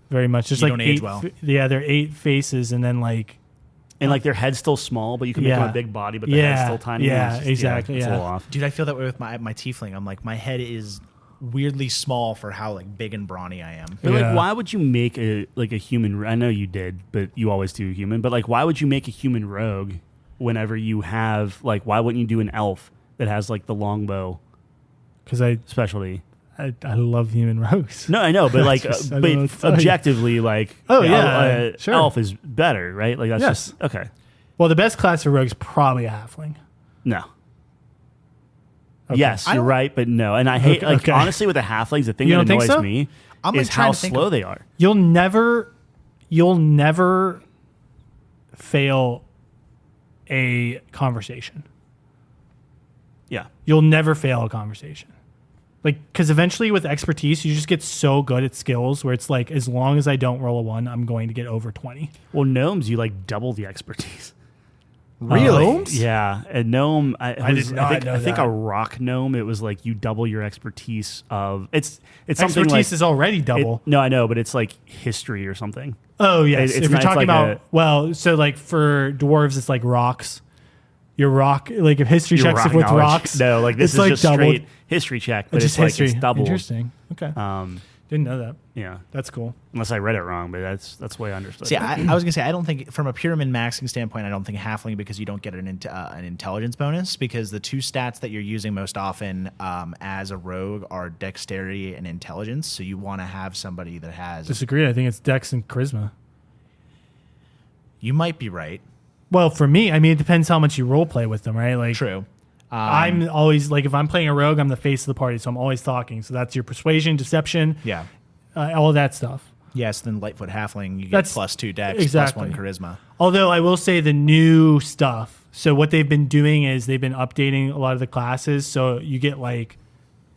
very much. Just You like don't age eight. well. Yeah, they're 8 faces, and then like and like their head's still small, but you can make them Yeah. a big body, but the head's still tiny. Yeah, It's just- exactly, it's a yeah. little off. Dude, I feel that way with my tiefling. I'm like, my head is weirdly small for how like big and brawny I am. But Yeah. like, why would you make a human? I know you did, but you always do human. But like, why would you make a human rogue whenever you have like? Why wouldn't you do an elf that has like the longbow because I specialty? love human rogues. No, I know, but like, Just- I don't know what to tell you. objectively, like, Oh, yeah, sure. elf is better, right? Like, that's Yes. just okay. Well, the best class for rogues probably a halfling. No. Okay. Yes, I you're don't- right, but no. And I hate, Okay. honestly, with the halflings, the thing You that don't think annoys so? me I'm, like, is trying how to think slow of- they are. You'll never fail a conversation. Yeah. You'll never fail a conversation. Like, because eventually with expertise, you just get so good at skills where it's like, as long as I don't roll a 1, I'm going to get over 20. Well, gnomes, you like double the expertise. Really? Yeah, a gnome. I did not know I think that. a rock gnome. It was like you double your expertise of it's something Expertise like is already double. no, I know, but it's like history or something. Oh, yes. it's If you're not- it's talking like about, so like for dwarves, it's like rocks. Your rock, like if history Your checks rock with knowledge. rocks. No, like this it's is like just doubled. straight history check, but Just it's history. like it's doubled. Interesting. Okay. Didn't know that. Yeah, That's cool. unless I read it wrong, but that's the way I understood. See, it. I was gonna say I don't think from a pyramid maxing standpoint, I don't think halfling because you don't get an intelligence bonus because the 2 stats that you're using most often as a rogue are dexterity and intelligence. So you want to have somebody that has. Disagree. I think it's Dex and Charisma. You might be right. Well, for me, I mean, it depends how much you role play with them, right? Like, True. I'm always like, if I'm playing a rogue, I'm the face of the party, so I'm always talking. So that's your persuasion, deception, Yeah. All of that stuff. Yes. Then Lightfoot halfling, you get That's- +2 dex, exactly. +1 charisma. Although I will say the new stuff. So what they've been doing is they've been updating a lot of the classes, so you get like,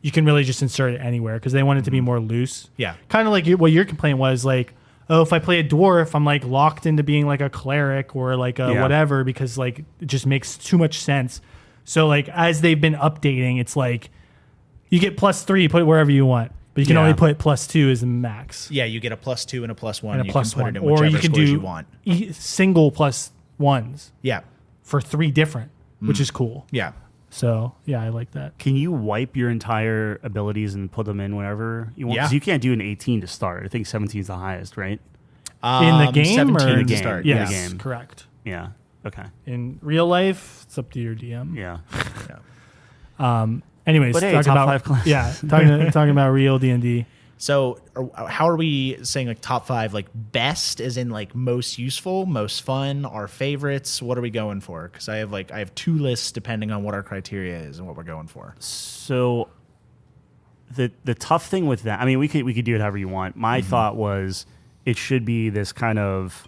you can really just insert it anywhere because they want it to be more loose. Yeah. Kind of like what your complaint was, like, oh, if I play a dwarf, I'm like locked into being like a cleric or like a Yeah. whatever because like it just makes too much sense. So like as they've been updating, it's like you get +3, put it wherever you want, but you can Yeah. only put +2 as the max Yeah. You get a +2 and a +1. and a you +1, can put it in or whichever you can scores do you want. single +1s Yeah. for 3 different, which is cool. Yeah. So yeah, I like that. Can you wipe your entire abilities and put them in whenever you want? Yeah. Because you can't do an 18 to start. I think 17 is the highest, right? In the game 17 or in the to game? start. Yes, the game. correct. Yeah. Okay. In real life, it's up to your DM. Yeah. Anyways, But hey, talking top about 5 class. yeah, talking about real D&D. So how are we saying like top 5? Like best as in like most useful, most fun, our favorites? What are we going for? Because I have 2 lists depending on what our criteria is and what we're going for. So the tough thing with that, I mean, we could do it however you want. My thought was it should be this kind of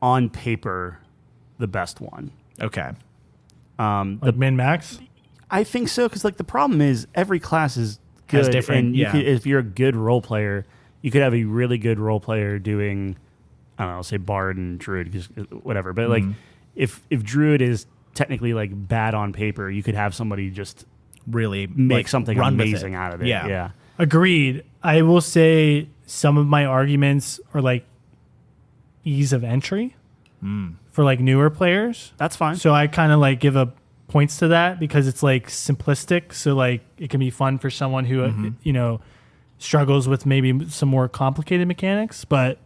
on paper the best one. Okay. Like min max. I think so, because like the problem is every class is good, Has different- and if you're a good role player, you could have a really good role player doing, I don't know, say Bard and Druid, just whatever. But like if Druid is technically like bad on paper, you could have somebody just Really make something run with amazing it. out of it. Yeah. Yeah. Agreed. I will say some of my arguments are like ease of entry for like newer players. That's fine. So I kind of like give a points to that because it's like simplistic. So like it can be fun for someone who struggles with maybe some more complicated mechanics. But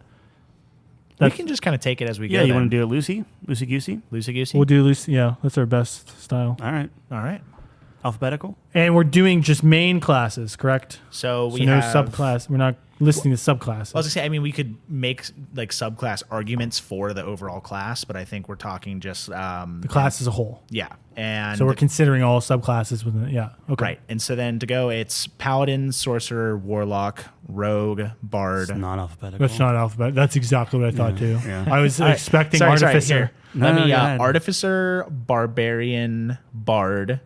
We can just kind of take it as we Yeah, go. you want to do it loosey goosey? Loosey goosey? we'll do loose. Yeah, that's our best style. All right. All right. Alphabetical? And we're doing just main classes, correct? So we So no have subclass. We're not listing the subclasses. I was gonna say, I mean, we could make like subclass arguments for the overall class, but I think we're talking just the class as a whole. yeah, and So we're considering all subclasses within it. Yeah. Okay. right. And so then to go, it's paladin, sorcerer, warlock, rogue, bard. It's not alphabetical. That's not alphabet. That's exactly what I thought too. Yeah. I was All right. expecting Sorry, artificer. here. No, Let no, me go ahead. artificer, barbarian, bard,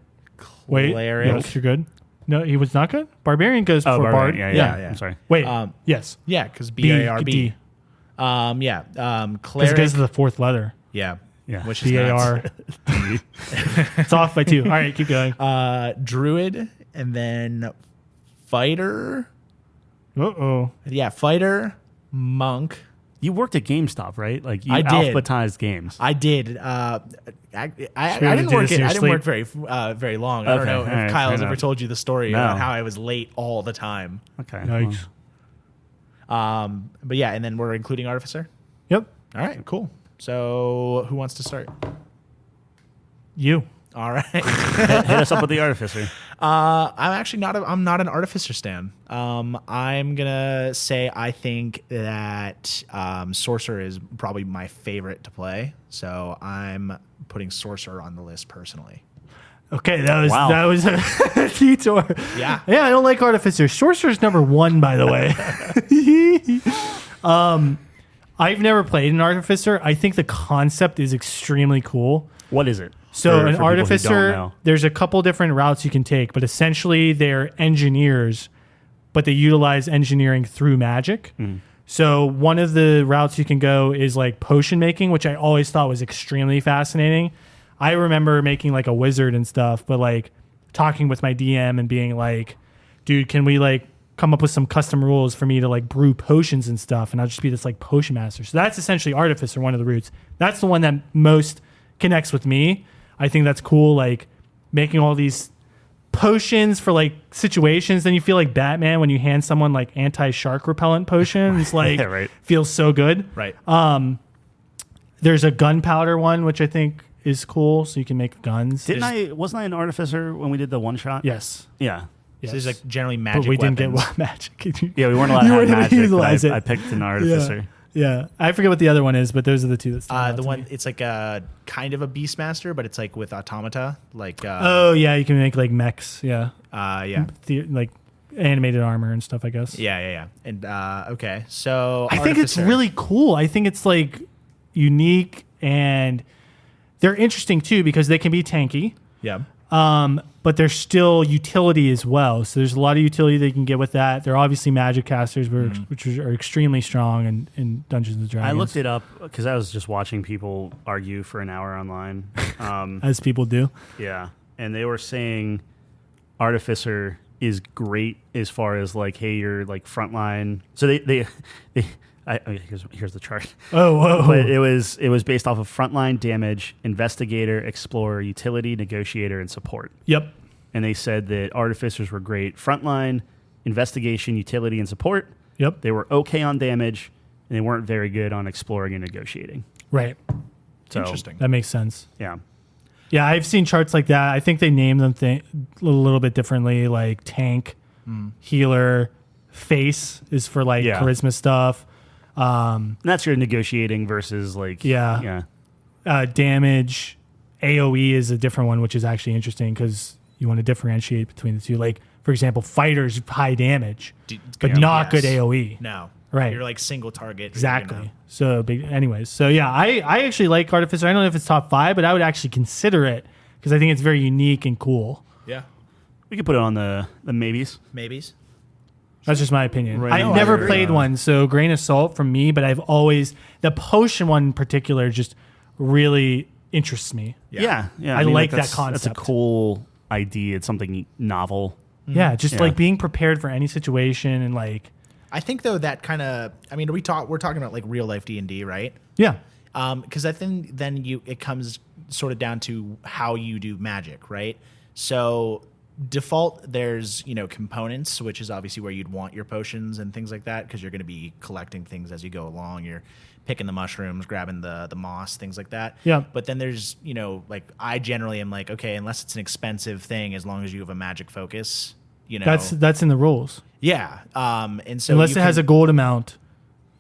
Wait. cleric. Yes, you're good. No, he was not good. Barbarian goes for Barbarian. bard. Yeah. I'm sorry. Wait. yes. Yeah, because B, BARB. D. Yeah. Because Cleric. it goes to the fourth letter. Yeah. Yeah. Which is nuts. BAR. It's off by 2. All right, keep going. Druid, and then fighter. Uh-oh. Yeah, fighter, monk. You worked at GameStop, right? Like you I did. alphabetized games. I did. I really didn't did work. this in your I didn't sleep? work very long. I don't Okay, know all if right, Kyle's fair ever enough. told you the story No. about how I was late all the time. Okay. Yikes. But yeah, and then we're including artificer. Yep. All right, cool. So who wants to start? You. All right. Hit us up with the artificer. I'm actually not. I'm not an artificer stan. I'm gonna say I think that sorcerer is probably my favorite to play. So I'm putting sorcerer on the list personally. Okay, that Wow. was a detour. Yeah. Yeah, I don't like artificer. Sorcerer's number 1, by the way. I've never played an artificer. I think the concept is extremely cool. What is it? So For an people who don't artificer, know. there's a couple different routes you can take, but essentially they're engineers, but they utilize engineering through magic. So one of the routes you can go is like potion making, which I always thought was extremely fascinating. I remember making like a wizard and stuff, but like talking with my DM and being like, dude, can we like come up with some custom rules for me to like brew potions and stuff? And I'll just be this like potion master. So that's essentially artificer, one of the routes. That's the one that most connects with me. I think that's cool, like making all these potions for like situations. Then you feel like Batman when you hand someone like anti-shark repellent potions. Like Yeah, right. feels so good. Right. There's a gunpowder one, which I think is cool, so you can make guns. Wasn't I an artificer when we did the one shot? Yes. Yeah. Yes. So there's like generally magic but we didn't weapons. get magic. Yeah, we weren't allowed You to weren't have able to magic, utilize but it. I picked an artificer. Yeah. I forget what the other one is, but those are the 2 that stand out The to one me. it's like a kind of a beastmaster, but it's like with automata. Like Oh yeah, you can make like mechs. Yeah. yeah. Like animated armor and stuff, I guess. Yeah. And okay, so I think it's artificer. really cool. I think it's like unique and they're interesting too because they can be tanky, yeah. but there's still utility as well. So there's a lot of utility they can get with that. They're obviously magic casters, which are extremely strong in Dungeons and Dragons. I looked it up because I was just watching people argue for an hour online. As people do. Yeah, and they were saying artificer is great as far as like, hey, you're like frontline. So here's the chart. Oh, whoa. But it was based off of frontline damage, investigator, explorer, utility, negotiator, and support. Yep. And they said that artificers were great frontline, investigation, utility, and support. Yep. They were okay on damage, and they weren't very good on exploring and negotiating. Right. So, Interesting. That makes sense. Yeah. Yeah, I've seen charts like that. I think they name them a little bit differently, like tank, healer, face is for like Yeah. charisma stuff. And that's your negotiating versus like Yeah. Damage. AoE is a different one, which is actually interesting because you want to differentiate between the two. Like, for example, fighters high damage, but not good AoE. No. Right. You're like single target. Exactly. So, anyways, so yeah, I actually like Artificer. I don't know if it's top 5, but I would actually consider it because I think it's very unique and cool. Yeah. We could put it on the maybes. Maybes. That's just my opinion. Right. I've No, never I agree. played one, so grain of salt from me, but I've always, the potion one in particular just really interests me. Yeah. I like that that's a concept. cool idea. It's something novel. Yeah, just Yeah. like being prepared for any situation and like, I think though that kind of, I mean, we're talking about like real life D&D, right? yeah. Because I think then it comes sort of down to how you do magic, right? So default, there's components, which is obviously where you'd want your potions and things like that, because you're going to be collecting things as you go along. You're picking the mushrooms, grabbing the moss, things like that. Yeah. But then there's like I generally am like, okay, unless it's an expensive thing, as long as you have a magic focus, That's in the rules. yeah. And so Unless you it has can- a gold amount,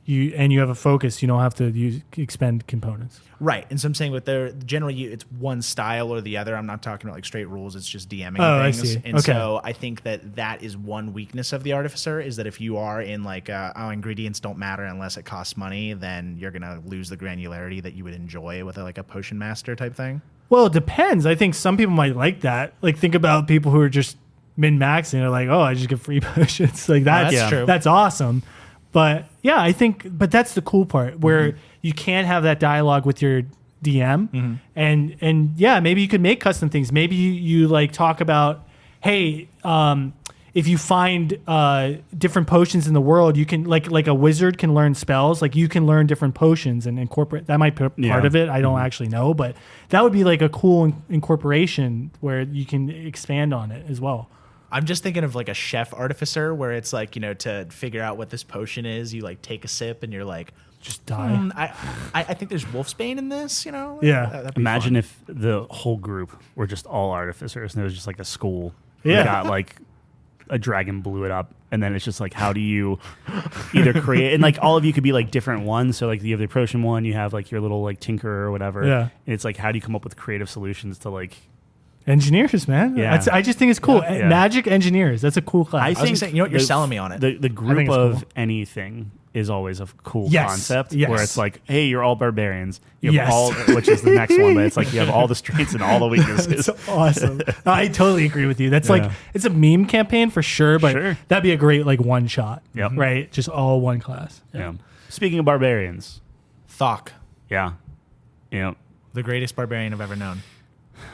you have a focus, you don't have to expend components. Right, and so I'm saying with generally it's one style or the other. I'm not talking about like straight rules. It's just DMing Oh, things. I see. And Okay. so I think that is one weakness of the Artificer is that if you are in like ingredients don't matter unless it costs money, then you're gonna lose the granularity that you would enjoy with like a potion master type thing. Well, it depends. I think some people might like that. Like think about people who are just min-maxing. They're like, oh, I just get free potions. Like that's that's true. That's awesome. But yeah, I think, but that's the cool part where you can have that dialogue with your DM, and yeah, maybe you could make custom things. Maybe you like talk about, hey, if you find different potions in the world, you can like a wizard can learn spells. Like you can learn different potions and incorporate. That might be part Yeah. of it. I don't actually know, but that would be like a cool incorporation where you can expand on it as well. I'm just thinking of like a chef artificer where it's like, to figure out what this potion is, you like take a sip and you're like, Just die. I think there's wolfsbane in this, Yeah. That'd be Imagine fun. if the whole group were just all artificers and it was just like a school. Yeah. They got like a dragon blew it up. And then it's just like, how do you either create, and like all of you could be like different ones. So like you have the potion one, you have like your little like tinkerer or whatever. Yeah. And it's like, how do you come up with creative solutions to like, Engineers, man. Yeah. I just think it's cool. Yeah. Magic engineers. That's a cool class. I was gonna say, you know what, you're selling me on it. The group it's of cool. anything is always a cool Yes, concept yes. where it's like, hey, you're all barbarians. You have Yes. all, which is the next one, but it's like you have all the strengths and all the weaknesses. It's awesome. I totally agree with you. That's Yeah. like it's a meme campaign for sure, but Sure. that'd be a great like one shot. Yep. Right? Just all one class. Yeah. Speaking of barbarians, Thok, yeah, the greatest barbarian I've ever known.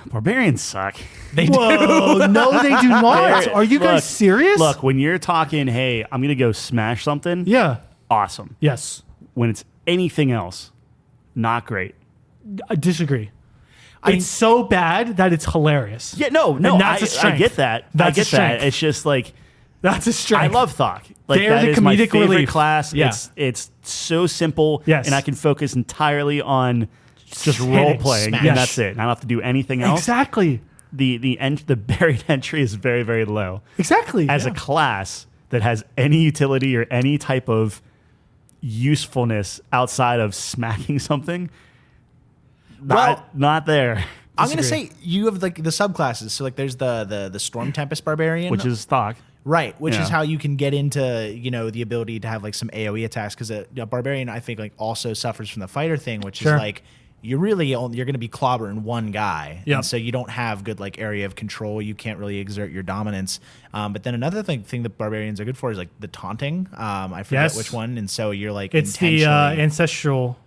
barbarians suck. Whoa, no, they do not. Are you guys Look, serious? Look, when you're talking, hey, I'm gonna go smash something. Yeah. Awesome. Yes. When it's anything else, not great. I disagree. It's so bad that it's hilarious. Yeah, no, And that's a I strength. get that. That's I a get that. strength. It's just like That's a strength. I love Thok. Like They're that the is my comedic favorite relief. class. Yeah. It's so simple. Yes. And I can focus entirely on just hit role it, playing, smash. and that's it. And I don't have to do anything else. Exactly. The buried entry is very, very low. Exactly. As a class that has any utility or any type of usefulness outside of smacking something, not there. I'm going to say you have like the subclasses. So like there's the Storm Tempest Barbarian. Which is Thok. Right, which Yeah. is how you can get into the ability to have like some AOE attacks because a barbarian I think like also suffers from the fighter thing, which Sure. is like you're going to be clobbering one guy, Yep. and so you don't have good like area of control. You can't really exert your dominance. But then another thing that barbarians are good for is like the taunting. I forget Yes. which one, and so you're like it's the intentionally- ancestral.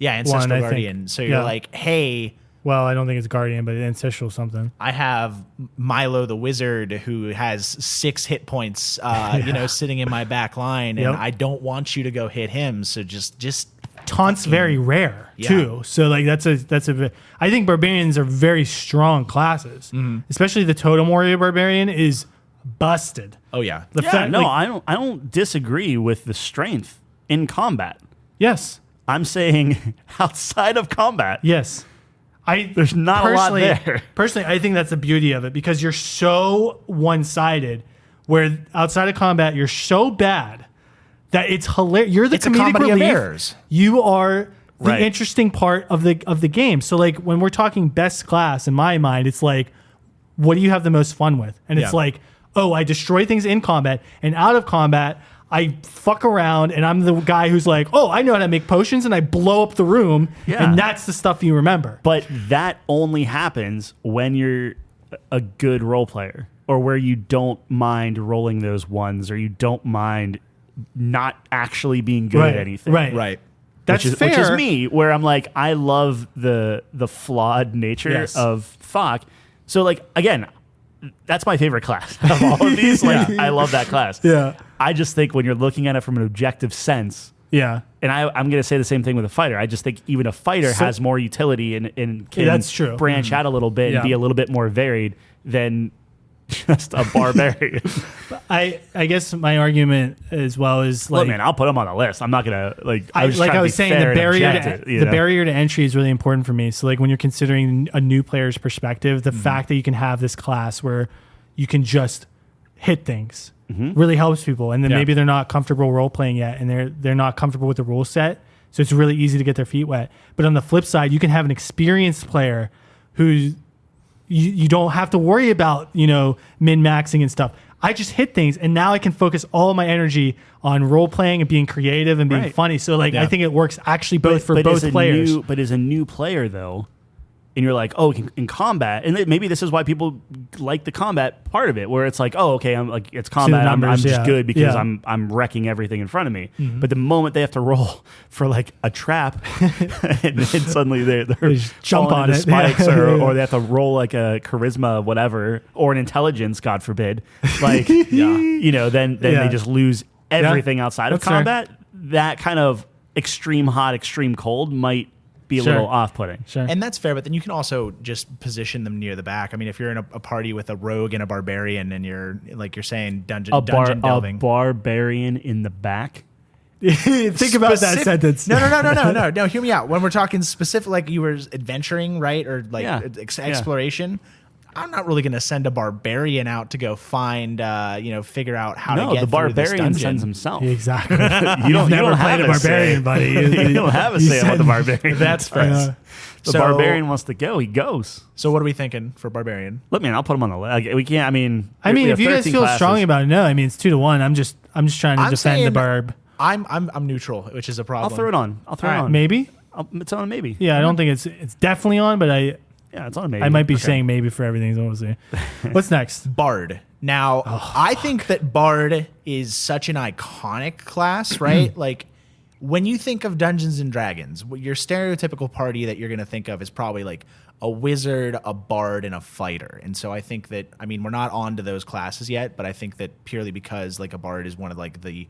ancestral one, I think. guardian. So you're Yeah. like, hey. Well, I don't think it's guardian, but ancestral something. I have Milo the wizard who has 6 hit points, sitting in my back line, and Yep. I don't want you to go hit him. So just Taunt's very rare Yeah. too. So like that's a. I think barbarians are very strong classes, Mm-hmm. especially the totem warrior barbarian is busted. oh yeah, The Yeah, fact, no, like, I don't disagree with the strength in combat. yes, I'm saying outside of combat. yes. There's not a lot personally- there. Personally, I think that's the beauty of it because you're so one-sided where outside of combat you're so bad that it's hilarious. You're the It's a comedic comedy of relief. errors. You are the Right. interesting part of the game. So like when we're talking best class, in my mind, it's like, what do you have the most fun with? And it's Yeah. like, oh, I destroy things in combat, and out of combat, I fuck around, and I'm the guy who's like, oh, I know how to make potions, and I blow up the room, Yeah. and that's the stuff you remember. But that only happens when you're a good role player, or where you don't mind rolling those ones, or you don't mind not actually being good at anything. Right. That's which is, fair. Which is me, where I'm like, I love the flawed nature Yes. of Thok. So like, again, that's my favorite class of all of these. Like, I love that class. Yeah. I just think when you're looking at it from an objective sense, Yeah. and I'm going to say the same thing with a fighter. I just think even a fighter So- has more utility and can that's true. branch out a little bit Yeah. and be a little bit more varied than just a barbarian. I guess my argument as well is like, Look, man, I'll put them on the list. I'm not going to like. I was like trying I to was be saying, fair the and barrier objective, to you the know? barrier to entry is really important for me. So like when you're considering a new player's perspective, the fact that you can have this class where you can just hit things really helps people. And then Yeah. maybe they're not comfortable role playing yet, and they're not comfortable with the rule set. So it's really easy to get their feet wet. But on the flip side, you can have an experienced player who you don't have to worry about, min-maxing and stuff. I just hit things, and now I can focus all my energy on role playing and being creative and being Right. funny. So like Yeah. I think it works actually both for as both a players. But as a new player, though, and you're like, oh, in combat, and maybe this is why people like the combat part of it, where it's like, oh, okay, I'm like, it's combat, I'm numbers, just yeah. good because Yeah. I'm wrecking everything in front of me. But the moment they have to roll for like a trap, and then suddenly they're just jump falling on into it. spikes, Yeah. or they have to roll like a charisma, whatever, or an intelligence, God forbid, like then Yeah. they just lose everything outside of That's fair. combat. That kind of extreme hot, extreme cold might be a Sure. little off-putting. Sure. And that's fair, but then you can also just position them near the back. I mean, if you're in a party with a rogue and a barbarian, and you're like you're saying dungeon A delving. barbarian in the back. Think about that sentence. No. Hear me out. When we're talking specific, like you were adventuring, right, or like Yeah. exploration. I'm not really going to send a barbarian out to go find, figure out how to No, get the through this barbarian dungeon. sends himself. Exactly. You don't never have played a barbarian, say. buddy. You don't have a say about the barbarian. That's fair. The So- barbarian wants to go. He goes. So what are we thinking for barbarian? Look, man, I'll put him on the list. We can't. I mean, I we mean, have if you guys 13 feel classes. strongly about it, no. I mean, it's 2-1. I'm just trying to I'm defend the saying- barb. I'm neutral, which is a problem. I'll throw it on. I'll throw it All right, on. Maybe. It's on a maybe. Yeah, I don't think it's definitely on, but Yeah, it's on a maybe. I might be saying maybe for everything. So we'll see. What's next? Bard. Now, I think that Bard is such an iconic class, right? Like, when you think of Dungeons and Dragons, your stereotypical party that you're going to think of is probably like a wizard, a bard, and a fighter. And so I think that, I mean, we're not on to those classes yet, but I think that purely because like a bard is one of like the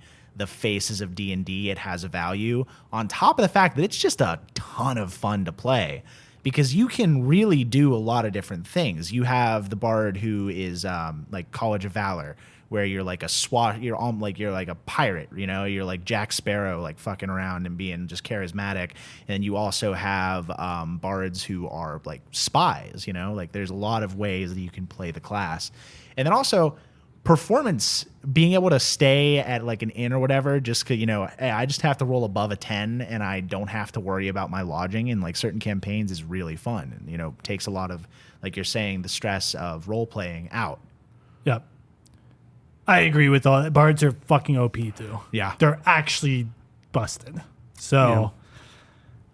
faces of D&D, it has a value on top of the fact that it's just a ton of fun to play. Because you can really do a lot of different things. You have the bard who is like College of Valor, where you're like you're like a pirate, you're like Jack Sparrow, like fucking around and being just charismatic. And you also have bards who are like spies, like there's a lot of ways that you can play the class. And then also performance, being able to stay at like an inn or whatever, just cause hey, I just have to roll above a 10 and I don't have to worry about my lodging in like certain campaigns is really fun, and takes a lot of, like you're saying, the stress of role playing out. Yep. I agree with all that. Bards are fucking OP too. Yeah. They're actually busted. So Yeah.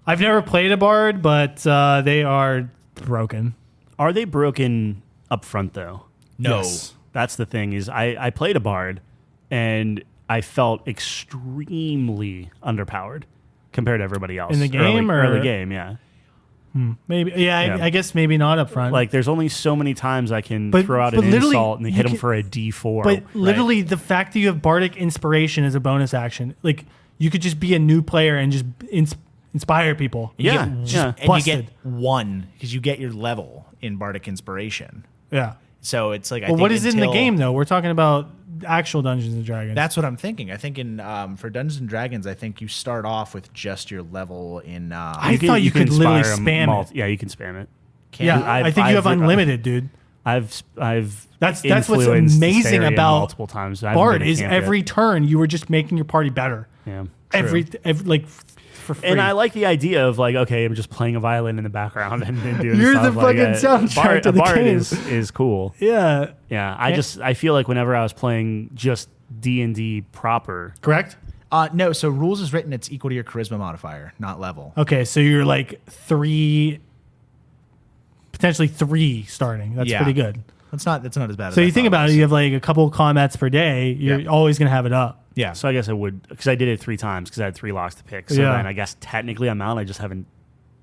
I've never played a bard, but they are broken. Are they broken up front though? No. Yes. That's the thing is I played a bard and I felt extremely underpowered compared to everybody else. In the game, or- early game, yeah. Maybe. Yeah, Yeah. I guess maybe not up front. Like there's only so many times I can But- throw out but an literally, insult and you hit him can- for a D4. But literally, the fact that you have bardic inspiration as a bonus action, like you could just be a new player and just inspire people. Yeah, And yeah. you Busted. get 1 because you get your level in bardic inspiration. Yeah. So it's like, I Well, think what is in the until- game though? We're talking about actual Dungeons and Dragons. That's what I'm thinking. I think in for Dungeons and Dragons, I think you start off with just your level in. I thought you could literally inspire spam it. Yeah, you can spam it. yeah. I've- I think you have I've- unlimited, dude. That's what's influenced amazing Astarion about multiple times. I haven't Bard been to is camp yet. every turn you were just making your party better. Yeah. Every like for free. And I like the idea of like, okay, I'm just playing a violin in the background and doing You're stuff the like fucking soundtrack to the Bard game. is cool. Yeah. Yeah, I feel like whenever I was playing just D&D proper, Correct. No, so rules is written, it's equal to your charisma modifier, not level. Okay, so you're like potentially three starting. That's Yeah. pretty good. That's not as bad as So I you think thought about was. it, you have like a couple combats per day. You're Yeah. always gonna have it up. Yeah. so I guess I would, because I did it 3 times because I had 3 locks to pick. So Yeah. then I guess technically I'm out. I just haven't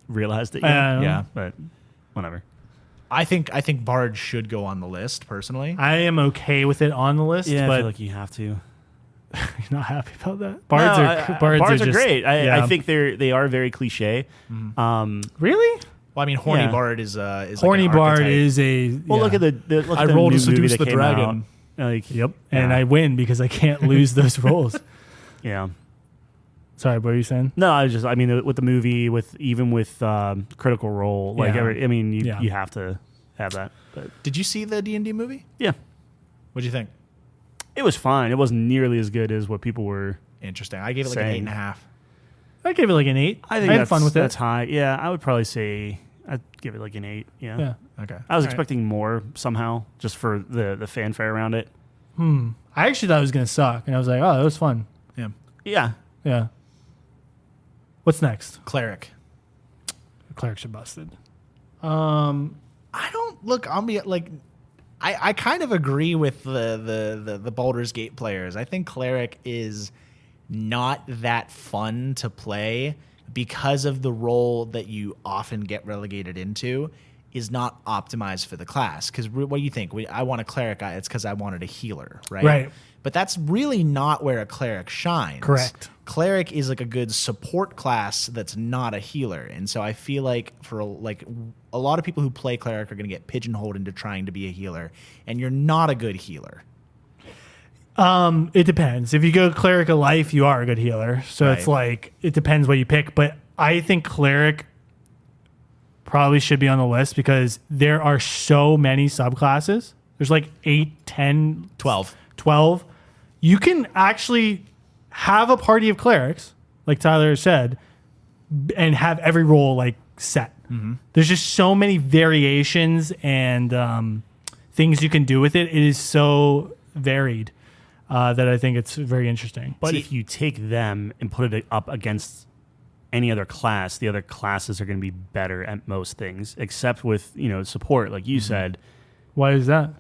realized it yet. Yeah. But whatever. I think Bard should go on the list, personally. I am okay with it on the list, Yeah, I but feel like you have to. you're not happy about that. No, Bards are are just, great. yeah. I think they are very cliche. Really? Well, I mean, Horny Yeah. Bard is Horny like an Bard archetype. is a Well, yeah. look at the look I at the rolled new to movie seduce that the came dragon. out. Like, Yep, and Yeah. I win because I can't lose those rolls. yeah. Sorry, what were you saying? No, I mean, with the movie, with Critical Role, like Yeah. you have to have that. But Did you see the D&D movie? yeah, What'd you think? it was fine. It wasn't nearly as good as what people were. Interesting. I gave it like Saying. an 8.5. I gave it like an 8. I think had that's, fun with that's it. high. Yeah, I would probably say I'd give it like an 8. Yeah. Yeah. Okay. I was All right. expecting more somehow, just for the fanfare around it. I actually thought it was gonna suck, and I was like, oh, that was fun. Yeah. Yeah. Yeah. What's next? Cleric. Clerics are busted. I don't look. I'll be like, I kind of agree with the Baldur's Gate players. I think cleric is not that fun to play because of the role that you often get relegated into is not optimized for the class. Because what do you think? I want a cleric. It's because I wanted a healer, right? Right. But that's really not where a cleric shines. Correct. Cleric is like a good support class that's not a healer. And so I feel like for like a lot of people who play cleric are going to get pigeonholed into trying to be a healer, and you're not a good healer. It depends. If you go cleric of life, you are a good healer. So it's Right. like it depends what you pick. But I think cleric probably should be on the list because there are so many subclasses. There's like 8, 10, 12. 12. You can actually have a party of clerics, like Tyler said, and have every role like set. There's just so many variations and things you can do with it. It is so varied that I think it's very interesting. But if you take them and put it up against any other class, the other classes are going to be better at most things, except with support, like you said. Why is that?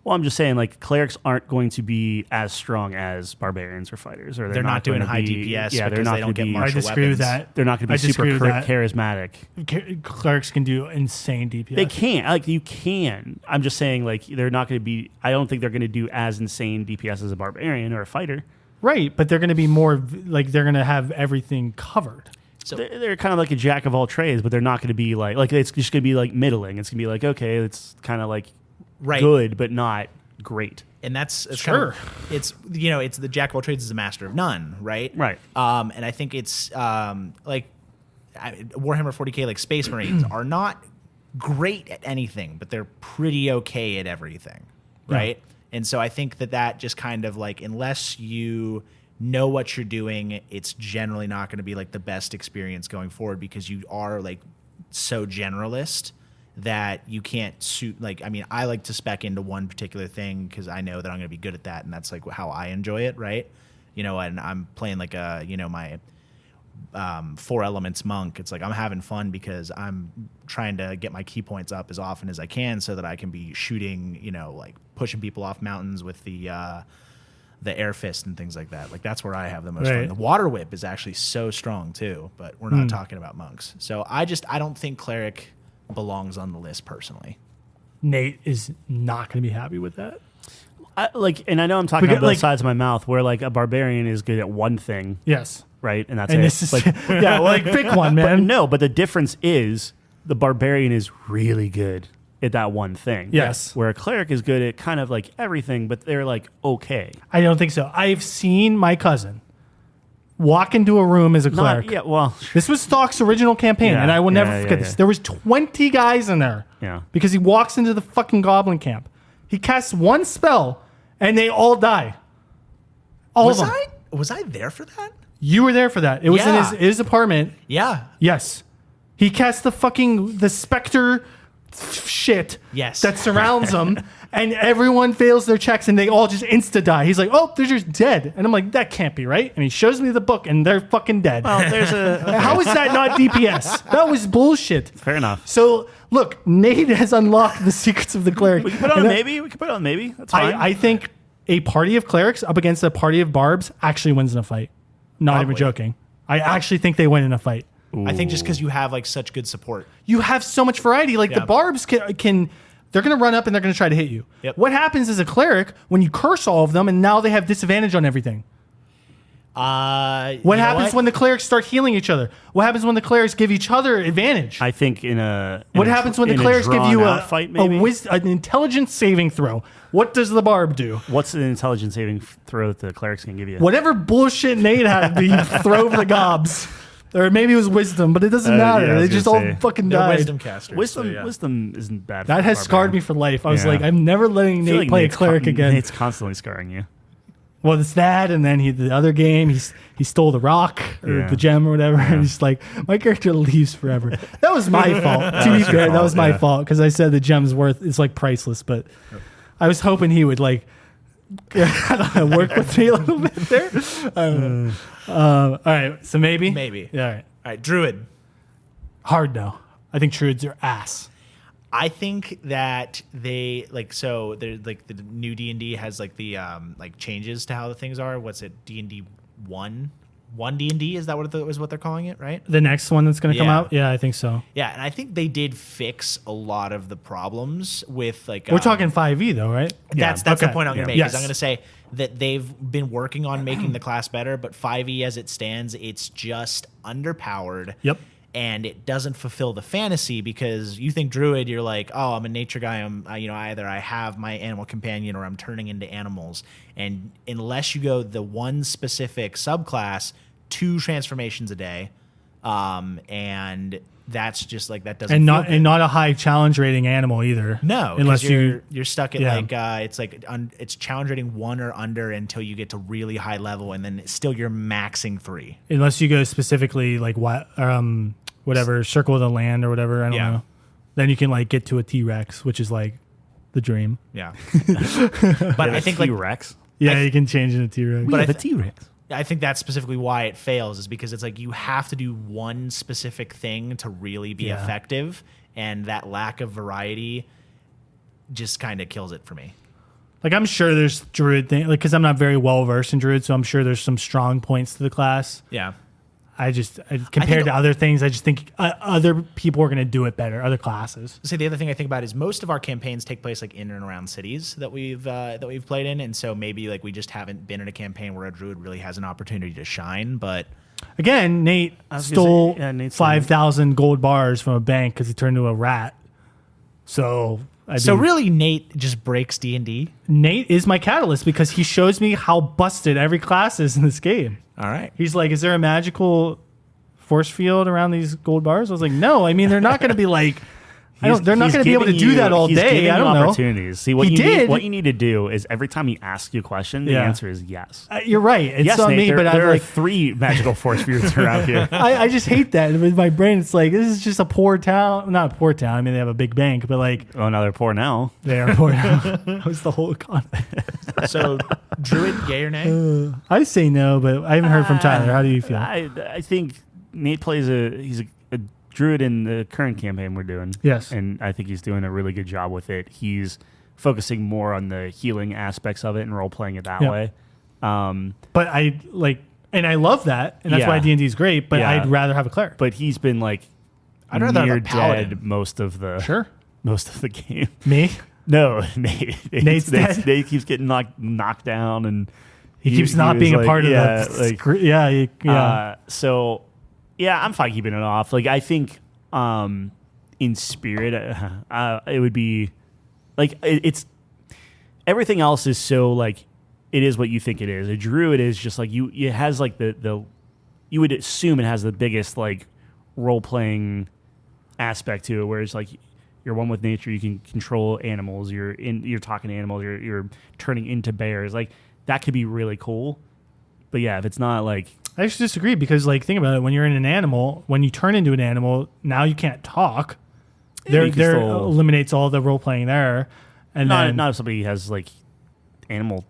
Well, I'm just saying, like, clerics aren't going to be as strong as barbarians or fighters, or They're not doing gonna high be, DPS Yeah, they're because not they don't gonna get be, martial I disagree with weapons. that. They're not going to I be super disagree with that. charismatic. Clerics can do insane DPS. They can't. Like, you can. I'm just saying, like, they're not going to be. I don't think they're going to do as insane DPS as a barbarian or a fighter. Right, but they're going to be more like they're going to have everything covered. So They're kind of like a jack of all trades, but they're not going to be like it's just going to be like middling. It's going to be like, okay, it's kind of like right. good, but not great. And that's Sure. It's it's the jack of all trades is the master of none, right? Right. And I think it's like Warhammer 40K, like Space Marines are not great at anything, but they're pretty okay at everything, right? And so I think that just kind of like, unless you know what you're doing, it's generally not going to be like the best experience going forward because you are like so generalist that you can't suit. Like, I mean, I like to spec into one particular thing because I know that I'm going to be good at that, and that's like how I enjoy it, right? And I'm playing like my 4 elements monk. It's like I'm having fun because I'm trying to get my key points up as often as I can so that I can be shooting, like pushing people off mountains with the air fist and things like that. Like that's where I have the most fun. Right. The water whip is actually so strong too, but we're not talking about monks. So I don't think cleric belongs on the list personally. Nate is not going to be happy with that. And I know I'm talking Because, out both like- sides of my mouth, where like a barbarian is good at one thing, Yes. right? And that's And it. this is Like, yeah, well, like pick one, but man. no, but the difference is the barbarian is really good at that one thing. Yes. Where a cleric is good at kind of like everything, but they're like okay. I don't think so. I've seen my cousin walk into a room as a cleric. Yeah, well, This was Stock's original campaign, Yeah, and I will never yeah, forget yeah, this. yeah. There was 20 guys in there. Yeah. Because he walks into the fucking goblin camp. He casts one spell, and they all die. All of them. Was I there for that? You were there for that. It was Yeah. in his apartment. Yeah. Yes. He cast the specter shit Yes. that surrounds him, and everyone fails their checks, and they all just insta-die. He's like, oh, they're just dead. And I'm like, that can't be right. And he shows me the book, and they're fucking dead. well, there's a How is that not DPS? That was bullshit. fair enough. So, look, Nate has unlocked the secrets of the cleric. We can put it on And maybe. We can put it on maybe. That's fine. I think a party of clerics up against a party of barbs actually wins in a fight. Not even Probably. joking. I actually think they win in a fight. I think just because you have like such good support. You have so much variety. Like the Yeah. barbs can they're going to run up and they're going to try to hit you. Yep. What happens as a cleric when you curse all of them and now they have disadvantage on everything? What happens when the clerics start healing each other? What happens when the clerics give each other advantage? I think in a. What happens when the in a clerics give you drawn-out fight? Maybe. an intelligence saving throw? What does the barb do? What's an intelligence saving throw that the clerics can give you? Whatever bullshit Nate had, you throw over the gobs. Or maybe it was wisdom, but it doesn't matter. yeah, I They was just gonna all say. fucking They're died. wisdom casters. Wisdom, so, yeah. wisdom isn't bad. That for has a scarred me barbarian. for life. I was Yeah. like, I'm never letting I feel Nate like play a Nate's cleric again. Nate's constantly scarring you. Well, it's that, and then the other game, he stole the rock or Yeah. the gem or whatever, and he's like, my character leaves forever. That was my fault. To be fair, that was my yeah. fault because I said the gem's worth is like priceless, but I was hoping he would like I don't know, work with me a little bit there. I don't know. All right, so maybe, Maybe. yeah, all right. All right, Druid. Hard no. I think Druids are ass. I think that they like so there's like the new D&D has like the like changes to how the things are. What's it? D&D 1 D&D, is that what what they're calling it, right? The next one that's going to come Yeah. out, yeah, I think so. Yeah, and I think they did fix a lot of the problems with like We're talking 5e though, right? That's Okay. the point I'm going to make. Yes. Is I'm going to say that they've been working on making the class better, but 5e as it stands, it's just underpowered. Yep. And it doesn't fulfill the fantasy because you think Druid, you're like, oh, I'm a nature guy. Either I have my animal companion or I'm turning into animals. And unless you go the one specific subclass, 2 transformations a day, and that's just like that doesn't. And feel not good. a high challenge rating animal either. No, unless you're stuck at yeah. it's challenge rating 1 or under until you get to really high level, and then still you're maxing 3. unless you go specifically like whatever circle of the land or whatever. I don't Yeah. know. Then you can like get to a T-Rex, which is like the dream. Yeah, but I think like T-Rex. Yeah, you can change into T-Rex. But I the th- T-Rex. I think that's specifically why it fails is because it's like you have to do one specific thing to really be Yeah. effective, and that lack of variety just kind of kills it for me. Like I'm sure there's Druid thing, like because I'm not very well versed in Druid, so I'm sure there's some strong points to the class. Yeah. Compared to other things, I just think other people are going to do it better. Other classes. So the other thing I think about is most of our campaigns take place like in and around cities that we've played in, and so maybe like we just haven't been in a campaign where a druid really has an opportunity to shine. But Again, Nate was gonna stole say, yeah, Nate's 5,000 gold bars from a bank because he turned into a rat. So really, Nate just breaks D&D. Nate is my catalyst because he shows me how busted every class is in this game. All right. He's like, is there a magical force field around these gold bars? I was like, no. I mean, they're not going to be like, they're not going to be able to do that all day. I don't know. Opportunities. See, what He you did. need, what you need to do is every time he asks you a question, the Yeah. answer is yes. You're right. It's Yes, on Nate, me, there, but I'm there like, are 3 magical force fields around here. I just hate that. With my brain, it's like, this is just a poor town. Not a poor town. I mean, they have a big bank, but like, Oh, now they're poor now. they are poor town. That was the whole concept. So druid, yay or nay? I say no, but I haven't heard from Tyler. How do you feel? I think Nate plays he's a druid in the current campaign we're doing. Yes. And I think he's doing a really good job with it. He's focusing more on the healing aspects of it and role playing it that Yeah. way. But I like, and I love that, and that's Yeah. why D&D is great. But Yeah. I'd rather have a cleric. But he's been like I'd rather have a near paladin. dead most of the game. Me, No, Nate. Nate's dead? Nate keeps getting knocked down, and he keeps not was being a like- part of yeah, the. like, Yeah. So, yeah, I'm fine keeping it off. Like, I think in spirit, it would be like it's everything else is so like it is what you think it is. A druid is just like you. It has like the you would assume it has the biggest like role playing aspect to it, whereas like you're one with nature, you can control animals, you're talking to animals, you're turning into bears, like that could be really cool. But yeah, if it's not like, I actually disagree because like think about it, when you're in an animal, when you turn into an animal, now you can't talk. There eliminates all the role playing there, and not if somebody has like animal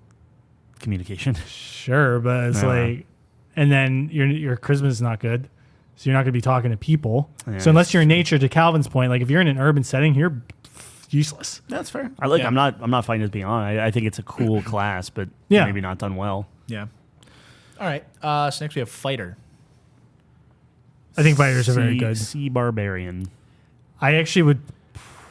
communication. Sure, but it's like, and then your charisma is not good, so you're not going to be talking to people. Yeah, so unless you're in nature, to Calvin's point, like if you're in an urban setting, you're useless. That's fair. I'm not fighting this beyond. I think it's a cool class, but maybe not done well. Yeah. All right. So next we have fighter. I think fighters are very good. Sea barbarian. I actually would.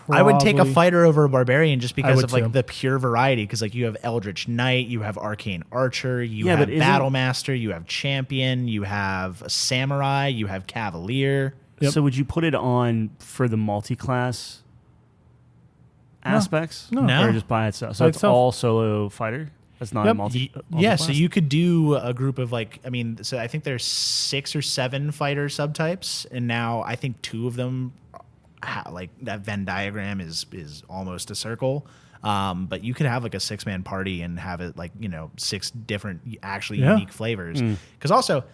I would take a fighter over a barbarian just because of like too. the pure variety. Because like you have Eldritch Knight, you have Arcane Archer, you have Battle Master, you have Champion, you have Samurai, you have Cavalier. Yep. So would you put it on for the multi-class aspects? No. Or just by itself? So it's all solo fighter? That's not a multi-class? Yeah, so you could do a group of like, I mean, so I think there's 6 or 7 fighter subtypes, and now I think 2 of them, like that Venn diagram is almost a circle. But you could have like a 6-man party and have it like, 6 different actually unique flavors. Because also,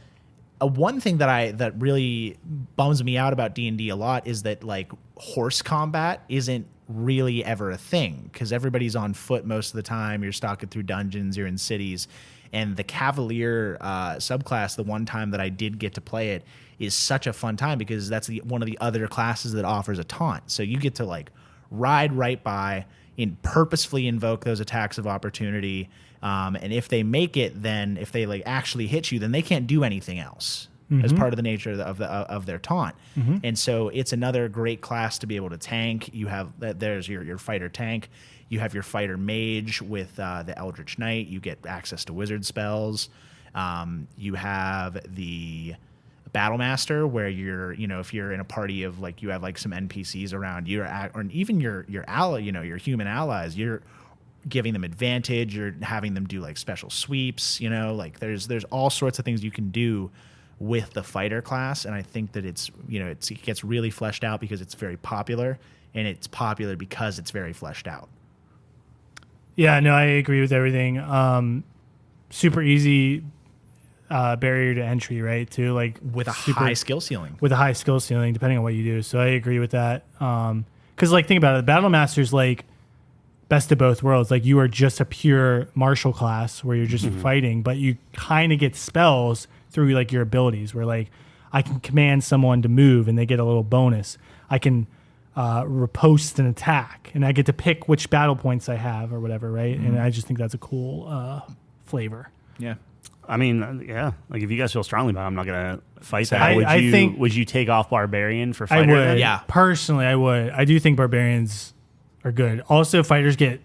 one thing that really bums me out about D&D a lot is that like horse combat isn't really ever a thing because everybody's on foot most of the time. You're stalking through dungeons, you're in cities, and the Cavalier subclass, the one time that I did get to play it, is such a fun time because that's one of the other classes that offers a taunt. So you get to like ride right by and purposefully invoke those attacks of opportunity. And if they make it, then if they like actually hit you, then they can't do anything else as part of the nature of their taunt. And so it's another great class to be able to tank. You have there's your fighter tank. You have your fighter mage with the Eldritch Knight. You get access to wizard spells. You have the Battle Master, where you're, if you're in a party of like you have like some NPCs around you, or even your ally, your human allies, you're giving them advantage. You're having them do like special sweeps. Like there's all sorts of things you can do with the fighter class, and I think that it gets really fleshed out because it's very popular, and it's popular because it's very fleshed out. Yeah, no, I agree with everything. Super easy barrier to entry, right? Too like with a high skill ceiling. With a high skill ceiling, depending on what you do. So I agree with that. Because like think about it, the Battle Master's like best of both worlds. Like you are just a pure martial class where you're just fighting, but you kind of get spells through like your abilities. Where like I can command someone to move and they get a little bonus. I can riposte an attack, and I get to pick which battle points I have or whatever, right? And I just think that's a cool flavor. Yeah. I mean, yeah. Like if you guys feel strongly about it, I'm not gonna fight that. I think would you take off barbarian for fighter? I would. Then? Yeah. Personally, I would. I do think barbarians are good. Also, fighters get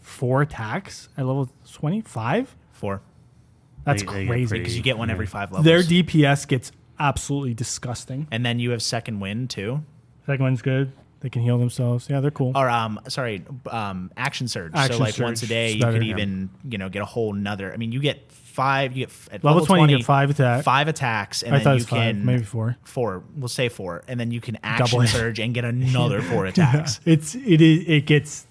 4 attacks at level 25. 4. That's They get crazy. Because you get one every 5 levels. Their DPS gets absolutely disgusting. And then you have second wind too. Second one's good. They can heal themselves. Yeah, they're cool. Or action surge. Action so like surge once a day, is you better. could even get a whole nother. I mean, you get 5. You get at level 20, you get 5 attacks. 5 attacks, and I then thought it you was 5, can maybe 4. 4. We'll say 4, and then you can Double action it. surge and get another 4 attacks. It gets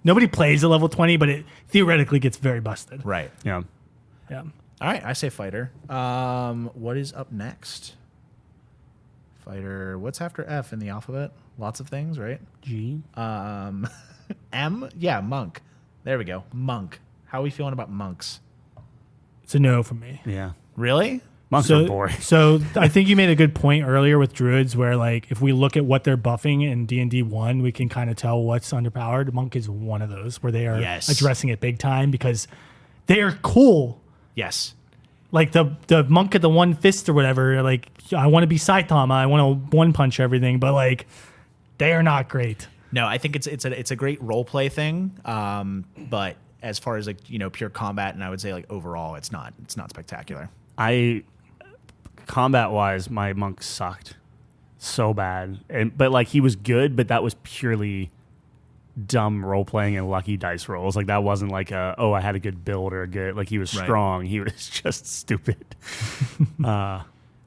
nobody plays a level 20, but it theoretically gets very busted. Right. Yeah. Yeah. All right, I say fighter. What is up next? Fighter. What's after F in the alphabet? Lots of things, right? G. M. Yeah, monk. There we go. Monk. How are we feeling about monks? It's a no from me. Yeah. Really? Monks are boring. So I think you made a good point earlier with druids, where like if we look at what they're buffing in D&D 1, we can kind of tell what's underpowered. Monk is one of those where they are addressing it big time because they are cool. Yes. Like the monk at the one fist or whatever. Like I want to be Saitama. I want to one punch everything, but like they are not great. No, I think it's a great role play thing. But as far as like pure combat, and I would say like overall, it's not spectacular. Combat wise, my monk sucked so bad, but like he was good, but that was purely dumb role playing and lucky dice rolls. Like that wasn't like I had a good build or a good, like he was strong. He was just stupid.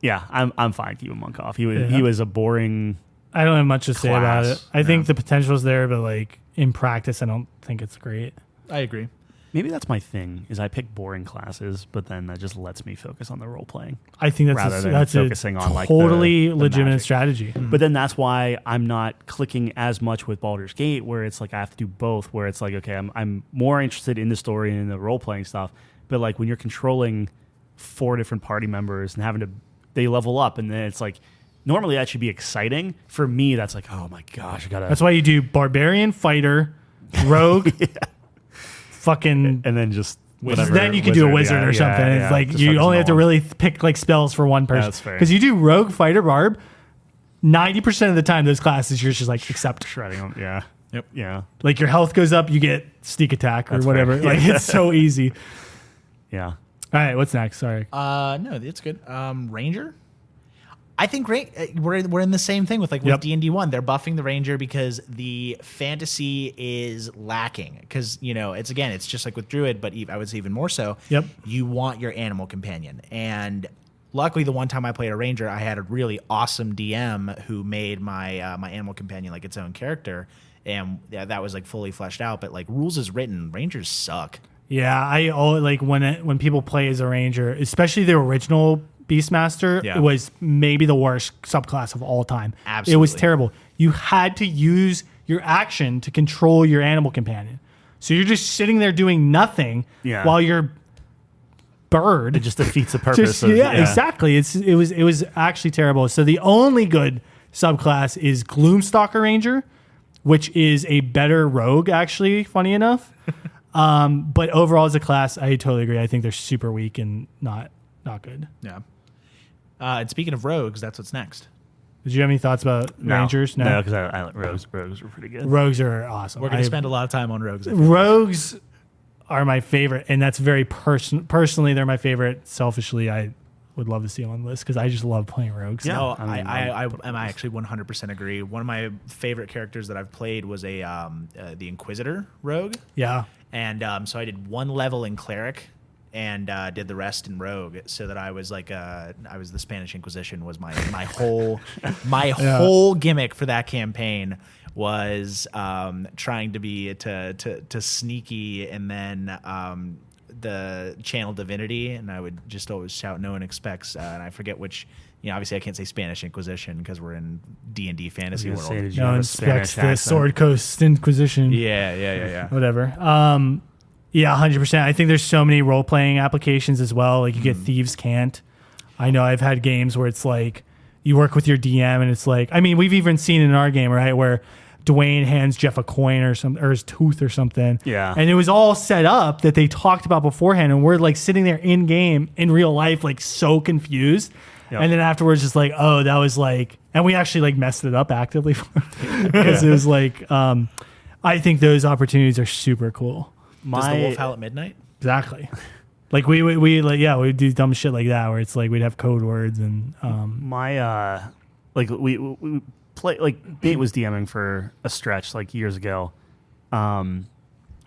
Yeah, I'm fine keeping Monk off. He was a boring. I don't have much to say about it. Class, I think the potential's there, but like in practice, I don't think it's great. I agree. Maybe that's my thing. Is I pick boring classes, but then that just lets me focus on the role playing. I think Rather than that's focusing a on, like, totally the legitimate magic. strategy. But then that's why I'm not clicking as much with Baldur's Gate, where it's like I have to do both. Where it's like, okay, I'm more interested in the story and in the role playing stuff. But like when you're controlling 4 different party members and having to, they level up, and then it's like normally that should be exciting. For me, that's like, oh my gosh, I gotta. That's why you do barbarian, fighter, rogue, fucking. and then just Because then you could do a wizard or something. It's like just you focus only on have to one. really pick like spells for one person. That's fair. Because you do rogue, fighter, barb. 90% of the time, those classes you're just like accept. shredding them. Yeah. Yep. Yeah. Like your health goes up, you get sneak attack or That's whatever. fair. Like it's so easy. Yeah. All right, what's next? Sorry. No, it's good. Ranger. I think we're in the same thing with Yep. D&D 1. They're buffing the Ranger because the fantasy is lacking. Because it's just like with Druid, but I would say even more so. Yep. You want your animal companion, and luckily the one time I played a Ranger, I had a really awesome DM who made my my animal companion like its own character, and that was like fully fleshed out. But like rules as written, Rangers suck. Yeah, I always like when people play as a ranger, especially the original Beastmaster. Yeah. It was maybe the worst subclass of all time. Absolutely. It was terrible. You had to use your action to control your animal companion. So you're just sitting there doing nothing while your bird It just defeats the purpose of exactly. It was actually terrible. So the only good subclass is Gloomstalker Ranger, which is a better rogue, actually, funny enough. But overall as a class, I totally agree. I think they're super weak and not good. Yeah. And speaking of rogues, that's what's next. Did you have any thoughts about Rangers? No, because I rogues were pretty good. Rogues are awesome. We're going to spend a lot of time on rogues. I think. Rogues are my favorite, and that's very personally, they're my favorite. Selfishly, I would love to see them on the list because I just love playing rogues. Yeah. No, I I actually 100% agree. One of my favorite characters that I've played was the Inquisitor rogue, Yeah. and so I did one level in cleric and did the rest in rogue, so that I was like I was the Spanish Inquisition was my whole whole gimmick for that campaign was trying to be to sneaky, and then the channel divinity, and I would just always shout no one expects, and I forget which, obviously I can't say Spanish Inquisition because we're in D&D fantasy world. Did you No have one a expects Spanish the accent? Sword Coast Inquisition. Yeah. Whatever. Yeah, 100%. I think there's so many role playing applications as well. Like you get Thieves' Cant. I know I've had games where it's like you work with your DM and it's like, I mean, we've even seen in our game, right, where Dwayne hands Jeff a coin or his tooth or something. Yeah. And it was all set up that they talked about beforehand, and we're like sitting there in game in real life, like so confused. Yep. And then afterwards, just like, oh, that was like, and we actually like messed it up actively because it was like, I think those opportunities are super cool. Does the wolf howl at midnight? Exactly. Like we we'd do dumb shit like that where it's like we'd have code words and like we play, like Nate was DMing for a stretch like years ago. I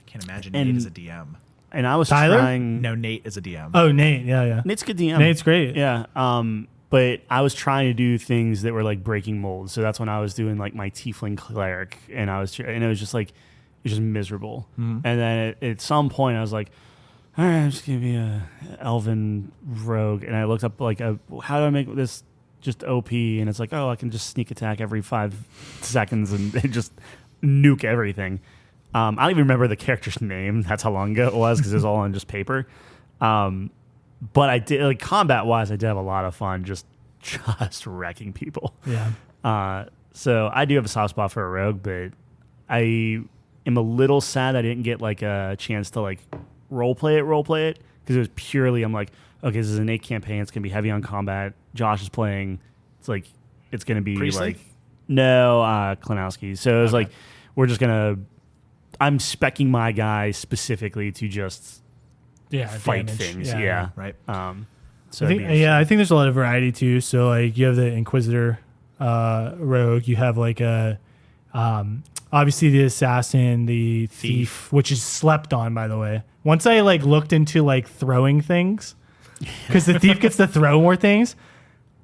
can't imagine And- Nate is a DM. And I was Tyler? trying. No, Nate is a DM. oh Nate, yeah. Nate's a good DM. Nate's great. Yeah. But I was trying to do things that were like breaking molds. So that's when I was doing like my tiefling cleric, and and it was just like, it was just miserable. And then at some point I was like, all right, I'm just gonna be a elven rogue. And I looked up like, how do I make this just OP? And it's like, oh, I can just sneak attack every 5 seconds and just nuke everything. I don't even remember the character's name. That's how long ago it was because it was all on just paper. But I did, like, combat wise, I did have a lot of fun just wrecking people. Yeah. So I do have a soft spot for a rogue, but I am a little sad I didn't get like a chance to like role play it because it was purely, I'm like, okay, this is an 8 campaign. It's gonna be heavy on combat. Josh is playing. It's like it's gonna be Priestley? like Klinowski. So it was like we're just gonna. I'm speccing my guy specifically to just fight damage. things. Yeah. Yeah. Right. So I think I think there's a lot of variety too. So like you have the Inquisitor rogue, you have like a obviously the assassin, the thief, which is slept on, by the way. Once I like looked into like throwing things, because the thief gets to throw more things.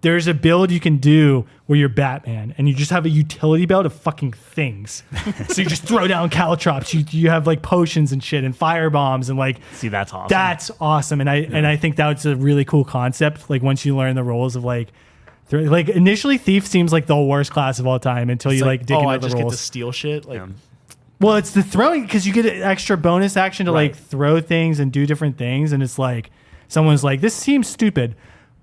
there's a build you can do where you're Batman and you just have a utility belt of fucking things. So you just throw down caltrops. You have like potions and shit and fire bombs and like. See, that's awesome. That's awesome, and I think that's a really cool concept. Like once you learn the roles of like initially, thief seems like the worst class of all time until you like dig into I the just roles. get to steal shit. Like, Well, it's the throwing because you get an extra bonus action to Right. like throw things and do different things, and it's like someone's like, "This seems stupid,"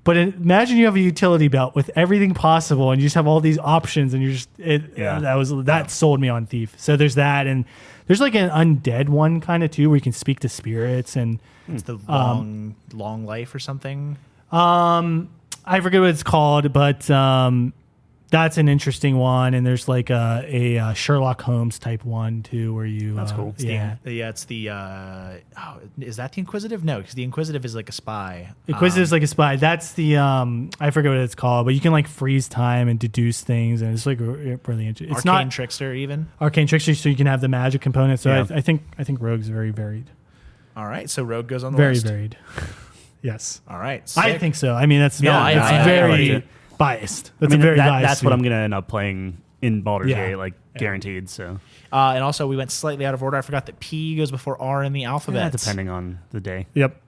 but imagine you have a utility belt with everything possible, and you just have all these options, and you're just that sold me on Thief. So there's that, and there's like an undead one kind of too, where you can speak to spirits, and it's the long life or something. I forget what it's called, but that's an interesting one. And there's like a Sherlock Holmes type one too, where you That's cool. Yeah. It's the is that the Inquisitive? No, because the Inquisitive is like a spy. Inquisitive is like a spy. That's the I forget what it's called, but you can like freeze time and deduce things, and it's like really interesting. It's Arcane not Trickster even. Arcane Trickster, so you can have the magic component. So Yeah. I think Rogue's very varied, All right, so Rogue goes on the very list. varied. Yes, All right, I sick. think so. I mean, that's I very like it. biased. I That's mean, a very biased. that's what suit. I'm gonna end up playing in Baldur's Yeah. Gate, like guaranteed. So And also, we went slightly out of order. I forgot that P goes before R in the alphabet. depending on the day. Yep.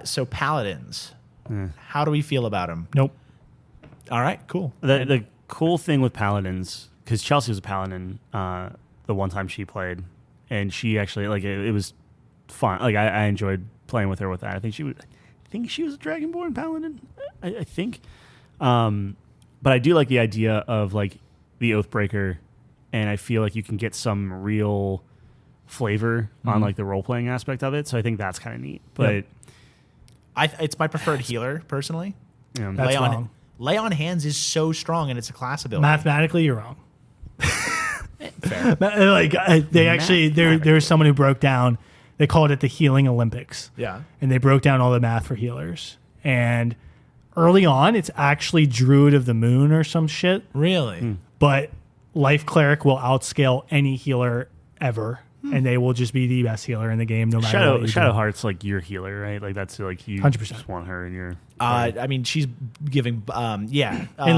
So Paladins. How do we feel about them? Nope. All right, cool. The cool thing with Paladins, because Chelsea was a Paladin the one time she played, and she actually like it was fun. Like I enjoyed playing with her with that. I think she was a Dragonborn Paladin. I think, but I do like the idea of like the Oathbreaker, and I feel like you can get some real flavor on like the role playing aspect of it. So I think that's kind of neat. But It's my preferred healer personally. you know, That's lay on wrong. lay on hands is so strong, and it's a class ability. Mathematically, you're wrong. Fair. Like they actually there was someone who broke down. They called it the Healing Olympics. Yeah. And they broke down all the math for healers. And early on, it's actually Druid of the Moon or some shit. Really? But Life Cleric will outscale any healer ever. And they will just be the best healer in the game no matter what you do. Shadowheart's like your healer, right? Like that's like you 100%. just want her in your. I mean, she's giving. And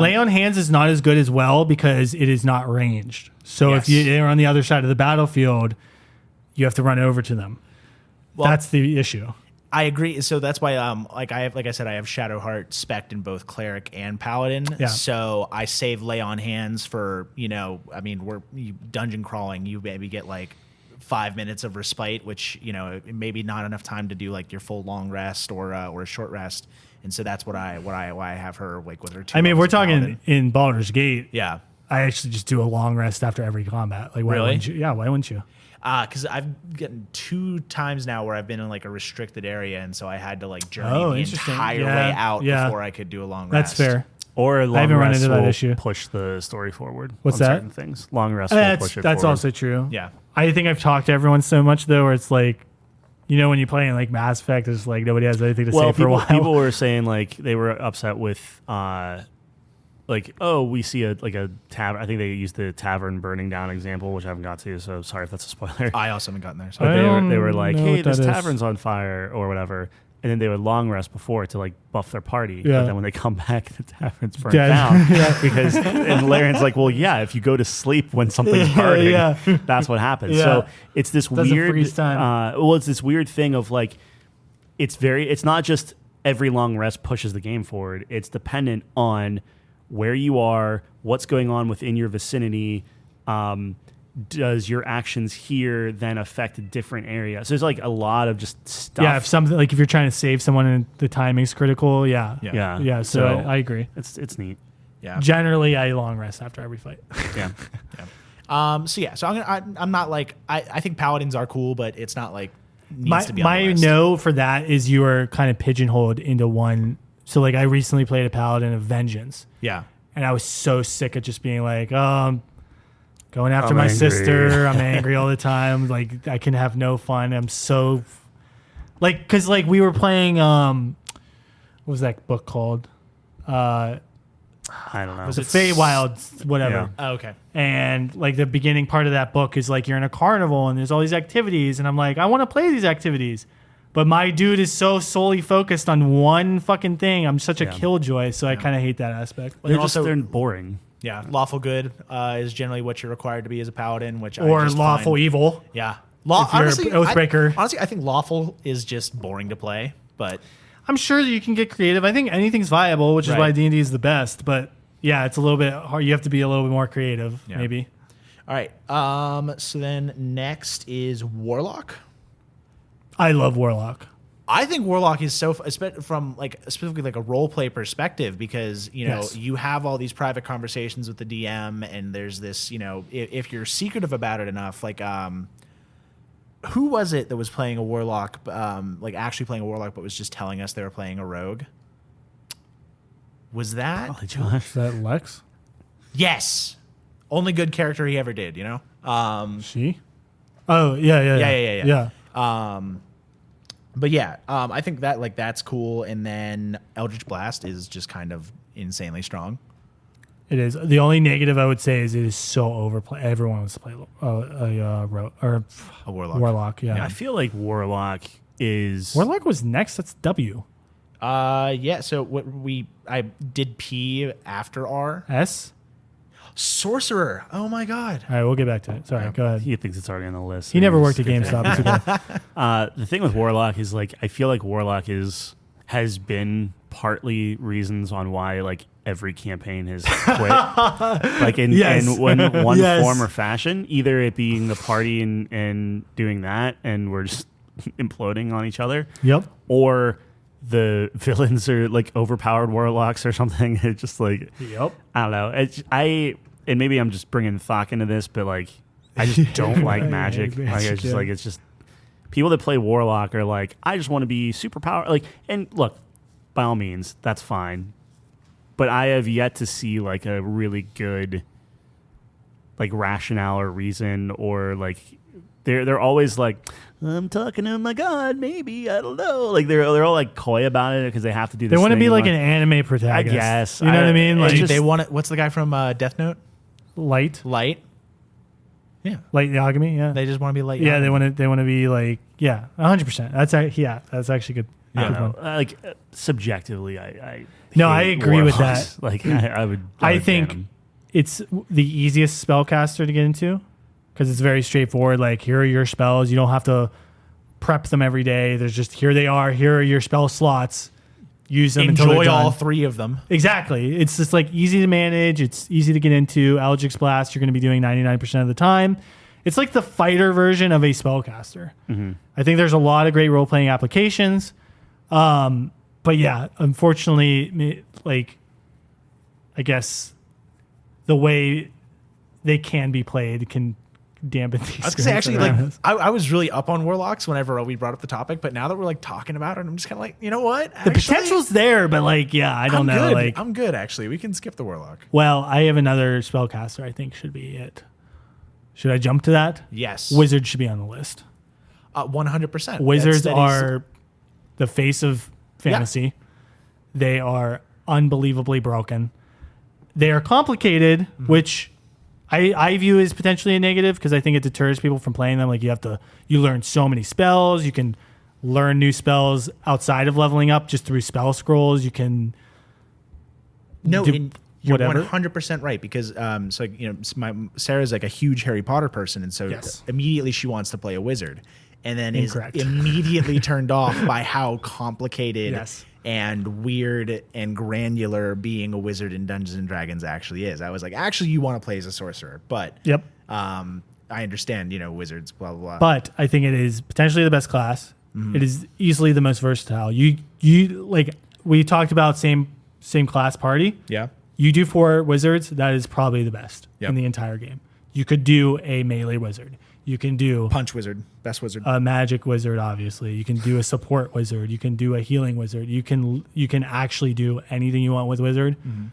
Lay on Hands is not as good as well because it is not ranged. So Yes. if they're on the other side of the battlefield, you have to run over to them. Well, That's the issue. I agree. So that's why, like I said, I have Shadowheart spec'd in both cleric and paladin. Yeah. So I save Lay on Hands for I mean, you dungeon crawling. You maybe get like 5 minutes of respite, which maybe not enough time to do like your full long rest or a short rest. And so that's why I have her like with her two. I mean, levels we're of talking paladin. in Baldur's Gate. Yeah. I actually just do a long rest after every combat. Like, why Really? wouldn't you? Yeah, why wouldn't you? Because I've gotten 2 times now where I've been in like a restricted area, and so I had to like journey the interesting. entire Yeah, way out yeah. before I could do a long That's rest. fair. Or long haven't run rest into that will issue. push the story forward. What's on that? Certain things. Long rest will push it That's forward. also true. Yeah. I think I've talked to everyone so much though, where it's like, when you play in like Mass Effect, it's like nobody has anything to say for a while. People were saying like they were upset with we see a tavern. I think they used the tavern burning down example, which I haven't got to. So sorry if that's a spoiler. I also haven't gotten there. So. But they don't were like, know hey, what that this is. tavern's on fire or whatever. And then they would long rest before to like buff their party. Yeah. But then when they come back, the tavern's burned Dead. down. Yeah. Because and Larian's like, well, yeah, if you go to sleep when something's burning, yeah. that's what happens. Yeah. So it's this Doesn't weird freeze time. it's this weird thing of like it's not just every long rest pushes the game forward. It's dependent on where you are, what's going on within your vicinity. Does your actions here then affect a different area? So there's like a lot of just stuff. Yeah, if you're trying to save someone and the timing's critical, yeah. Yeah. So I agree. It's neat. Yeah. Generally, I long rest after every fight. Yeah. So I'm not like I think paladins are cool, but it's not like needs to be on My the list. no for that is you are kind of pigeonholed into one. So like I recently played a paladin of vengeance, Yeah. and I was so sick of just being like, going after I'm my angry. sister. I'm angry all the time. Like I can have no fun. I'm so like because like we were playing. What was that book called? I don't know. Was The it Feywild, whatever. Yeah. Oh, okay. And like the beginning part of that book is like you're in a carnival and there's all these activities, and I'm like, I want to play these activities, But my dude is so solely focused on one fucking thing. I'm such a killjoy, so I kind of hate that aspect. They're boring. Yeah, lawful good is generally what you're required to be as a paladin, which I Or just lawful find, evil. Yeah, If you're Oathbreaker. Honestly, I think lawful is just boring to play, but I'm sure that you can get creative. I think anything's viable, which is why D&D is the best. But yeah, it's a little bit hard. You have to be a little bit more creative, maybe. all right. So then next is Warlock. I love Warlock. I think Warlock is so from like specifically like a role play perspective because you have all these private conversations with the DM and there's this if you're secretive about it enough like who was it that was playing a Warlock like actually playing a Warlock but was just telling us they were playing a rogue? Was that Is that Lex? Yes, only good character he ever did. She? Oh yeah. But yeah, I think that that's cool. And then Eldritch Blast is just kind of insanely strong. It is. The only negative I would say is it is so overplayed. Everyone wants to play a Warlock. Warlock, yeah. I feel like Warlock is... Warlock was next. That's W. Yeah. So I did P after R. S? Sorcerer. Oh my God. All right, we'll get back to it. Sorry, go ahead. He thinks it's already on the list. He never worked at GameStop. It's okay. The thing with Warlock is like I feel like Warlock has been partly reasons on why like every campaign has quit, like in one form or fashion. Either it being the party and doing that, and we're just imploding on each other. Yep. Or the villains are like overpowered warlocks or something. It's just like I don't know. And maybe I'm just bringing Thok into this, but like I just don't like magic. Like it's just people that play warlock are like I just want to be super power. Like and look, by all means, that's fine. But I have yet to see like a really good like rationale or reason or like they're always like I'm talking to my god, maybe I don't know. Like they're all like coy about it because they have to do. They want to be like an anime protagonist. I guess you know what I mean. Like they want it. What's the guy from Death Note? Light. Yeah, Light Yagami. Yeah, they just want to be light. Yeah, Yagami. they want to be like 100%. That's actually good. I don't know. Like subjectively, I I hate agree with warlocks. that. Like I would. I think it's the easiest spellcaster to get into because it's very straightforward. Like here are your spells. You don't have to prep them every day. There's just here they are. Here are your spell slots. Use them until they're Enjoy done. all three of them. Exactly. It's just like easy to manage. It's easy to get into. Eldritch Blast, you're going to be doing 99% of the time. It's like the fighter version of a spellcaster. Mm-hmm. I think there's a lot of great role-playing applications. But yeah, unfortunately, like, I guess the way they can be played can dampen these. I was gonna say, actually, like I was really up on warlocks whenever we brought up the topic, but now that we're like talking about it, I'm just kind of like, you know what? The potential's there, but like, yeah, I don't know. Good. Like, I'm good actually. We can skip the warlock. Well, I have another spellcaster. I think should be it. Should I jump to that? Yes. Wizards should be on the list. 100%. Wizards are the face of fantasy. Yeah. They are unbelievably broken. They are complicated, which I view as potentially a negative because I think it deters people from playing them. Like you learn so many spells. You can learn new spells outside of leveling up just through spell scrolls. You can you're whatever. 100% right because Sarah's like a huge Harry Potter person, and so immediately she wants to play a wizard, and then Incorrect. is immediately turned off by how complicated and weird and granular being a wizard in Dungeons and Dragons actually is. I was like, actually, you want to play as a sorcerer, but I understand, wizards, blah blah blah. But I think it is potentially the best class. Mm-hmm. It is easily the most versatile. You like we talked about same class party. Yeah. You do 4 wizards, that is probably the best in the entire game. You could do a melee wizard. You can do punch wizard, best wizard. A magic wizard, obviously. You can do a support wizard. You can do a healing wizard. You can actually do anything you want with wizard. Mm-hmm.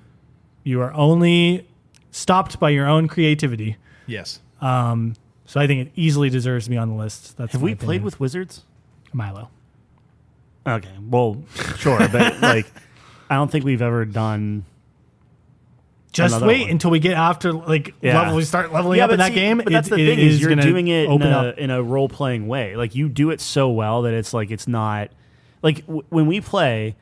You are only stopped by your own creativity. Yes. So I think it easily deserves to be on the list. Have we played with wizards? Milo. Okay, well, sure, but like, I don't think we've ever done Just another wait one. until we get after we start leveling up in that game. But that's the thing is you're doing it in a role playing way. Like you do it so well that it's like it's not like when we play,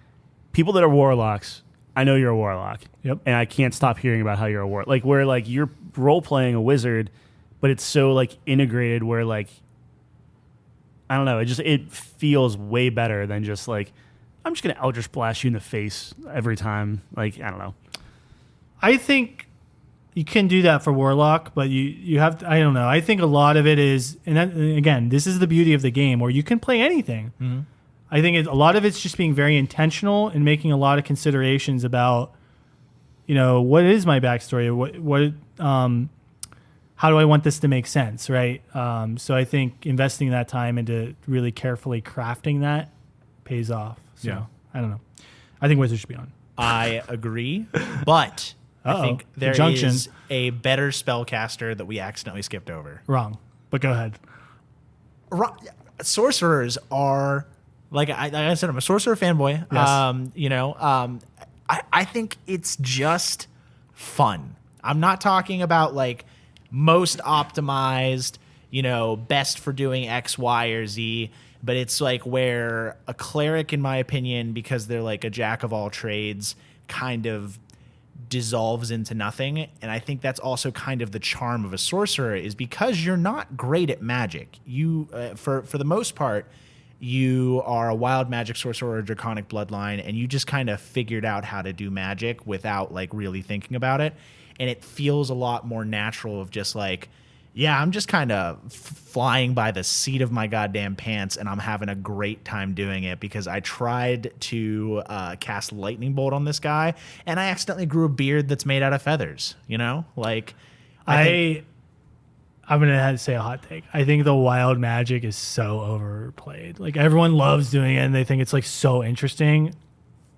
people that are warlocks. I know you're a warlock. Yep. And I can't stop hearing about how you're a warlock. Like where like you're role playing a wizard, but it's so like integrated where like I don't know. It feels way better than just like I'm just gonna Eldritch Blast you in the face every time. Like I don't know. I think you can do that for Warlock, but you have to, I don't know. I think a lot of it is, and that, again, this is the beauty of the game where you can play anything. Mm-hmm. I think a lot of it's just being very intentional and making a lot of considerations about, what is my backstory? How do I want this to make sense, right? So I think investing that time into really carefully crafting that pays off. So Yeah. I don't know. I think Wizards should be on. I agree, but I think there is a better spellcaster that we accidentally skipped over. Wrong, but go ahead. Sorcerers are, like I said, I'm a sorcerer fanboy. Yes. I think it's just fun. I'm not talking about like most optimized, best for doing X, Y, or Z. But it's like where a cleric, in my opinion, because they're like a jack of all trades, kind of dissolves into nothing. And I think that's also kind of the charm of a sorcerer is because you're not great at magic. You, for the most part, you are a wild magic sorcerer or a draconic bloodline, and you just kind of figured out how to do magic without like really thinking about it. And it feels a lot more natural of just like, yeah, I'm just kind of flying by the seat of my goddamn pants, and I'm having a great time doing it because I tried to cast Lightning Bolt on this guy, and I accidentally grew a beard that's made out of feathers. Like I'm gonna have to say a hot take. I think the wild magic is so overplayed. Like everyone loves doing it, and they think it's like so interesting.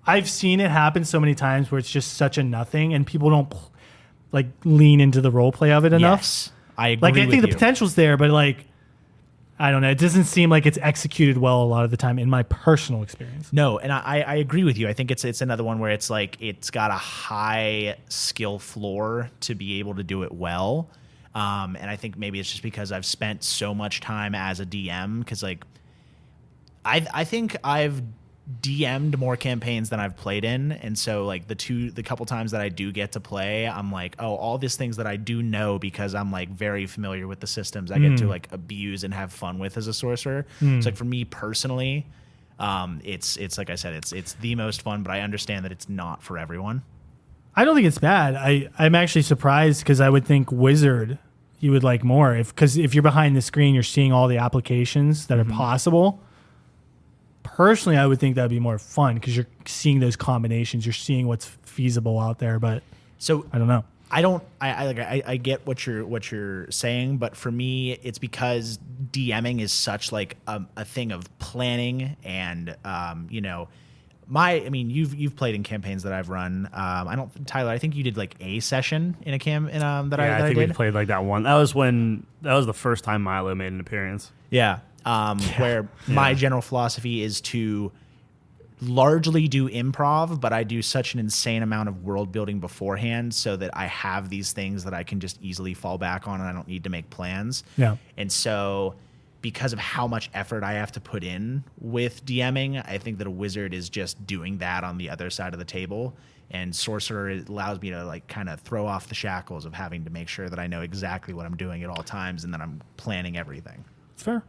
I've seen it happen so many times where it's just such a nothing, and people don't like lean into the role play of it enough. Yes, I agree. Like I think the you. potential's there, but like I don't know. It doesn't seem like it's executed well a lot of the time in my personal experience. No, and I agree with you. I think it's another one where it's like it's got a high skill floor to be able to do it well. And I think maybe it's just because I've spent so much time as a DM because like I think I've DM'd more campaigns than I've played in, and so like the couple times that I do get to play, I'm like, oh, all these things that I do know because I'm like very familiar with the systems I get to like abuse and have fun with as a sorcerer. So like for me personally, it's like I said, it's the most fun, but I understand that it's not for everyone. I don't think it's bad. I'm actually surprised because I would think Wizard you would like more because if you're behind the screen, you're seeing all the applications that are possible. Personally, I would think that'd be more fun because you're seeing those combinations. You're seeing what's feasible out there, but so I don't know. I get what you're saying, but for me, it's because DMing is such like a thing of planning and you've played in campaigns that I've run. Tyler, I think you did like a session in a I think did. we played like that one. That was the first time Milo made an appearance. Yeah. Where my general philosophy is to largely do improv, but I do such an insane amount of world building beforehand so that I have these things that I can just easily fall back on and I don't need to make plans. Yeah. And so because of how much effort I have to put in with DMing, I think that a wizard is just doing that on the other side of the table. And sorcerer allows me to like kind of throw off the shackles of having to make sure that I know exactly what I'm doing at all times and that I'm planning everything. It's fair.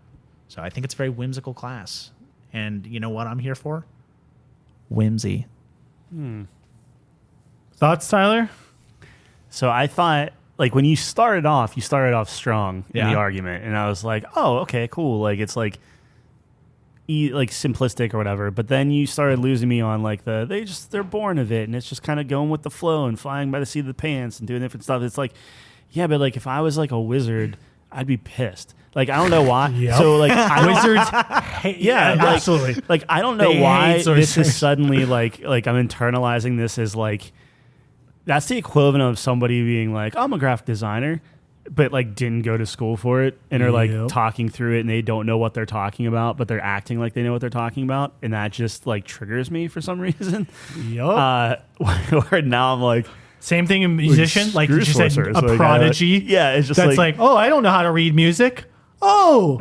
So I think it's a very whimsical class. And you know what I'm here for? Whimsy. Thoughts, Tyler? So I thought, like, when you started off strong in the argument. And I was like, oh, okay, cool. Like, it's like simplistic or whatever. But then you started losing me on, like, they're born of it. And it's just kind of going with the flow and flying by the seat of the pants and doing different stuff. It's like, yeah, but, like, if I was, like, a wizard, I'd be pissed. Like, I don't know why. Yep. So, like, Wizards hate, absolutely. Like, I don't know They why hate sorcerers. this is suddenly, like I'm internalizing this as, like, that's the equivalent of somebody being like, I'm a graphic designer, but, like, didn't go to school for it and are, like, talking through it and they don't know what they're talking about, but they're acting like they know what they're talking about. And that just, like, triggers me for some reason. Yep. Where now I'm like, Same thing in musician, like you said, sorcerers. a Like, prodigy. yeah, it's just that's like, oh, I don't know how to read music. Oh,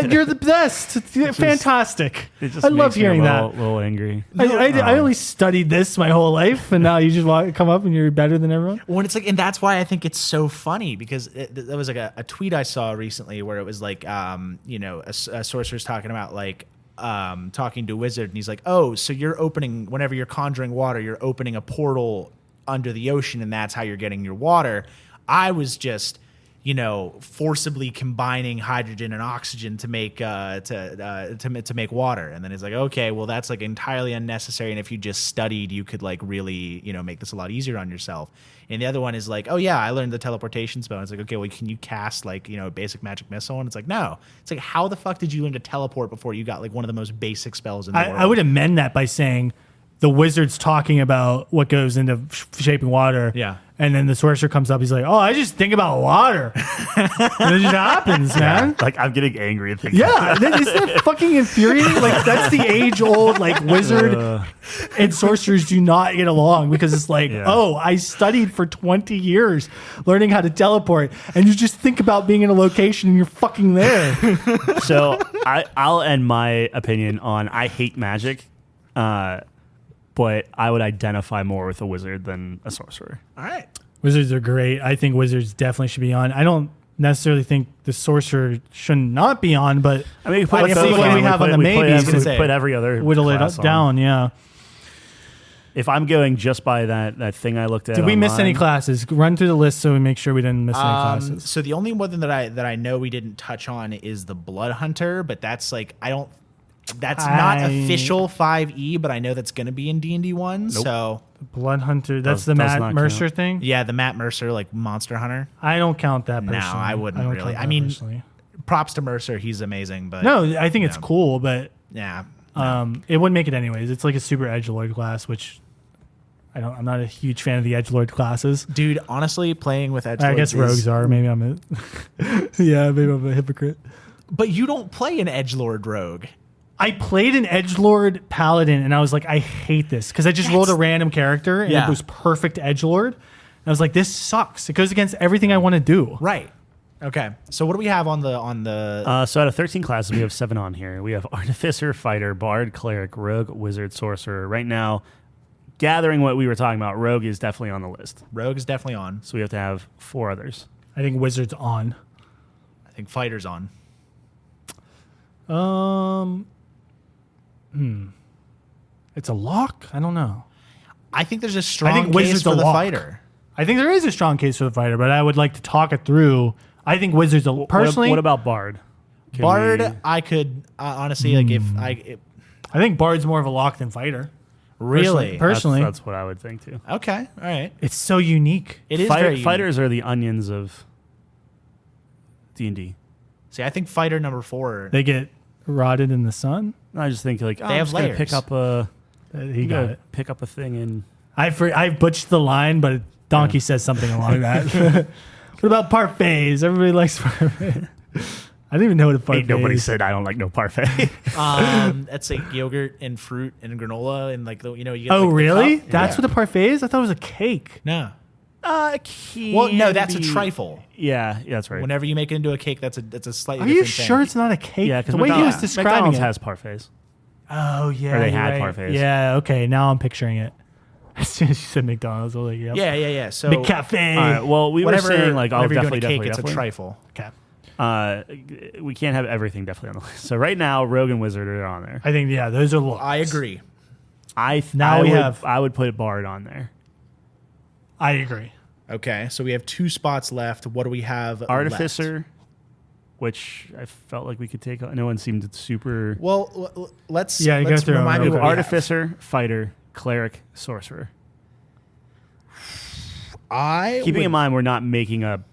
you're the best. It's fantastic. It just I love makes me hearing a that. little angry. I only studied this my whole life, and now you just come up and you're better than everyone. When it's like, and that's why I think it's so funny because there was like a tweet I saw recently where it was like, a sorcerer's talking about like, talking to a wizard, and he's like, oh, so you're opening, whenever you're conjuring water, you're opening a portal under the ocean, and that's how you're getting your water. I was just, forcibly combining hydrogen and oxygen to make to make water. And then it's like, okay, well, that's like entirely unnecessary. And if you just studied, you could like really, make this a lot easier on yourself. And the other one is like, oh yeah, I learned the teleportation spell. And it's like, okay, well, can you cast like, a basic magic missile? And it's like, no. It's like, how the fuck did you learn to teleport before you got like one of the most basic spells in the world? I would amend that by saying the wizard's talking about what goes into shaping water. Yeah. And then the sorcerer comes up. He's like, oh, I just think about water. And it just happens, man. Like, I'm getting angry at thinking. Yeah. Isn't that fucking infuriating? Like, that's the age-old, like, wizard and sorcerers do not get along because it's like, oh, I studied for 20 years learning how to teleport. And you just think about being in a location and you're fucking there. So I'll end my opinion on I hate magic. But I would identify more with a wizard than a sorcerer. All right. Wizards are great. I think wizards definitely should be on. I don't necessarily think the sorcerer should not be on, but I mean, let's see what we have on the maybes. We put every other whittle it class down, yeah. If I'm going just by that thing I looked at, Did we miss any classes? Run through the list so we make sure we didn't miss any classes. So the only one that I know we didn't touch on is the Blood Hunter, but that's like that's not official 5e, but I know that's going to be in D&D 1. Nope. So Blood Hunter, that's the does Matt not Mercer count. thing? yeah, the Matt Mercer like Monster Hunter. I don't count that No, personally. I wouldn't don't really. count I that mean, personally. props to Mercer, he's amazing, but No, I think it's cool, but yeah. it wouldn't make it anyways. It's like a super edgelord class, which I'm not a huge fan of the edgelord classes. Dude, honestly, playing with edgelords I guess rogues are. Maybe I'm maybe I'm a hypocrite. But you don't play an edgelord rogue. I played an edgelord paladin, and I was like, I hate this because I just rolled a random character, and it was perfect edgelord. And I was like, this sucks. It goes against everything I want to do. Right. Okay. So what do we have on the? So out of 13 classes, we have 7 on here. We have Artificer, Fighter, Bard, Cleric, Rogue, Wizard, Sorcerer. Right now, gathering what we were talking about, Rogue is definitely on the list. Rogue is definitely on. So we have to have 4 others. I think wizard's on. I think Fighter's on. It's a lock. I don't know. I think there's a strong think case Wizard's for a the lock. Fighter. I think there is a strong case for the fighter, but I would like to talk it through. I think wizard's personally. What about Bard? Can Bard, we- I could honestly like if I think bard's more of a lock than fighter. really. Personally, That's what I would think too. Okay. All right. it's so unique. It is very unique. Fighters are the onions of D&D. See, I think Fighter number 4. They get rotted in the sun. I just think like, They I'm have just gonna layers. pick up a He got it. pick up a thing and I butchered the line, but Donkey says something along that. What about parfaits? Everybody likes parfaits. I didn't even know what a parfait ain't nobody is. said I don't like no parfait. That's like yogurt and fruit and granola and like the you get. Oh, like, the really? cup. That's Yeah. what a parfait is? I thought it was a cake. No. Well, No, that's a trifle. Yeah, that's right. Whenever you make it into a cake, that's a slightly Are different you thing. sure it's not a cake? Yeah, because the way he was describing McDonald's it. has parfaits. Oh, yeah. Or they you're had right. parfaits. Yeah, okay. Now I'm picturing it. As soon as you said McDonald's, I was like, yep. Yeah. So Big cafe. All right. Well, we were whenever, saying like, oh, whenever you're doing definitely, a cake, definitely, it's definitely. a trifle. Okay. We can't have everything definitely on the list. So right now, Rogue and Wizard are on there. I think, yeah, those are looks. I agree. Now we have- I would put Bard on there. I agree. Okay, so we have 2 spots left. What do we have? Artificer, left? which I felt like we could take. No one seemed super. Well, let's Yeah, you let's go through them remind me real what quick. we have. Artificer, Fighter, Cleric, Sorcerer. Keeping in mind, we're not making a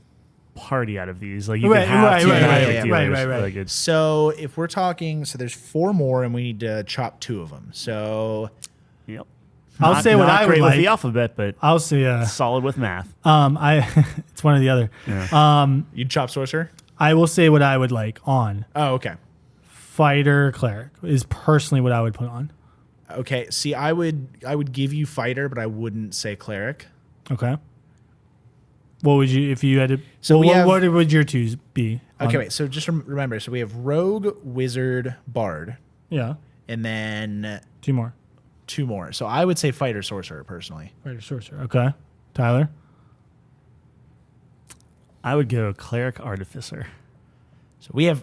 party out of these. Like you Right, can have right, two right, magic right, dealers. right. Like it's, So if we're talking, so there's 4 more, and we need to chop 2 of them. So yep. I'll Not- say what not I would great with like. the alphabet, but I'll say, solid with math. it's one or the other. Yeah. you'd chop sorcerer. I will say what I would like on. Oh, okay. Fighter cleric is personally what I would put on. Okay. See, I would give you fighter, but I wouldn't say cleric. Okay. What would you if you had to? So we have- what would your twos be? Okay, wait. So just remember. So we have rogue, wizard, bard, Yeah, and then two more. 2 more. So I would say fighter, sorcerer, personally. Fighter, sorcerer. Okay, Tyler. I would go cleric artificer. So we have.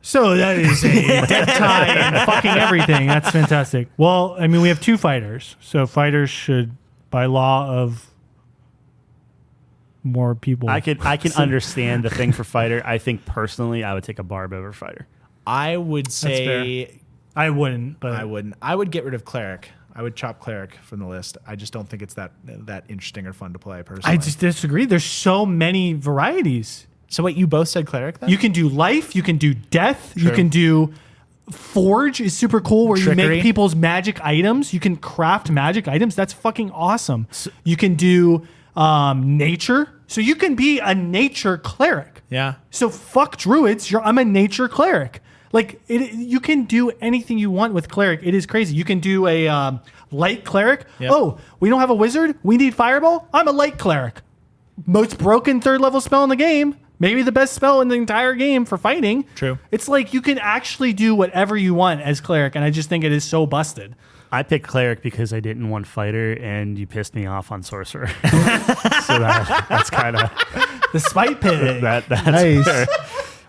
So that is a dead tie and fucking everything. That's fantastic. Well, I mean, we have 2 fighters, so fighters should, by law of more people. I can understand the thing for fighter. I think personally, I would take a barb over fighter. I would say. I wouldn't, but I wouldn't. I would get rid of cleric. I would chop cleric from the list. I just don't think it's that interesting or fun to play personally. I just disagree. There's so many varieties. So wait, you both said cleric then? You can do life. You can do death. You True. can do forge is super cool where you Trickery. make people's magic items. You can craft magic items. That's fucking awesome. You can do nature. So you can be a nature cleric. Yeah. So fuck druids. I'm a nature cleric. Like you can do anything you want with cleric. It is crazy. You can do a light cleric. Yep. Oh, we don't have a wizard. We need fireball. I'm a light cleric. Most broken 3rd level spell in the game. Maybe the best spell in the entire game for fighting. True. It's like you can actually do whatever you want as cleric, and I just think it is so busted. I picked cleric because I didn't want fighter, and you pissed me off on sorcerer. So that's kind of The spite pit. that's Nice. fair.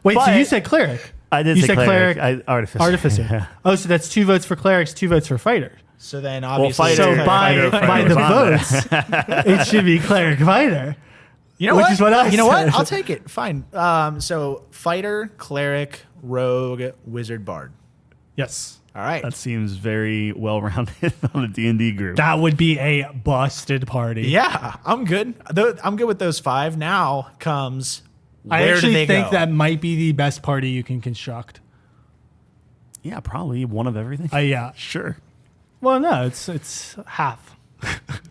Wait, so But- you said cleric? I did You say said cleric. cleric, Artificer. Artificer. Yeah. Oh, so that's 2 votes for clerics, 2 votes for fighters. So then obviously. fighter- So Fighter, by fighter, the fighter. votes, it should be cleric fighter. You know Which what? is what I You know what? said. I'll take it. Fine. So fighter, cleric, rogue, wizard, bard. Yes. All right. That seems very well-rounded on a D&D group. That would be a busted party. Yeah, I'm good. I'm good with those 5. Now comes I where do actually they think go? that might be the best party you can construct. Yeah, probably one of everything. Yeah. Sure. Well, no, it's half.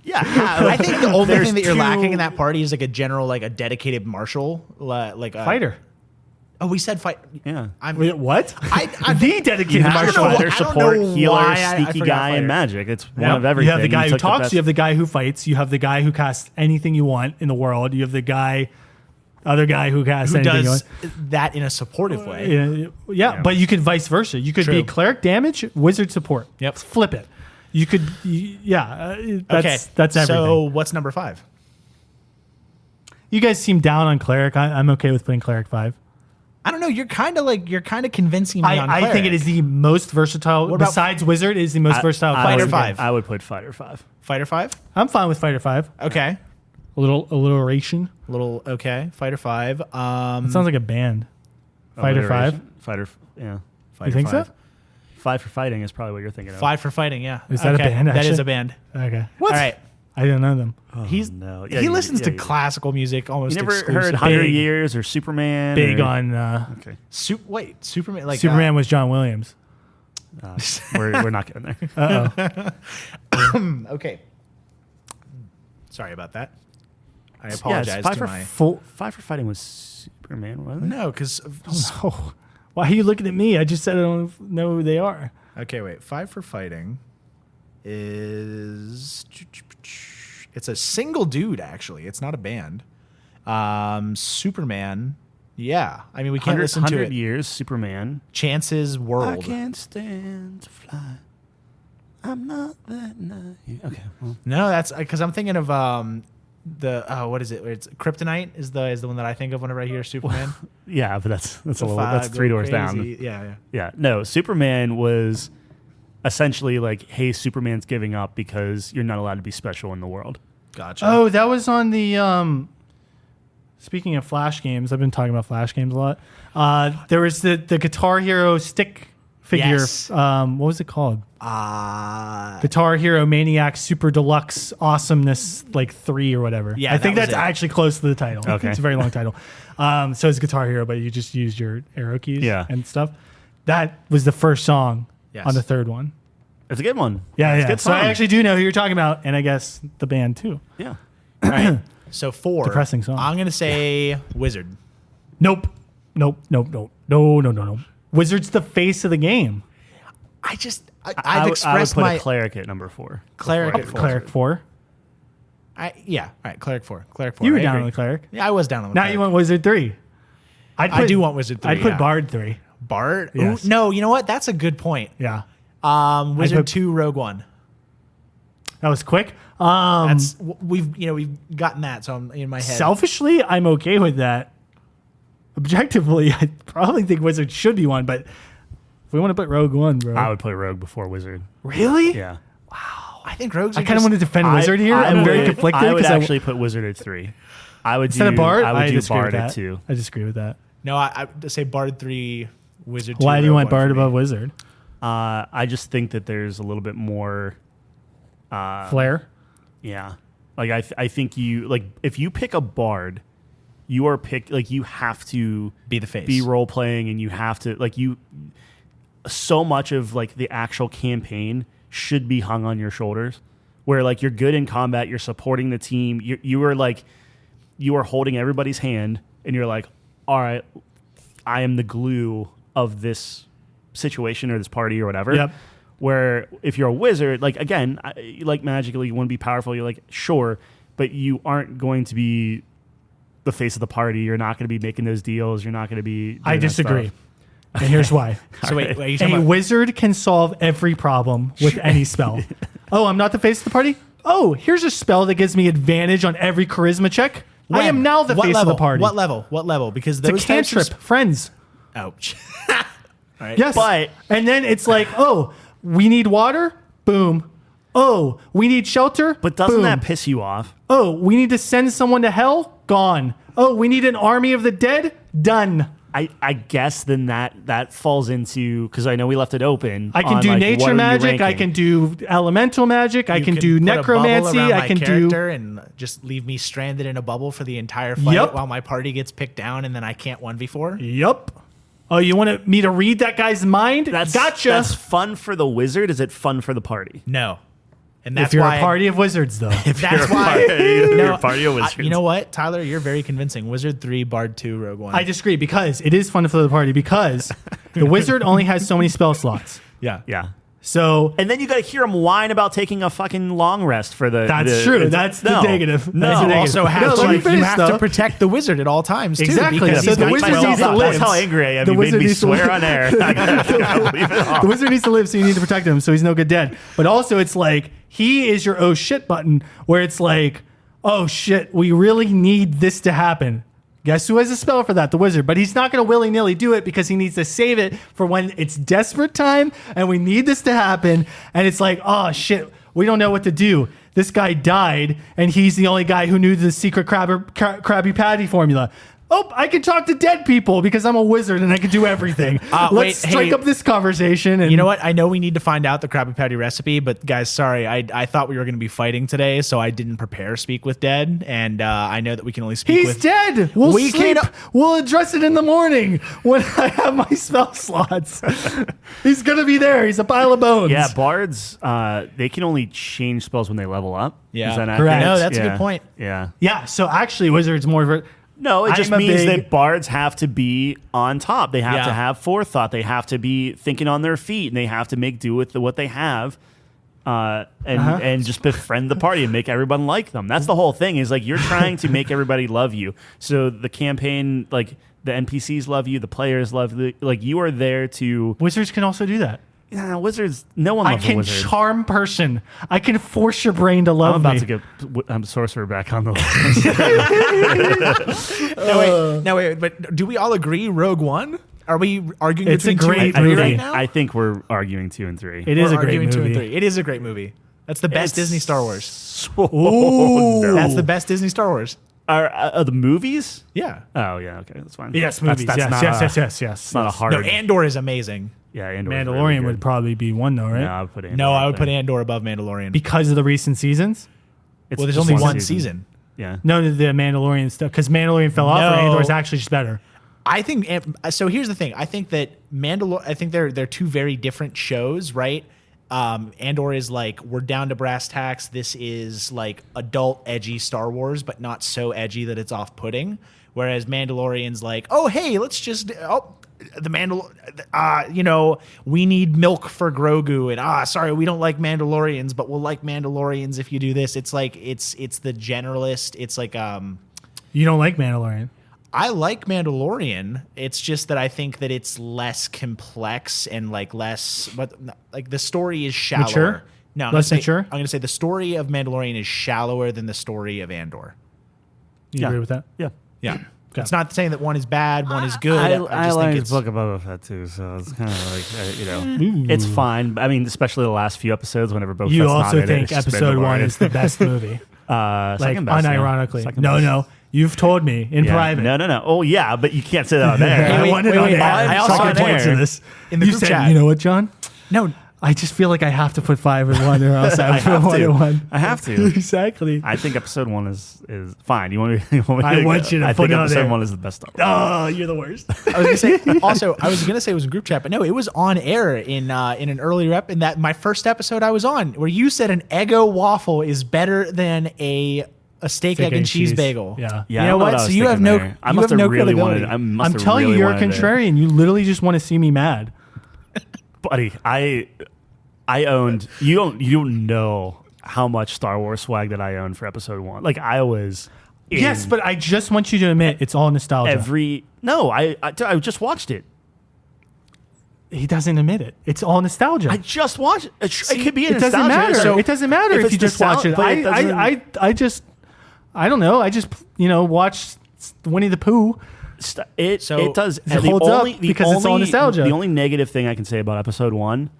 Yeah. I think the only There's thing that you're 2 lacking in that party is like a general, like a dedicated marshal, like a Fighter. Oh, we said fight. Yeah. I'm Wait, what? I the You dedicated have martial know fighter, I don't support, know healer, why I sneaky forgot guy, fighter. and magic. It's one Yeah. of everything. You have the guy who took the talks. best- You have the guy who fights. You have the guy who casts anything you want in the world. You have the other guy who casts who anything does you want. that in a supportive way. Yeah, but you could vice versa. You could be True. cleric damage, wizard support. Yep. Flip it. You could, that's everything. So what's number 5? You guys seem down on cleric. I'm okay with putting cleric 5. I don't know. You're kind of convincing me on I think it cleric. is the most versatile. What about- Besides wizard, is the most versatile. Fighter class. 5. I would put fighter 5. Fighter 5. I'm fine with fighter 5. Okay. A little alliteration. Little okay. Fighter 5. It sounds like a band. Fighter 5. Fighter. Yeah. Fighter You think 5. so? 5 for fighting is probably what you're thinking of. 5 for fighting. Yeah. Is that a band, That is actually? a band. Okay. What? All right. I didn't know them. Oh, He's no. Yeah, he you- listens yeah, to you- classical music almost You never exclusively. heard 100 Big. Years or Superman? Big or, on Okay. Wait, Superman. Like Superman was John Williams. We're not getting there. Okay. Sorry about that. I Yes, apologize to my. five for fighting was Superman, wasn't it? No, because. Oh, why are you looking at me? I just said I don't know who they are. Okay, wait. 5 for fighting is. It's a single dude, actually. It's not a band. Superman. Yeah. I mean, we can't 100, listen to 100 it. Years, Superman. Chances I World. can't stand to fly. I'm not that naive. Okay. Well, No, that's because I'm thinking of what is it? It's Kryptonite is the one that I think of whenever I hear Superman. yeah, but that's a little. Five That's go 3 doors crazy. down. Yeah. Yeah. No, Superman was essentially like, hey, Superman's giving up because you're not allowed to be special in the world. Gotcha. Oh, that was on the. Speaking of Flash games, I've been talking about Flash games a lot. There was the Guitar Hero stick figure. Yes. What was it called? Guitar Hero Maniac Super Deluxe Awesomeness like 3 or whatever. Yeah, I think that was that's it. actually close to the title. Okay. It's a very long title. So it's Guitar Hero, but you just use your arrow keys Yeah. and stuff. That was the first song Yes. Oh, on the third one. It's a good one. Yeah, It's a yeah. good So I song. actually do know who you're talking about, and I guess the band too. Yeah. All right. So 4. Depressing song. I'm gonna say Wizard. Nope. No. Wizard's the face of the game. I've I would expressed put my a cleric at number 4. Cleric before I at put Cleric 4. All right, Cleric 4. Cleric 4. You were I down agree. on the cleric. Yeah, I was down on the Now cleric. you want Wizard 3. I do want Wizard 3. I'd put yeah. Bard 3. Bard? Yes. Ooh, no, you know what? That's a good point. Yeah. Wizard put- 2, Rogue One. That was quick. That's we've gotten that, so I'm in my head. Selfishly, I'm okay with that. Objectively, I probably think Wizard should be one, but if we want to put Rogue One, bro. I would put Rogue before Wizard. Really? Yeah. I think Rogues. I kind of want to defend Wizard here. I'm would- very conflicted. I would 'cause actually put Wizard at 3. I would instead do of Bard, I would do disagree Bard with at that. 2. I disagree with that. No, I say Bard 3, Wizard 2. Why do you Rogue want One Bard for me. above Wizard? I just think that there's a little bit more. Flair? Yeah, like I think you like if you pick a Bard, you are picked like you have to Be the face. be role playing, and you have to like you. So much of like the actual campaign should be hung on your shoulders, where like you're good in combat, you're supporting the team, you are like you are holding everybody's hand, and you're like, all right, I am the glue of this situation or this party or whatever. Yep. Where if you're a wizard, like again, like magically you want to be powerful, you're like sure, but you aren't going to be the face of the party. You're not going to be making those deals. You're not going to be. I doing that disagree. stuff. And here's why. So wait, are you talking A about? wizard can solve every problem with any spell. Oh, I'm not the face of the party? Oh, here's a spell that gives me advantage on every charisma check. I When? am now the What face level? of the party. What level? What level? Because It's a those types of cantrip. Friends. Ouch. Yes. But- and then it's like, oh, we need water? Boom. Oh, we need shelter? But doesn't Boom. that piss you off? Oh, we need to send someone to hell? Gone. Oh, we need an army of the dead? Done. I guess then that falls into because I know we left it open. I can on, do like, what nature are you magic. I ranking? can do elemental magic. I You can do put a bubble necromancy. around I my can do. character and just leave me stranded in a bubble for the entire fight Yep. while my party gets picked down and then I can't 1v4. Yup. Oh, you want me to read that guy's mind? Gotcha. That's fun for the wizard. Is it fun for the party? No. And that's if you're why a party of wizards, though. that's why You're a party of wizards. you know what, Tyler, you're very convincing. Wizard 3, Bard 2, Rogue One. I disagree because it is fun for the party because the wizard only has so many spell slots. yeah. Yeah. So And then you got to hear him whine about taking a fucking long rest for the. That's true. That's the negative. No, That's the You negative. also have No, to, let me you finish, have though. to protect the wizard at all times too. Exactly. Because So he's the got wizard myself needs to up. live. That's how angry I am. The You made wizard me needs to swear live. on air. I gotta leave it off. The wizard needs to live, so you need to protect him, so he's no good dead. But also, it's like he is your oh shit button, where it's like, oh shit, we really need this to happen. Guess who has a spell for that? The wizard. But he's not going to willy nilly do it because he needs to save it for when it's desperate time and we need this to happen. And it's like, oh shit, we don't know what to do. This guy died, and he's the only guy who knew the secret Krabby Patty formula. Oh, I can talk to dead people because I'm a wizard and I can do everything. Let's wait, strike hey, up this conversation. And You know what? I know we need to find out the Krabby Patty recipe, but guys, sorry, I thought we were going to be fighting today, so I didn't prepare Speak with Dead, and I know that we can only speak He's with. dead. We'll We sleep. can't- We'll address it in the morning when I have my spell slots. He's gonna be there. He's a pile of bones. Yeah, bards. They can only change spells when they level up. Yeah. Is that Correct. accurate? No, that's a Yeah. good point. Yeah. Yeah. So actually, wizards more. No, it just I'm a means big- that bards have to be on top. They have Yeah. to have forethought. They have to be thinking on their feet, and they have to make do with what they have, and just befriend the party and make everyone like them. That's the whole thing. Is like you're trying to make everybody love you. So the campaign, like the NPCs love you, the players love you. Like you are there to. Wizards can also do that. Yeah, wizards. No one I loves a can wizard. charm person. I can force your brain to love I'm about me. to get sorcerer back on the list. No, wait, but do we all agree Rogue One? Are we arguing It's a between 2 great and 3 movie. right now? I think we're arguing 2 and 3. It is We're a great arguing 2 and movie. 3. It is a great movie. That's the best Disney Star Wars. Ooh, That's the best Disney Star Wars. Are the movies? Yeah. Oh yeah, okay, that's fine. Yes, movies. That's yes, not yes, a, yes. It's not a hard. No, Andor is amazing. yeah, Andor Mandalorian would probably be one though, right? No, I would put Andor. No, I up would put there. Andor above Mandalorian. Because of the recent seasons. It's Well, there's just only one season. Yeah. No, the Mandalorian stuff. Because Mandalorian fell off, or No. Andor's actually just better. I think so. Here's the thing. I think that I think they're two very different shows, right? Andor is like we're down to brass tacks. This is like adult, edgy Star Wars, but not so edgy that it's off-putting. Whereas Mandalorian's like, oh hey, let's just the we need milk for Grogu, and sorry, we don't like Mandalorians, but we'll like Mandalorians if you do this. It's like it's the generalist. It's like You don't like Mandalorian? I like Mandalorian. It's just that I think that it's less complex and like less, but like the story is shallower. Mature? No, Less mature? I'm going to say the story of Mandalorian is shallower than the story of Andor. You agree with that? Yeah. Yeah. Okay. It's not saying that one is bad, one is good. I just like think the it's book of Boba Fett too, so it's kind of like it's fine. I mean, especially the last few episodes, whenever Boba You Fett's also not in it, think it's just episode 1 Mandalorian. is the best movie. Like Second best, yeah. unironically. Second No, best. no. You've told me in Yeah. private. No. Oh yeah, but you can't say that on there. I wait, want it wait, on wait, air. I also Sucker on points air. in this. In the you group said, chat. you know what, John? no. I just feel like I have to put 5 in 1 or else I have put 1 to. in 1. I have to. Exactly. I think episode 1 is fine. You want me? I want you to I put think it on episode there. 1 is the best Star Wars. Oh, you're the worst. I was gonna say also. I was gonna say it was a group chat, but no, it was on air in an earlier in that my first episode I was on, where you said an Eggo waffle is better than a steak, egg, and cheese bagel. Yeah. Yeah, You I know don't what? what I So was you have thinking no. there. I You must have no really credibility. wanted. I must I'm have telling really you, you're a wanted it. contrarian. You literally just want to see me mad. buddy. I owned. You don't know how much Star Wars swag that I owned for episode 1. Like I was. Yes, but I just want you to admit it's all nostalgia. I just watched it. He doesn't admit it. It's all nostalgia. I just watched it. It could be a It doesn't nostalgia. matter. So it doesn't matter if it's you just watch it. but it doesn't- I don't know. I just watched Winnie the Pooh. It does. it holds up because it's all nostalgia. The only negative thing I can say about episode 1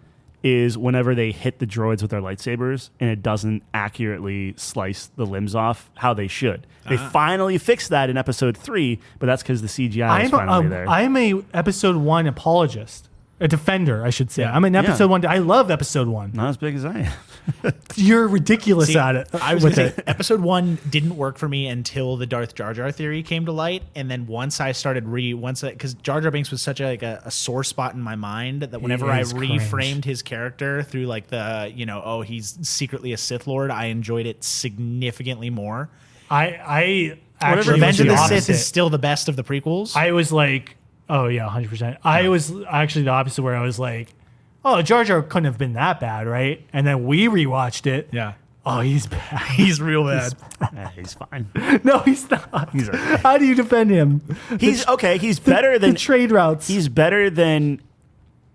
is whenever they hit the droids with their lightsabers and it doesn't accurately slice the limbs off how they should. They finally fixed that in episode 3, but that's because the CGI is finally there. I'm a episode 1 apologist. A defender, I should say. I'm an episode 1. I love episode 1. Not as big as I am. You're ridiculous See, at it. I was with going to say, it. episode 1 didn't work for me until the Darth Jar Jar theory came to light, and then once I started because Jar Jar Binks was such a sore spot in my mind that whenever I is cringe. reframed his character through like the he's secretly a Sith Lord, I enjoyed it significantly more. I actually Revenge was of the opposite. Sith is still the best of the prequels. I was like, oh yeah, 100%. I was actually the opposite, where I was like, oh, Jar Jar couldn't have been that bad, right? And then we rewatched it. yeah, Oh, he's bad. he's real bad. He's fine. No, he's not. He's okay. How do you defend him? He's okay. He's better than the trade routes. He's better than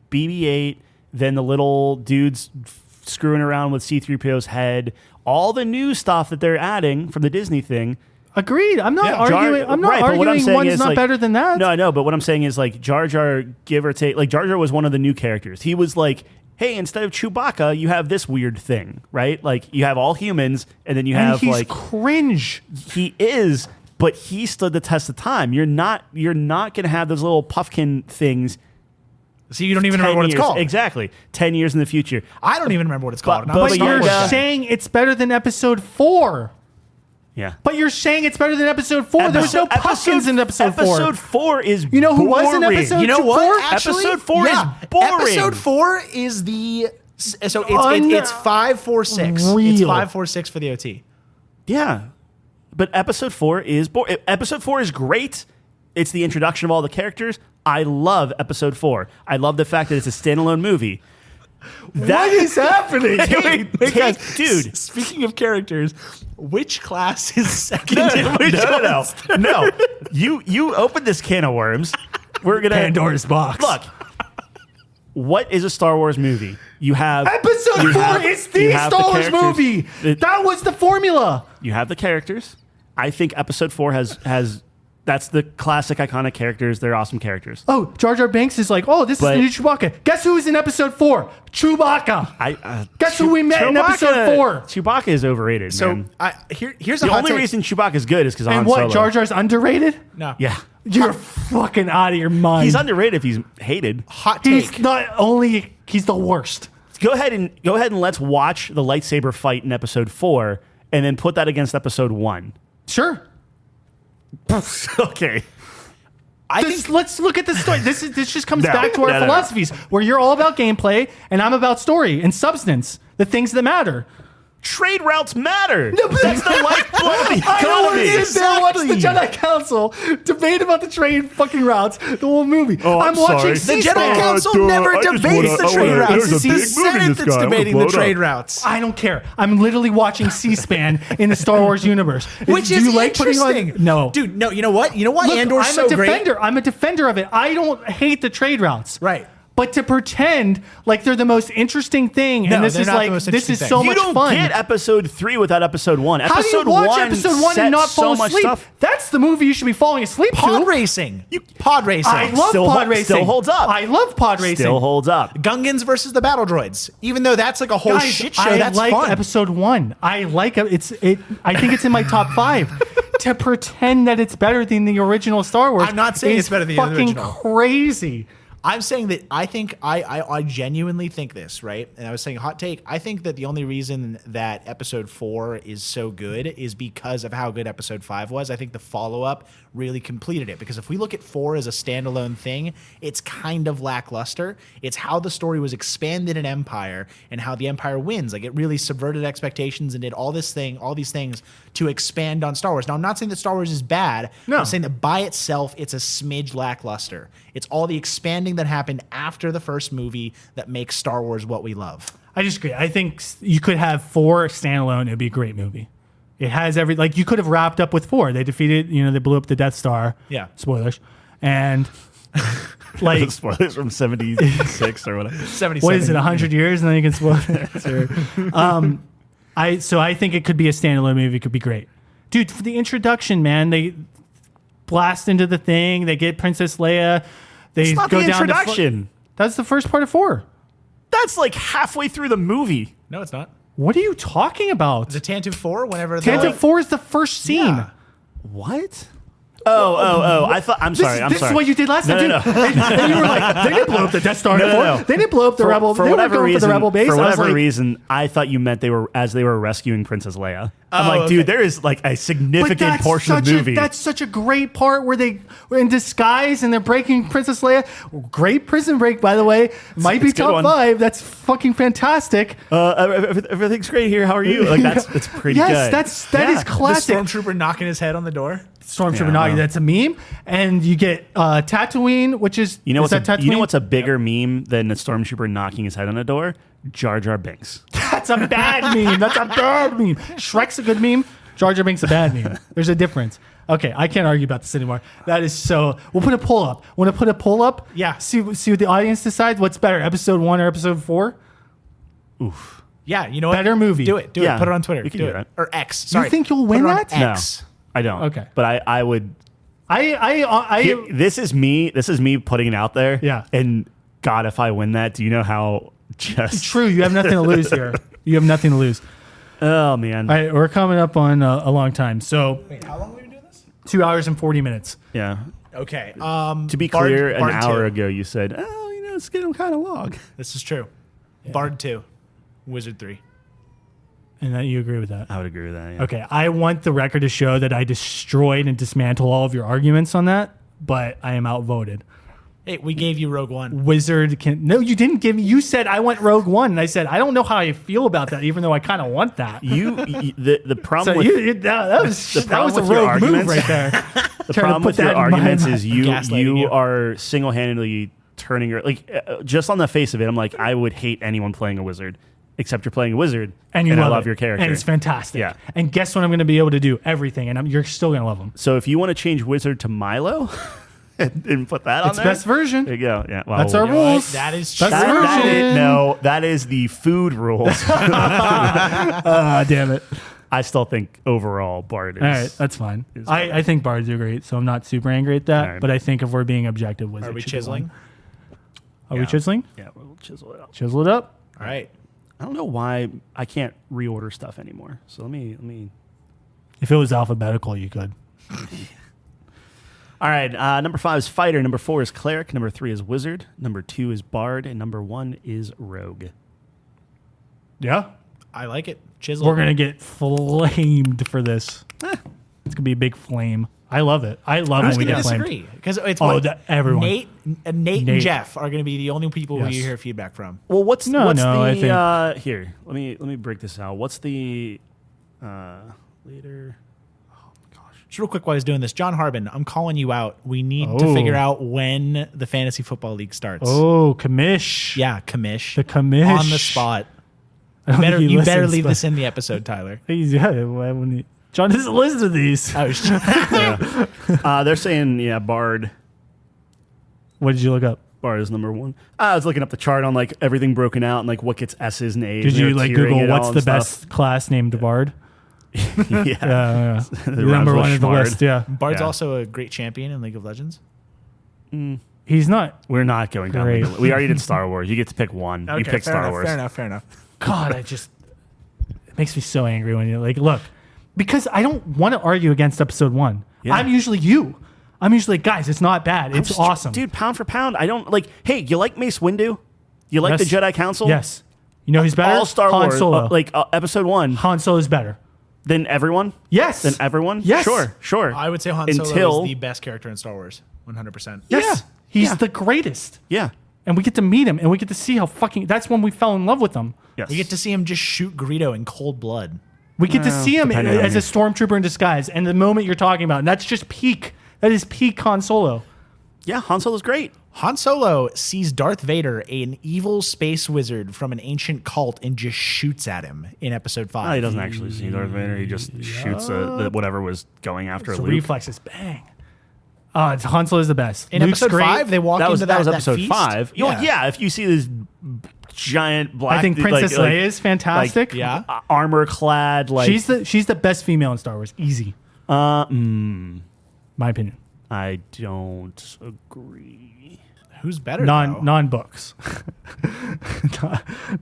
BB-8, than the little dudes screwing around with C-3PO's head. All the new stuff that they're adding from the Disney thing. Agreed. I'm not Jar- arguing. I'm not right, but what I'm arguing saying one's is, not like- better than that. No, I know, but what I'm saying is like Jar Jar, give or take, like Jar Jar was one of the new characters. He was like, hey, instead of Chewbacca, you have this weird thing, right? Like you have all humans, and then you and have he's like cringe. he is, but he stood the test of time. You're not gonna have those little puffkin things. So you don't even 10 remember what it's years- called. Exactly. 10 years in the future. I don't even remember what it's called. But- Not but Star You're Wars. Yoda- saying it's better than episode 4. Yeah. But you're saying it's better than episode 4. There's no pumpkins in episode 4. Episode 4 is You know who was in boring. episode You know 4? what? Actually, Episode 4 is boring. Episode 4 is the so it's 5, 4, 6. It's Real. 5, 4, 6 for the OT. Yeah. But episode 4 is boring. Episode 4 is great. It's the introduction of all the characters. I love episode 4. I love the fact that it's a standalone movie. What is happening? Dude. Speaking of characters, which class is second? No. You opened this can of worms. We're gonna Pandora's box. Look. What is a Star Wars movie? You have Episode you 4 have- is you the have Star Wars characters. movie. That was the formula. You have the characters. I think episode 4 has that's the classic iconic characters. They're awesome characters. Oh, Jar Jar Binks is like, oh, this But- is the new Chewbacca. Guess who was in episode 4? Chewbacca. Guess who we met in episode 4? Chewbacca is overrated. So man. here's a The hot only take. reason Chewbacca is good is because Han And what? Solo. Jar Jar's underrated? No. Yeah, You're fucking out of your mind. he's underrated if he's hated. Hot take. He's not only, he's the worst. Go ahead and let's watch the lightsaber fight in episode 4, and then put that against episode 1. Sure. Okay. Let's look at the story. This just comes No, back to our no, no. philosophies, where you're all about gameplay and I'm about story and substance, the things that matter. Trade routes matter. That's the lifeblood of the I don't want economy. to sit there and watch the Jedi Council debate about the trade fucking routes the whole movie. Oh, I'm watching sorry. The Jedi C-SPAN. Council never debates the trade routes. there's a It's the big movie in Senate this that's guy. I'm gonna debating blow the it trade up. routes. I don't care. I'm literally watching C-SPAN in the Star Wars universe. Which Do is you like putting interesting. on? No, Dude, no, you know what? You know why Look, Andor's I'm so a defender. great? I'm a defender of it. I don't hate the trade routes. Right. But to pretend like they're the most interesting thing, No, and this they're is not the like most this is interesting so thing. You much don't fun. get episode 3 without episode 1. How do you Episode watch 1 episode 1 and not set fall so much asleep? stuff. That's the movie you should be falling asleep Pod to. racing. Pod racing. I love Still pod ho- racing. still holds up. I love pod racing. Still holds up. Gungans versus the battle droids. Even though that's like a whole Guys, shit show, I that's like fun. episode 1. I like it. I think it's in my top 5. To pretend that it's better than the original Star Wars. I'm not saying is it's better than the fucking original. crazy. I'm saying that I genuinely think this, right? And I was saying hot take. I think that the only reason that episode 4 is so good is because of how good episode 5 was. I think the follow-up really completed it, because if we look at 4 as a standalone thing, it's kind of lackluster. It's how the story was expanded in Empire and how the Empire wins. Like, it really subverted expectations and did all these things to expand on Star Wars. Now, I'm not saying that Star Wars is bad. No. I'm saying that by itself, it's a smidge lackluster. It's all the expanding that happened after the first movie that makes Star Wars what we love. I just agree. I think you could have 4 standalone. It'd be a great movie. It has you could have wrapped up with 4. They defeated, they blew up the Death Star. Yeah. Spoilers. And like, Spoilers from 76 or whatever. 77 what is it, 100 years? And then you can spoil it. I think it could be a standalone movie. It could be great. Dude, for the introduction, man, they blast into the thing. They get Princess Leia. They It's not go the down introduction. That's the first part of 4. That's like halfway through the movie. No, it's not. What are you talking about? Is it Tantive 4? Whenever Tantive 4 is the first scene. Yeah. What? Oh! I'm sorry. This is what you did last time, dude. And you were like, they didn't blow up the Death Star before. No. They didn't blow up the Rebel. For They weren't whatever going reason, for the Rebel base. For I was whatever like, reason, I thought you meant they were rescuing Princess Leia. I'm Oh, like, okay. dude, there is like a but significant that's portion of such the movie. that's such a great part where they were in disguise and they're breaking Princess Leia. Great prison break, by the way. Might be it's a good top one. 5. That's fucking fantastic. Everything's great here. How are you? Like that's pretty good. Yes, that is The classic. stormtrooper knocking his head on the door. Stormtrooper Yeah. Nagi, that's a meme. And you get Tatooine, which is You know is what's that you know Tatooine? what's a bigger meme than a stormtrooper knocking his head on a door? Jar Jar Binks. That's a bad meme. That's a bad meme. Shrek's a good meme. Jar Jar Binks a bad meme. There's a difference. Okay, I can't argue about this anymore. That is so. We'll put a poll up. Want to put a poll up? Yeah. See what the audience decides. What's better, episode 1 or episode 4? Yeah, you know what? Better movie. Do it. Yeah, Put it on Twitter. you can do do it. that. Or X. Sorry. think you'll Put win it on that? X. I don't. Okay. But I would. I This is me putting it out there. Yeah. And God, if I win that, do you know how just true. You have nothing to lose here. You have nothing to lose. Oh man. All right, we're coming up on a long time. So Wait, how long have we been doing this? 2 hours and 40 minutes. Yeah. Okay. To be Bard- clear, an Bard hour 2. ago you said, "Oh, it's getting kind of long." This is true. Bard 2. Wizard 3. And that you agree with that? I would agree with that. Yeah. Okay, I want the record to show that I destroyed and dismantled all of your arguments on that, but I am outvoted. Hey, we gave you Rogue One. Wizard can no, you didn't give me. You said I want Rogue One, and I said I don't know how I feel about that, even though I kind of want that. The problem So with that was a problem with your rogue move arguments- right there. the Trying to problem put with your that in my arguments mind. is you Gaslighting you. are single-handedly turning your just on the face of it. I'm like, I would hate anyone playing a wizard, except you're playing a wizard, And you I love it. your character, and it's fantastic. Yeah. And guess what? I'm going to be able to do everything, and you're still going to love them. So if you want to change wizard to Milo and put that on It's there, best version. there you go. Yeah, well, That's our You know what? rules. That is That's true. the version. that is the food rules. Ah, damn it. I still think overall Bard is. All right, that's fine. I think bards are great, so I'm not super angry at that. All right. But I think if we're being objective, Wizard Are we should be chiseling? one. Are we chiseling? Yeah, we'll chisel it out. Chisel it up. All right. I don't know why I can't reorder stuff anymore. So let me. If it was alphabetical, you could. All right, number 5 is fighter. Number 4 is cleric. Number 3 is wizard. Number 2 is bard, and number 1 is rogue. Yeah. I like it. Chisel. We're gonna get flamed for this. It's gonna be a big flame. I love it. I love Who's when we going to get blamed. disagree? Because it's Everyone. Nate and Jeff are going to be the only people who Yes. you hear feedback from. Well, what's the I think- here? Let me break this out. What's the leader? Just real quick while he's doing this, John Harbin, I'm calling you out. We need to figure out when the Fantasy Football League starts. Oh, commish. Yeah, commish. The commish. On the spot. I don't think he You better listens, leave but- this in the episode, Tyler. John doesn't listen to these. I was They're saying Bard. What did you look up? Bard is number 1. I was looking up the chart on like everything broken out and like what gets S's and A's. Did and they you were like tiering Google it what's all the and stuff. best class named Bard? Yeah. Yeah. It You're rhymes number with one in the Schmard. list. Yeah. Bard's Yeah. also a great champion in League of Legends. He's not. We're not going down. Great. We already did Star Wars. You get to pick one. you picked Star Wars. Fair enough. God, it makes me so angry when you're like, look, because I don't want to argue against episode 1. Yeah. I'm usually you. I'm usually like, guys, it's not bad. It's Just- awesome. dude. Pound for pound, I don't like. Hey, you like Mace Windu? You like Yes. the Jedi Council? Yes. You know who's better? All Star Han Wars, Solo. episode 1. Han Solo is better. Then everyone. Yes. Then everyone. Yes. Sure. I would say Han Solo is the best character in Star Wars. 100%. Yes. Yeah. He's Yeah. the greatest. Yeah. And we get to meet him and we get to see how that's when we fell in love with him. Yes. You get to see him just shoot Greedo in cold blood. We get to see him depending on as a you. stormtrooper in disguise. And the moment you're talking about, and that's just peak. That is peak Han Solo. Yeah. Han Solo's great. Han Solo sees Darth Vader, an evil space wizard from an ancient cult, and just shoots at him in episode 5. No, he doesn't actually see Darth Vader. He just shoots whatever was going after So Luke. reflexes, bang. It's Han Solo is the best. In Luke's episode great. 5, they walk That was into that episode feast. 5. Yeah. If you see this giant black, I think Princess Leia is fantastic. Yeah. armor clad, like she's the best female in Star Wars. Easy. My opinion. I don't agree. Who's better, though? Non books.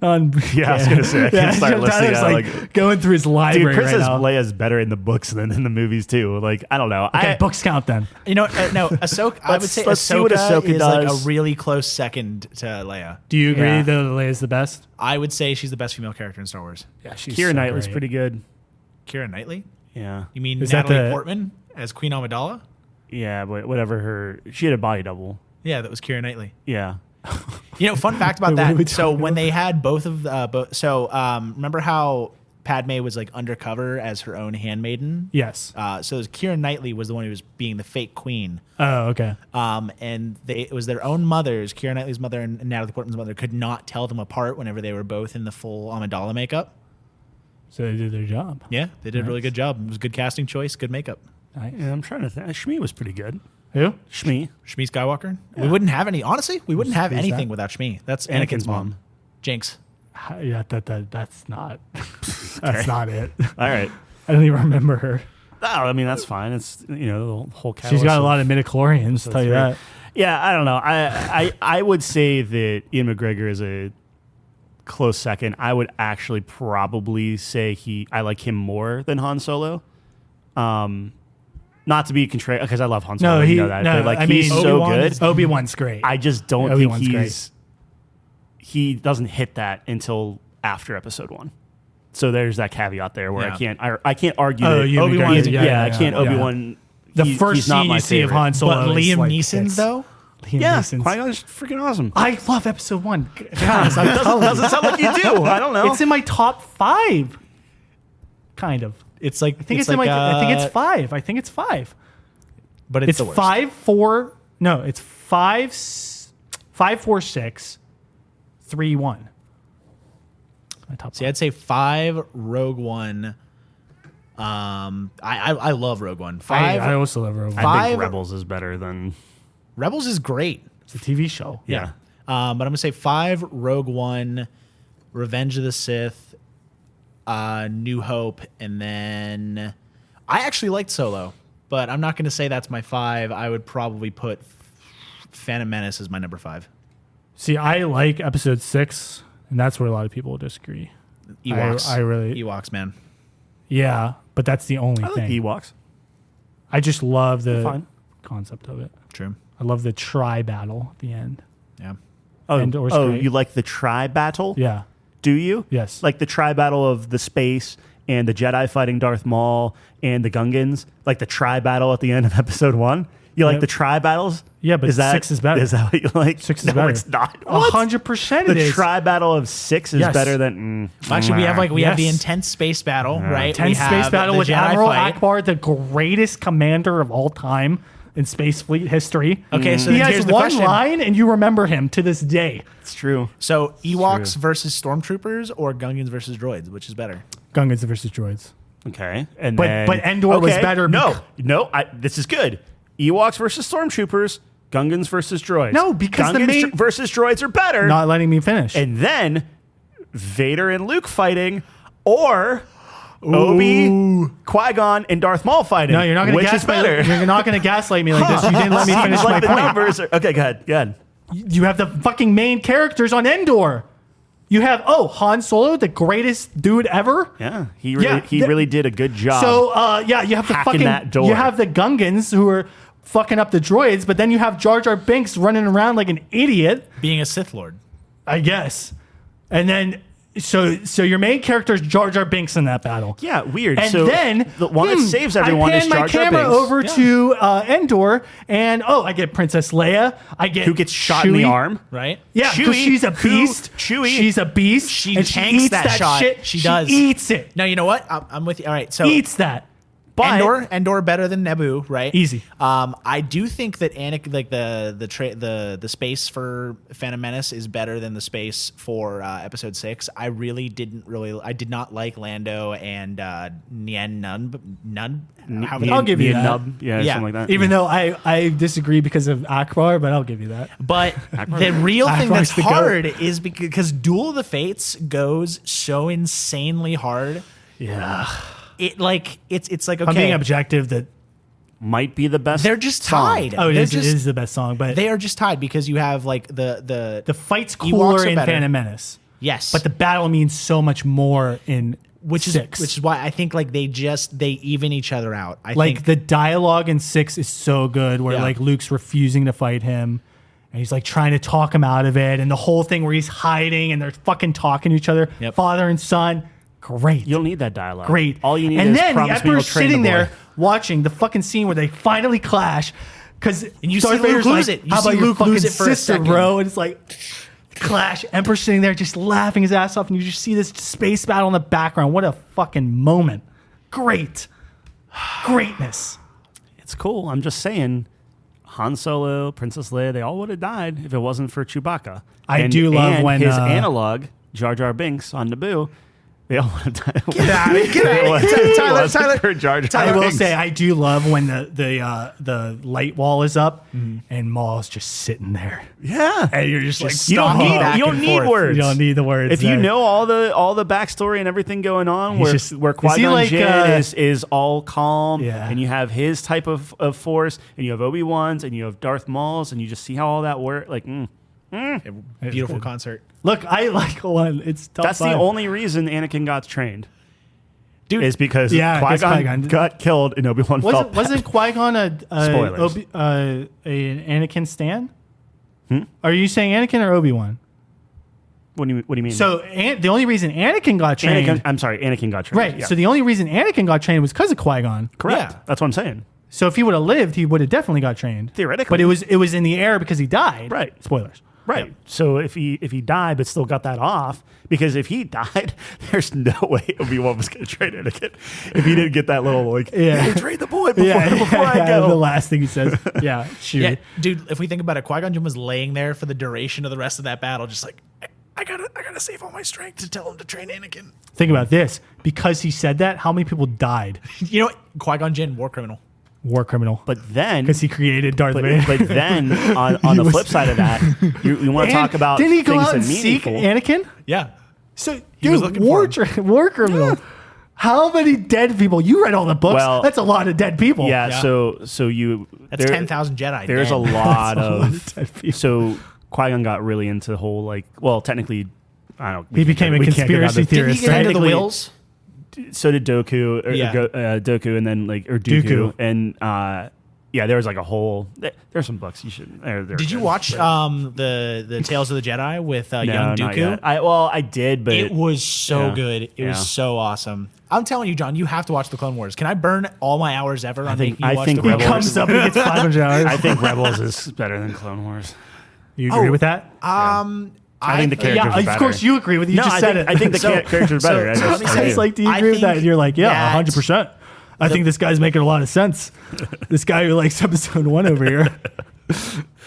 non. Yeah, I was gonna say I can't start listing Tyler's out, like going through his Dude, library Princess right now. Leia's better in the books than in the movies too. Like I don't know. Okay, books count then. You know, no, Ahsoka. I would Let's- say let's see what Ahsoka is like a does. really close second to Leia. Do you agree Yeah. that Leia's the best? I would say she's the best female character in Star Wars. Yeah, she's Keira Knightley's pretty good. Keira Knightley? Yeah, You mean Is that Natalie the- Portman as Queen Amidala? yeah, but whatever. She had a body double. Yeah, that was Keira Knightley. Yeah, You know, fun fact about Wait, what are we that. So talking when about? they had both of remember how Padme was like undercover as her own handmaiden? Yes. So Keira Knightley was the one who was being the fake queen. Oh, okay. And it was their own mothers, Keira Knightley's mother and Natalie Portman's mother, could not tell them apart whenever they were both in the full Amidala makeup. So they did their job. Yeah, they did a really good job. It was a good casting choice, good makeup. Nice. yeah. I'm trying to think. Shmi was pretty good. Who? Shmi, Shmi Skywalker. We wouldn't have any. Honestly, we wouldn't have Who's anything that? without Shmi. That's Anakin's mom. Jinx. Yeah, that's not. That's not it. All right. I don't even remember her. Oh, I mean that's fine. It's the whole. She's got a lot of midichlorians. Tell you right. that. Yeah, I don't know. I would say that Ian McGregor is a close second. I would actually probably say I like him more than Han Solo. Not to be contrary, because I love Han Solo. No, you know that. But like I mean, he's so good. Obi-Wan's great. I just don't Obi-Wan's think great. he doesn't hit that until after episode 1. So there's that caveat there where Yeah. I can't argue Oh, that you Obi-Wan agree. is- I can't yeah. Obi-Wan. The he- first he's not scene my you see of favorite. Han Solo, But is Liam like Neeson's this. though. Liam Yeah, Neeson's. Qui-Gon's freaking awesome. I love episode 1. Guys, I'm telling you. Doesn't sound like you do. I don't know. It's in my top 5. Kind of. It's like I think it's in my. I think it's 5. I think it's 5. but it's It's the worst. 5, 4. No, it's 5, 5, 4, 6, 3, 1. My top. See, I'd say 5, Rogue One. I love Rogue One. 5, I also love Rogue One. I Five- think Rebels is better than Rebels is great. It's a TV show. yeah. But I'm gonna say 5, Rogue One, Revenge of the Sith, New Hope, and then I actually liked Solo, but I'm not gonna say that's my 5. I would probably put Phantom Menace as my number 5. See, I like episode 6, and that's where a lot of people disagree. Ewoks. I really. Ewoks, man. Yeah, but that's the only I like thing. the Ewoks. I just love the Fine. concept of it. True. I love the tri-battle at the end. Yeah. Oh, And Or's oh, great. you like the tri battle? Yeah. Do you? Yes. Like the tri battle of the space and the Jedi fighting Darth Maul and the Gungans, like the tri battle at the end of episode 1. You like the tri battles? Yeah, but 6 is better. Is that what you like? 6 is no, better. It's not. 100% it The is. tri battle of 6 is Yes. better than. Actually, we have the Yes. intense space battle, right? Intense We space have battle the with Jedi Admiral fight. Akbar, the greatest commander of all time in Space Fleet history. Okay, so he then has here's the one question. line, and you remember him to this day. It's true. So Ewoks versus Stormtroopers or Gungans versus droids, which is better? Gungans versus droids. Okay, and But- then, but Endor was better No, this is good. Ewoks versus Stormtroopers, Gungans versus droids. No, because the Gungans main- versus droids are better. Not letting me finish. And then Vader and Luke fighting, or Obi, Qui-Gon, and Darth Maul fighting. No, you're not going to Which is better? You're not going to gaslight me like this. You didn't let me finish Seems my like the point. numbers are, okay, go ahead. You have the fucking main characters on Endor. You have Han Solo, the greatest dude ever. Yeah, he really did a good job. So you have the hacking fucking that door. you have the Gungans who are fucking up the droids, but then you have Jar Jar Binks running around like an idiot, Being a Sith Lord. I guess. And then so your main character is Jar Jar Binks in that battle. Yeah, weird. And So then the one that saves everyone I is pan Jar my Jar camera Binks. over to Endor, and I get Princess Leia. I get Who gets shot in the Chewie. arm? Right? Yeah, because Chewie, she's a who- beast. Chewie- she's a beast. She and tanks eats that shot. Shit. She does. Eats it. No, you know what? I'm with you. All right, so Eats that. But Endor better than Naboo, right? Easy. I do think that Anakin, like the space for Phantom Menace is better than the space for Episode 6. I did not like Lando and Nien Nunb. I'll give you Ian that. Nub, yeah, Yeah. something like that. Even though I disagree because of Akbar, but I'll give you that. But the real thing Akbar's that's the goat. hard is because Duel of the Fates goes so insanely hard. Yeah. It's like okay. I'm being objective that might be the best. They're just song. tied. it They're is just- the best song, but They are just tied because you have like the fight's Ewoks cooler are in better. Phantom Menace. yes, But the battle means so much more in which 6. is why I think like they even each other out. I like think the dialogue in 6 is so good where Yeah. like Luke's refusing to fight him and he's like trying to talk him out of it, and the whole thing where he's hiding and they're fucking talking to each other, Yep. father and son. Great. You don't need that dialogue. Great. All you need and is then promise me after you'll train sitting the boy. there watching the fucking scene where they finally clash, because you see Luke lose it. You How see about your Luke fucking lose it for a sister, second." bro? And it's like clash. Emperor sitting there just laughing his ass off, and you just see this space battle in the background. What a fucking moment! Great, greatness. It's cool. I'm just saying, Han Solo, Princess Leia, they all would have died if it wasn't for Chewbacca. I do love when, his analog, Jar Jar Binks on Naboo. They all would have died. get out of here, Tyler. For Jar Jar I will Binks. say I do love when the light wall is up and Maul's just sitting there, Yeah. and you're just like, You don't stalking need, back you don't and need forth. words. You don't need the words. If you there. know all the backstory and everything going on, He's where just- is he Qui-Gon like, Jinn is all calm, Yeah. and you have his type of force, and you have Obi-Wan's, and you have Darth Maul's, and you just see how all that works. Like, Beautiful concert, Look, I like one. It's top that's the 5. only reason Anakin got trained. dude. Is because Yeah, I guess Qui-Gon Qui-Gon. got killed and Obi-Wan felt bad. Wasn't Qui-Gon an Anakin stan? Are you saying Anakin or Obi-Wan? What do you mean? So the only reason Anakin got trained, Anakin got trained. right? Yeah. So the only reason Anakin got trained was because of Qui-Gon. correct. Yeah. That's what I'm saying. So if he would have lived, he would have definitely got trained. Theoretically. But it was in the air because he died. Right. Spoilers. Right. So if he died but still got that off, because if he died, there's no way Obi-Wan was going to train Anakin if he didn't get that little like, Yeah. hey, train the boy before I go. The last thing he says. Yeah. Shoot. Yeah, dude. If we think about it, Qui-Gon Jinn was laying there for the duration of the rest of that battle, just like I gotta save all my strength to tell him to train Anakin. Think about this. Because he said that, how many people died? You know what? Qui-Gon Jinn, war criminal. War criminal. But then, Because he created Darth Vader. but then on the was- flip side of that, you want to talk about Didn't he go things out that and seek meaningful. Anakin? Yeah, So, He was dude, looking for war criminal. How many dead people? You read all the books. Well, That's a lot of dead people. Yeah, Yeah. so you that's 10,000 Jedi. There's dead. a lot That's a lot of of dead people. so Qui-Gon got really into the whole like, well, technically, I don't. He became a conspiracy Didn't he theorist. get into the Technically- wheels? So did Doku, Yeah. Doku, and then like or Dooku, Dooku. and yeah, there was like a whole. There's some books you should. Did you watch the Tales of the Jedi with young Not Dooku? yet. I did, but It was so yeah, good. It yeah. was so awesome. I'm telling you, John, you have to watch the Clone Wars. Can I burn all my hours ever on think- making you I watch think the Rebels? He comes up and gets 500 hours. I think Rebels is better than Clone Wars. You agree with that? I think the characters Yeah, are of better. course you agree with it. You No, just I said think, it. I think the characters are better. so let me I say do. It's like, do you I agree with that? think And you're like, yeah, that 100%. I think this guy's making a lot of sense. This guy who likes episode 1 over here.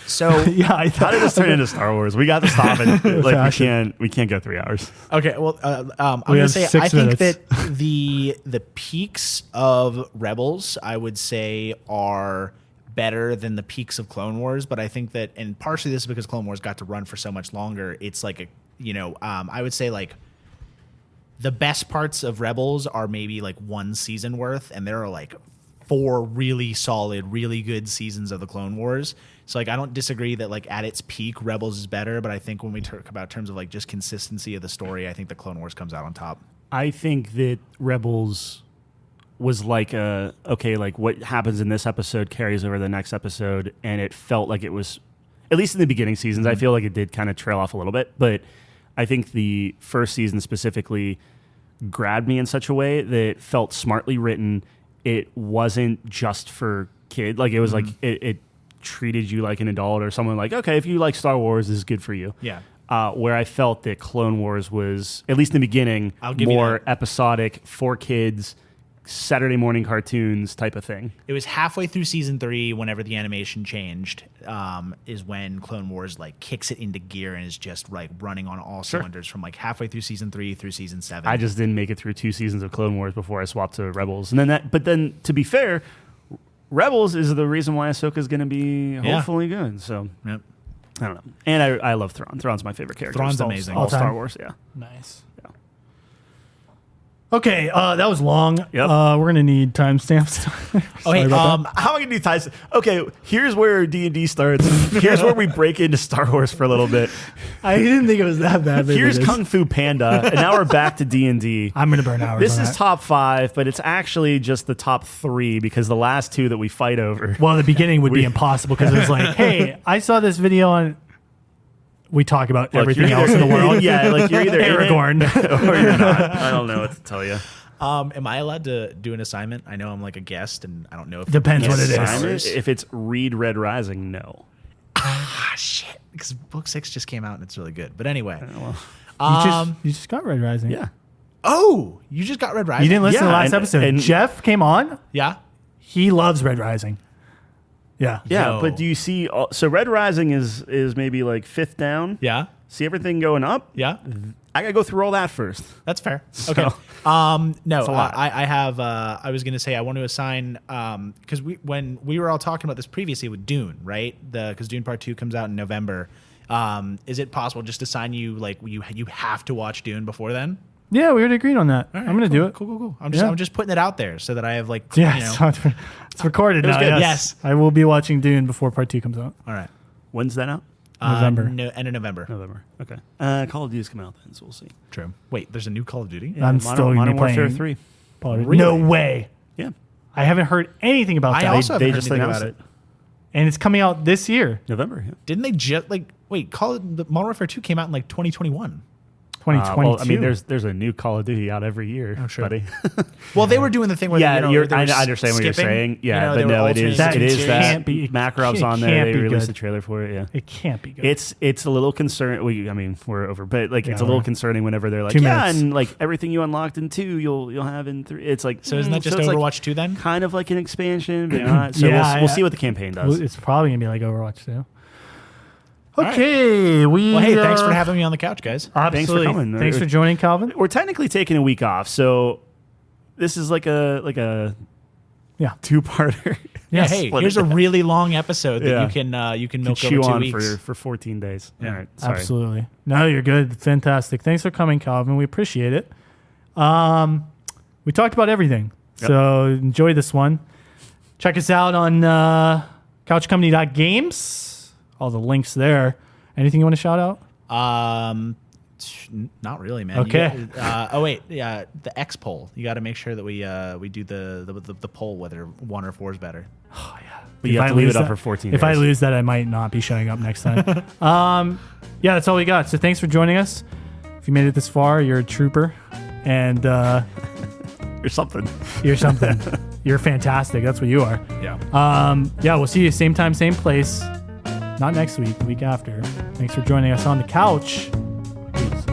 So Yeah, I How thought did this turn into Star Wars? We got to stop it. Like Fashion. we can't go 3 hours. okay, well, I'm We gonna have say 6 I think minutes. that the peaks of Rebels, I would say, are better than the peaks of Clone Wars. But I think that, and partially this is because Clone Wars got to run for so much longer. It's like I would say like the best parts of Rebels are maybe like 1 season worth, and there are like 4 really solid, really good seasons of the Clone Wars. So like I don't disagree that like at its peak Rebels is better, but I think when we talk about terms of like just consistency of the story, I think the Clone Wars comes out on top. I think that Rebels was like like what happens in this episode carries over the next episode, and it felt like it was, at least in the beginning seasons, I feel like it did kind of trail off a little bit, but I think the first season specifically grabbed me in such a way that it felt smartly written. It wasn't just for kid, like it was like it treated you like an adult or someone like, okay, if you like Star Wars, this is good for you. Yeah. Where I felt that Clone Wars was, at least in the beginning, I'll give you more that. episodic for kids, Saturday morning cartoons type of thing. It was halfway through season 3, whenever the animation changed, is when Clone Wars like kicks it into gear and is just like running on all cylinders from like halfway through season 3 through season 7. I just didn't make it through 2 seasons of Clone Wars before I swapped to Rebels. And then to be fair, Rebels is the reason why Ahsoka's going to be hopefully good. So Yep. I don't know. And I love Thrawn. Thrawn's my favorite character. Thrawn's All- amazing. All All-time. Star Wars, yeah. Nice. Yeah. Okay, that was long. Yep. We're going to need timestamps. Okay, How am I going to do ties? Okay, here's where D&D starts. Here's where we break into Star Wars for a little bit. I didn't think it was that bad. but Here's it is. Kung Fu Panda, and now we're back to D&D. I'm going to burn hours This on is that. top 5, but it's actually just the top 3 because the last 2 that we fight over. Well, the beginning would be impossible because it was like, hey, I saw this video on... We talk about Look, everything you're else in the world. Yeah, like you're either in it Aragorn. or you're not. I don't know what to tell you. Am I allowed to do an assignment? I know I'm like a guest, and I don't know if Depends what it is. Assignment, if it's read Red Rising, no. Shit, because book 6 just came out and it's really good. But anyway, You just got Red Rising. Yeah. oh, you just got Red Rising. You didn't listen to the Yeah, last and- episode. and- Jeff came on. Yeah. He loves Red Rising. Yeah. Yeah, Yo. but do you see? So Red Rising is maybe like 5th down. Yeah. See everything going up? Yeah. I gotta go through all that first. That's fair. So- Okay. No, a lot. I have. I was gonna say I want to assign because when we were all talking about this previously with Dune, right? Because Dune Part 2 comes out in November. Is it possible just to assign you like you have to watch Dune before then? Yeah, we already agreed on that. All right, I'm going to cool, do it. Cool. I'm Yeah. just putting it out there so that I have like Yeah, you know. it's recorded was now. good. Yes. Yes. I will be watching Dune before Part 2 comes out. All right. When's that out? November. End of November. November. Okay. Call of Duty's come out then, so we'll see. True. Wait, there's a new Call of Duty. I'm still going to Modern be Warfare playing 3. Baldur. Really? No way. Yeah. I haven't heard anything about I that. also They haven't heard just anything announced about it. it. And it's coming out this year, November. Yeah. Didn't they just like wait? The Modern Warfare 2 came out in like 2021. 2022. Well, I mean, there's a new Call of Duty out every year, sure. buddy. Well, they were doing the thing where Yeah, they, you know, they I were understand what you're skipping, saying. Yeah, you know, but they were no, it alternating is. That It is series. that. can't be- Makarov's it on there. can't They be released good. a trailer for it. Yeah. It can't be good. It's a little concerning. I mean, we're over, but like it's a Yeah, little we're- concerning whenever they're like, 2 yeah, minutes. and like everything you unlocked in 2, you'll have in 3. It's like So isn't that just it's like Overwatch 2 then? kind of like an expansion, but not. So Yeah, we'll see what the campaign does. It's probably going to be like Overwatch 2. right. Okay. Well, hey, thanks for having me on the couch, guys. Absolutely. coming. Thanks for joining, Calvin. We're technically taking a week off, so this is like a Yeah. 2-parter. Yeah, Yes. hey, Split here's it. a really long episode that Yeah. you can Can milk chew over 2 on weeks. for 14 days. Yeah. All right, sorry. Absolutely. No, you're good. Fantastic. Thanks for coming, Calvin. We appreciate it. We talked about everything. Yep. So enjoy this one. Check us out on couchcompany.games. All the links there. Anything you want to shout out? Not really, man. Okay. You got- oh wait, yeah, the X poll. You got to make sure that we do the poll whether 1 or 4 is better. Oh, yeah. But you If have I to leave lose it up that- for 14 If days. I lose that, I might not be showing up next time. Yeah, that's all we got. So thanks for joining us. If you made it this far, you're a trooper, and Or something. you're something. You're fantastic. That's what you are. Yeah. We'll see you same time, same place. Not next week, the week after. Thanks for joining us on the couch. Peace.